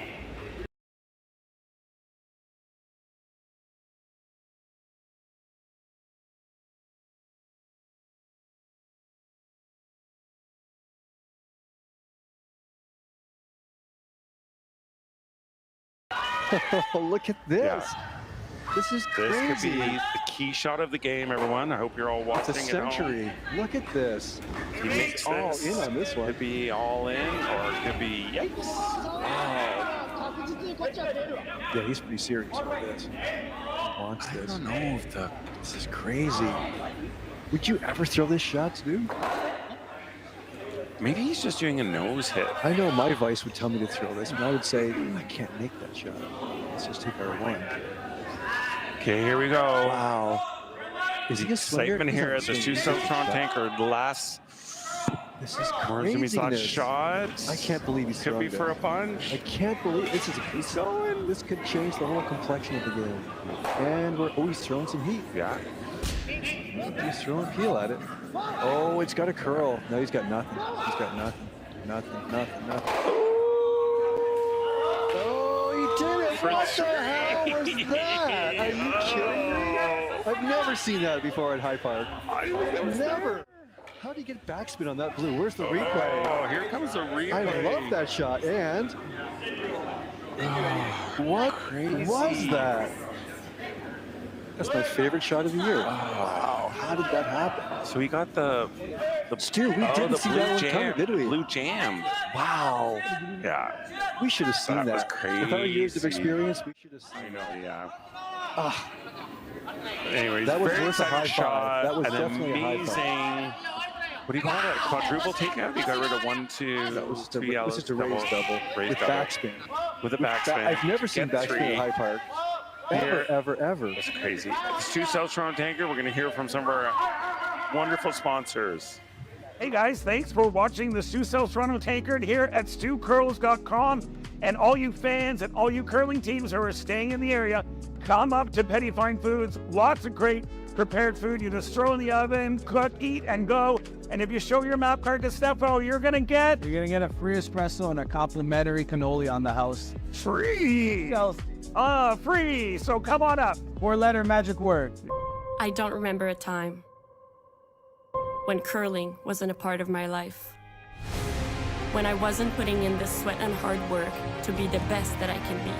D: Look at this.
A: Yeah.
D: This is crazy.
A: This could be the key shot of the game, everyone. I hope you're all watching.
D: It's a century. Look at this.
A: He makes
D: all in on this one.
A: Could be all in, or it could be yikes. Wow.
D: Yeah, he's pretty serious about this. He wants this.
A: I don't know if
D: this is crazy. Would you ever throw this shot, dude?
A: Maybe he's just doing a nose hit.
D: I know my vice would tell me to throw this, but I would say, I can't make that shot. Let's just take our 1.
A: Okay, here we go.
D: Wow. Is he a swinger?
A: Excitement here at the Stu Sells Product Tankard.
D: This is
A: Morozumi's last shot.
D: I can't believe he's
A: Could
D: throwing
A: be for a punch.
D: I can't believe this is he's going. This could change the whole complexion of the game. And he's throwing some heat.
A: Yeah.
D: He's throwing peel at it. Oh, it's got a curl. No, he's got nothing. He's got nothing. Nothing. Oh, he did it. What the hell was that? Are you kidding me? I've never seen that before at Hyde Park. Never. How do you get backspin on that blue? Where's the replay?
A: Oh, here comes the replay.
D: I love that shot. And what was that? That's my favorite shot of the year. Wow, how did that happen?
A: So he got the
D: Stu, we didn't see that one coming, did we?
A: Blue jam.
D: Wow.
A: Yeah.
D: We should have seen that.
A: That was crazy.
D: With our years of experience, we should have seen
A: I know, yeah.
D: Ah.
A: Anyways,
D: that was
A: very
D: worth a high
A: exciting shot.
D: five. That was
A: an
D: definitely
A: amazing,
D: a high five.
A: What do you call it? A quadruple takeout? You got rid of 1, 2,
D: That was
A: two yellows,
D: just a raised double.
A: raised
D: With
A: double.
D: backspin.
A: With a backspin.
D: I've never seen
A: Get
D: backspin
A: 3.
D: at Hyde Park. Ever.
A: That's crazy. It's Stu Sells Product Tankard. We're going to hear from some of our wonderful sponsors.
I: Hey guys, thanks for watching the Stu Sells Product Tankard here at StuCurls.com. And all you fans and all you curling teams who are staying in the area, come up to Petty Fine Foods. Lots of great prepared food. You just throw in the oven, cook, eat, and go. And if you show your map card to Stefo, you're gonna get
J: a free espresso and a complimentary cannoli on the house.
I: Free! Free! So come on up.
J: 4-letter magic word.
K: I don't remember a time when curling wasn't a part of my life. When I wasn't putting in the sweat and hard work to be the best that I can be.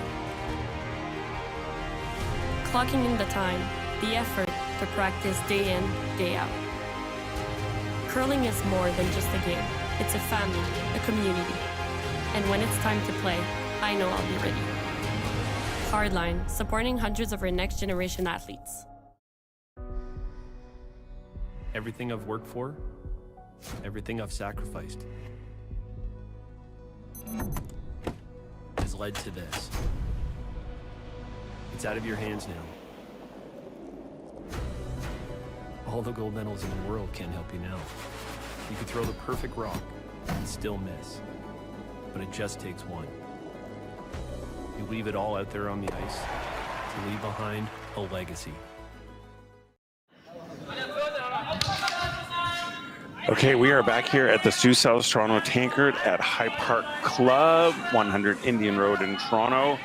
K: Clocking in the time, the effort to practice day in, day out. Curling is more than just a game. It's a family, a community. And when it's time to play, I know I'll be ready. Hardline, supporting hundreds of our next generation athletes.
L: Everything I've worked for, everything I've sacrificed, has led to this. It's out of your hands now. All the gold medals in the world can't help you now. You could throw the perfect rock and still miss. But it just takes one. You leave it all out there on the ice to leave behind a legacy.
A: Okay, we are back here at the Sioux South Toronto Tankard at High Park Club, 100 Indian Road in Toronto.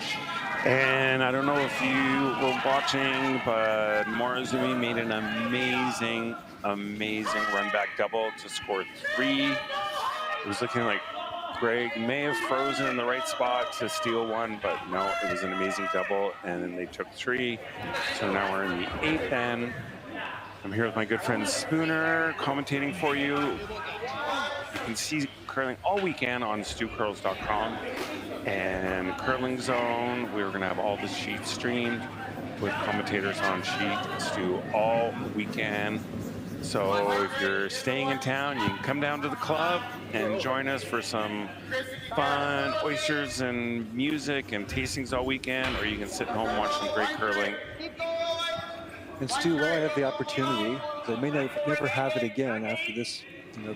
A: And I don't know if you were watching, but Morozumi made an amazing run back double to score 3. It was looking like Greg may have frozen in the right spot to steal 1, but no, it was an amazing double, and then they took 3. So now we're in the 8th end. I'm here with my good friend Spooner commentating for you. You can see curling all weekend on stewcurls.com. And Curling Zone, we're going to have all the sheets streamed with commentators on sheet Stew all weekend. So if you're staying in town, you can come down to the club and join us for some fun oysters and music and tastings all weekend, or you can sit at home and watch some great curling.
D: And Stu, while I have the opportunity, because I may never have it again after this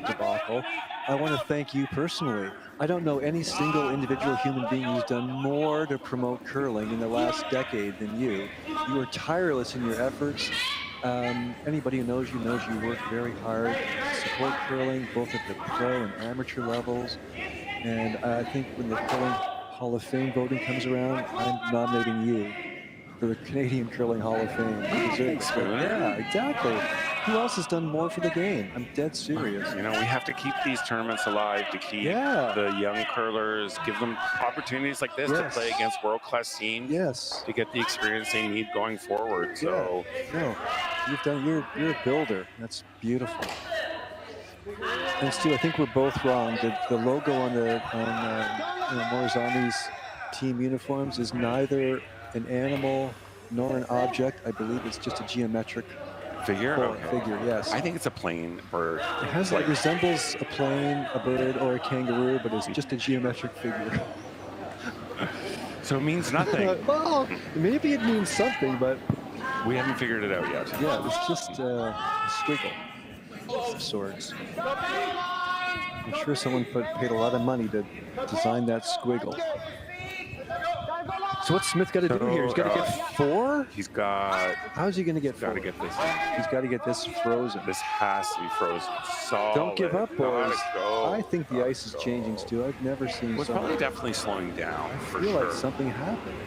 D: debacle, I want to thank you personally. I don't know any single individual human being who's done more to promote curling in the last decade than you. You are tireless in your efforts. Anybody who knows you work very hard to support curling, both at the pro and amateur levels. And I think when the Curling Hall of Fame voting comes around, I'm nominating you for the Canadian Curling Hall of Fame.
A: Thanks,
D: yeah, exactly. Who else has done more for the game? I'm dead serious.
A: You know, we have to keep these tournaments alive to keep the young curlers, give them opportunities like this to play against world-class teams.
D: Yes.
A: To get the experience they need going forward. So,
D: no, you're a builder. That's beautiful. And Stu, I think we're both wrong. The logo on Morozumi's team uniforms is neither an animal nor an object. I believe it's just a geometric
A: figure.
D: Figure, yes.
A: I think it's a plane bird.
D: It resembles a plane, a bird, or a kangaroo, but it's just a geometric figure.
A: So it means nothing.
D: Well, maybe it means something, but
A: we haven't figured it out yet.
D: Yeah, it was just a squiggle of sorts. I'm sure someone paid a lot of money to design that squiggle. So what's Smith got to do here? He's got to get 4?
A: He's got...
D: How's he going to get 4?
A: He's got to get this.
D: He's got to get this frozen.
A: This has to be frozen. Solid.
D: Don't give up, boys.
A: Go.
D: I think the ice is changing, Stu. I've never seen
A: it's probably definitely slowing down, for
D: I feel
A: sure.
D: like something happened.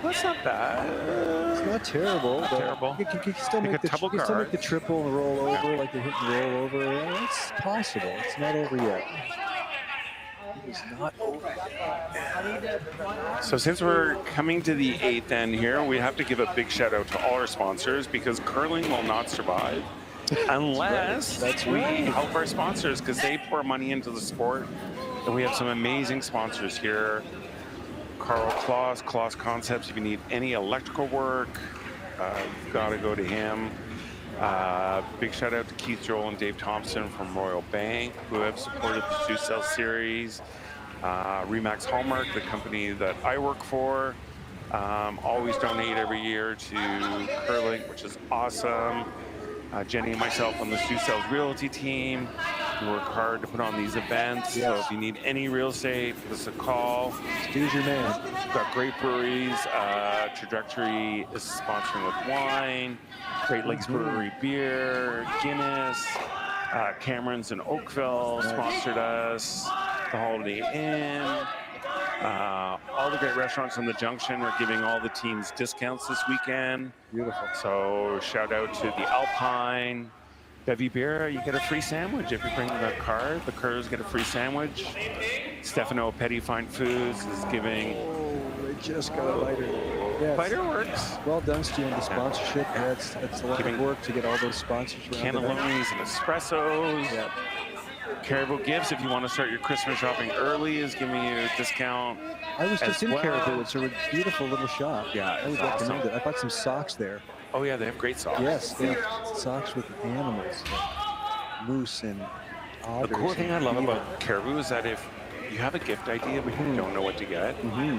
A: That's not bad.
D: It's not terrible.
A: Not terrible.
D: You can still make the triple and roll over, like the hit and roll over. Yeah, it's possible. It's not over yet. It's not over.
A: So since we're coming to the 8th end here, we have to give a big shout out to all our sponsors, because curling will not survive unless we help our sponsors, because they pour money into the sport. And we have some amazing sponsors here. Carl Kloss, Kloss Concepts. If you need any electrical work, you've got to go to him. Big shout out to Keith Joel and Dave Thompson from Royal Bank, who have supported the Sioux South Series. Remax Hallmark, the company that I work for, always donate every year to curling, which is awesome. Jenny and myself on the Sioux South Realty team, we work hard to put on these events. So if you need any real estate, give us a call.
D: Stu's your man.
A: We've got great breweries. Trajectory is sponsoring with wine. Great Lakes Brewery beer, Guinness. Cameron's in Oakville sponsored us. The Holiday Inn. All the great restaurants on the Junction are giving all the teams discounts this weekend.
D: Beautiful.
A: So shout out to the Alpine. Bevy Beer, you get a free sandwich if you bring the car. The cars get a free sandwich. Stefano Petty Fine Foods is giving...
D: Oh, they just got a lighter. Yes.
A: Fighter works.
D: Well done, Stu, on the sponsorship. That's a lot of work to get all those sponsors around.
A: Cannellonis and espressos.
D: Yeah.
A: Caribou Gifts, if you want to start your Christmas shopping early, is giving you a discount.
D: I was just in Caribou. It's a beautiful little shop.
A: Yeah,
D: I would recommend it. I bought some socks there.
A: Oh yeah, they have great socks.
D: Yes, they have socks with animals, like moose and otters.
A: The cool thing I love about Caribou is that if you have a gift idea but you don't know what to get,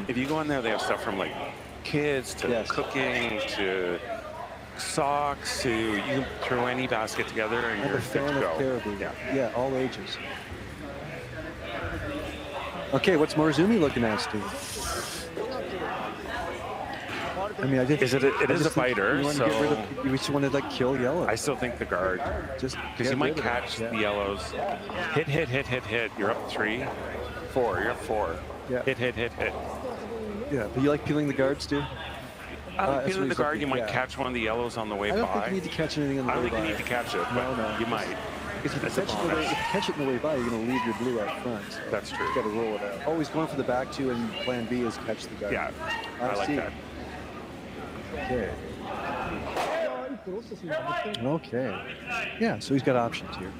A: if you go in there, they have stuff from like kids to
D: Yes.
A: cooking to socks to you can throw any basket together and
D: I'm
A: you're
D: a
A: fit
D: fan
A: to
D: of
A: go.
D: caribou.
A: Yeah.
D: Yeah, all ages. Okay, what's Morozumi looking at, Steve? I mean, I did.
A: It is a fighter,
D: You want to
A: so
D: get rid of, you just want to like kill yellow.
A: I still think the guard,
D: Just
A: because you might catch the yellows. Hit. You're up 3, 4. You're up 4.
D: Yeah.
A: Hit.
D: Yeah, but you like peeling the guards too? That's
A: Peeling
D: what
A: the
D: he's
A: guard, you
D: looking-
A: might
D: yeah.
A: catch one of the yellows on the way
D: I don't
A: by.
D: think you need to catch anything on the
A: I
D: way
A: don't think
D: by.
A: you need to catch it,
D: No,
A: but
D: no.
A: you might.
D: Because if you
A: That's a
D: catch it on the way,
A: bonus.
D: if you catch it on the way by, you're going to leave your blue out front.
A: That's true.
D: You got to roll it out. Always going for the back two, and plan B is catch the guard.
A: Yeah, I like
D: see.
A: that.
D: Okay. Okay. Yeah, so he's got options here.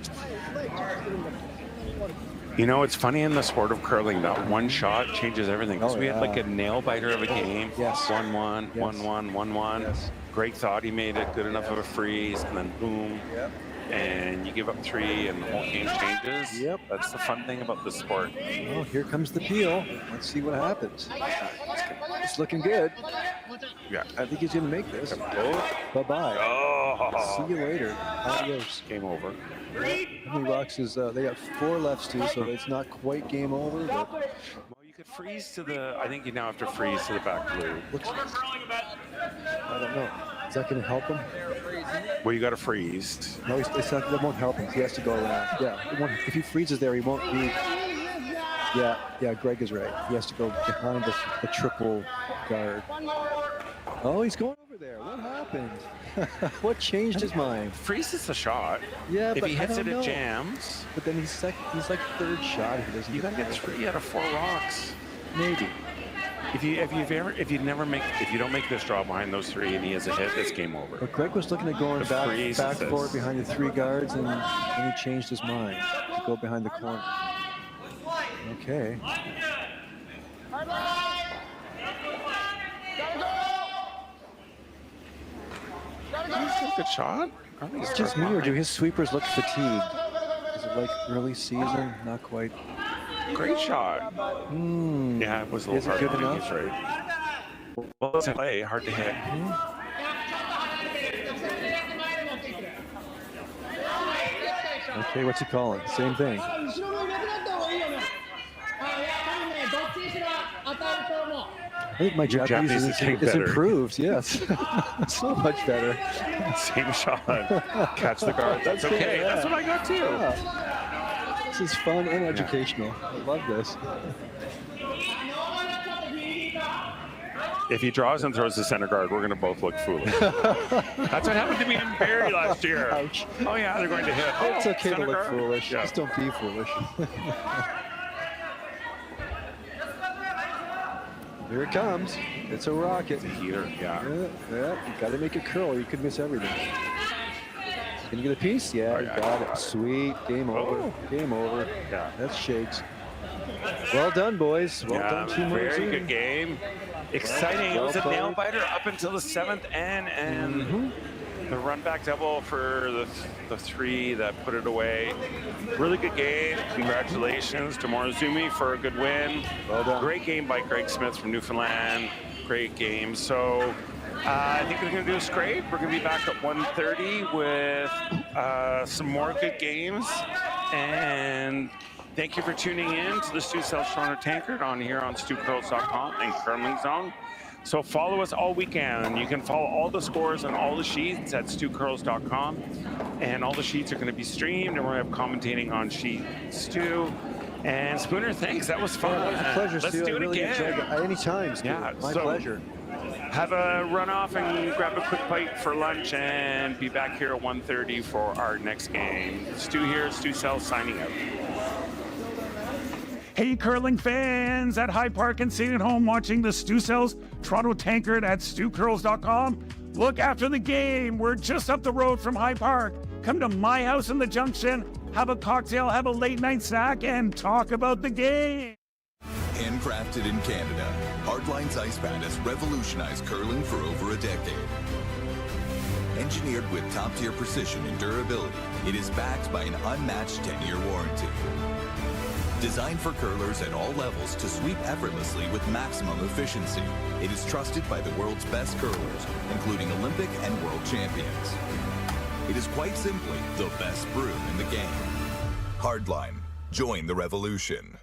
A: You know, it's funny in the sport of curling that one shot changes everything. Because
D: Oh,
A: we had like
D: yeah.
A: a nail biter of a game.
D: Yes.
A: 1-1,
D: Yes.
A: 1-1.
D: Yes.
A: Greg thought he made it good enough of a freeze, and then boom.
D: Yep.
A: And you give up 3 and the whole game changes.
D: Yep.
A: That's the fun thing about this sport.
D: Well, here comes the peel. Let's see what happens. It's looking good.
A: Yeah.
D: I think he's going to make this. Bye-bye.
A: Oh.
D: See you later. Adios.
A: Game over.
D: How many rocks is they got 4 lefts too, so it's not quite game over. But
A: Well, you could freeze to the, I think you now have to freeze to the back blue.
D: I don't know. Is that going to help him?
A: Well, you got to freeze.
D: No, it's not. That won't help him. He has to go around. Yeah, it won't, if he freezes there, he won't be. Yeah. Greg is right. He has to go behind the triple guard. Oh, he's going over there. What happened? What changed his mind?
A: Freeze is the shot.
D: Yeah,
A: if
D: but
A: he
D: I
A: hits
D: don't
A: it,
D: know.
A: it jams.
D: But then he's like third shot. If he doesn't.
A: You got to get 3 out of 4 rocks.
D: Maybe.
A: If you don't make this draw behind those 3 and he has a hit, it's game over.
D: But Greg was looking at going
A: The freeze
D: back
A: is
D: and forth
A: this.
D: behind the 3 guards, and then he changed his mind to go behind the corner. Okay.
A: That's a good shot. I think
D: It's just me, or do his sweepers look fatigued? Is it like early season? Not quite.
A: Great shot. Yeah, it was a
D: Is
A: little
D: it
A: hard.
D: good
A: I think he's right. Well, it's a play, hard to hit.
D: Okay, what's he calling? Same thing. I think my Japanese
A: Japanese is getting
D: is
A: better.
D: improved. Yes, so much better.
A: Same shot. Catch the guard. That's okay.
D: Yeah.
A: That's what I got too.
D: Yeah. This is fun and educational. I love this.
A: If he draws and throws the center guard, we're going to both look foolish. That's what happened to me in Barrie last year.
D: Ouch.
A: Oh yeah, they're going to hit.
D: It's okay to
A: center
D: look
A: guard?
D: foolish.
A: Yeah.
D: Just don't be foolish. Here it comes. It's a rocket.
A: It's a heater. Yeah.
D: Yeah. You got to make it curl, or you could miss everything. Can you get a piece? Yeah,
A: Oh,
D: you
A: yeah.
D: got it. Sweet. Game over.
A: Oh.
D: Game over.
A: Yeah.
D: That's shakes. Well done, boys. Well done, Team
A: Very
D: Morozumi.
A: good game. Exciting. It was a
D: Well
A: nail
D: played.
A: biter up until the 7th and the run back double for the 3 that put it away. Really good game. Congratulations to Morozumi for a good win.
D: Well done.
A: Great game by Greg Smith from Newfoundland. Great game. So I think we're going to do a scrape. We're going to be back at 1:30 with some more good games. And thank you for tuning in to the Stu Sells Toronto Tankard on here on StuCurls.com and Curling Zone. So follow us all weekend. You can follow all the scores and all the sheets at StuCurls.com. And all the sheets are going to be streamed, and we're going to have commentating on sheets too. And Spooner, thanks. That was fun.
D: Yeah, it was a pleasure,
A: Let's
D: Stu.
A: do
D: I
A: it
D: really
A: again.
D: enjoyed it. Anytime, Stu.
A: Yeah,
D: My
A: so
D: pleasure.
A: Have a run off and grab a quick bite for lunch and be back here at 1:30 for our next game. Stu here, Stu Sells signing out.
I: Hey, curling fans at High Park and sitting at home watching the Stu Sells Toronto Tankard at StuCurls.com. Look, after the game, we're just up the road from High Park. Come to my house in the Junction, have a cocktail, have a late night snack, and talk about the game.
N: Handcrafted in Canada, Hardlines Ice Pad has revolutionized curling for over a decade. Engineered with top-tier precision and durability, it is backed by an unmatched 10-year warranty. Designed for curlers at all levels to sweep effortlessly with maximum efficiency, it is trusted by the world's best curlers, including Olympic and world champions. It is quite simply the best brew in the game. Hardline. Join the revolution.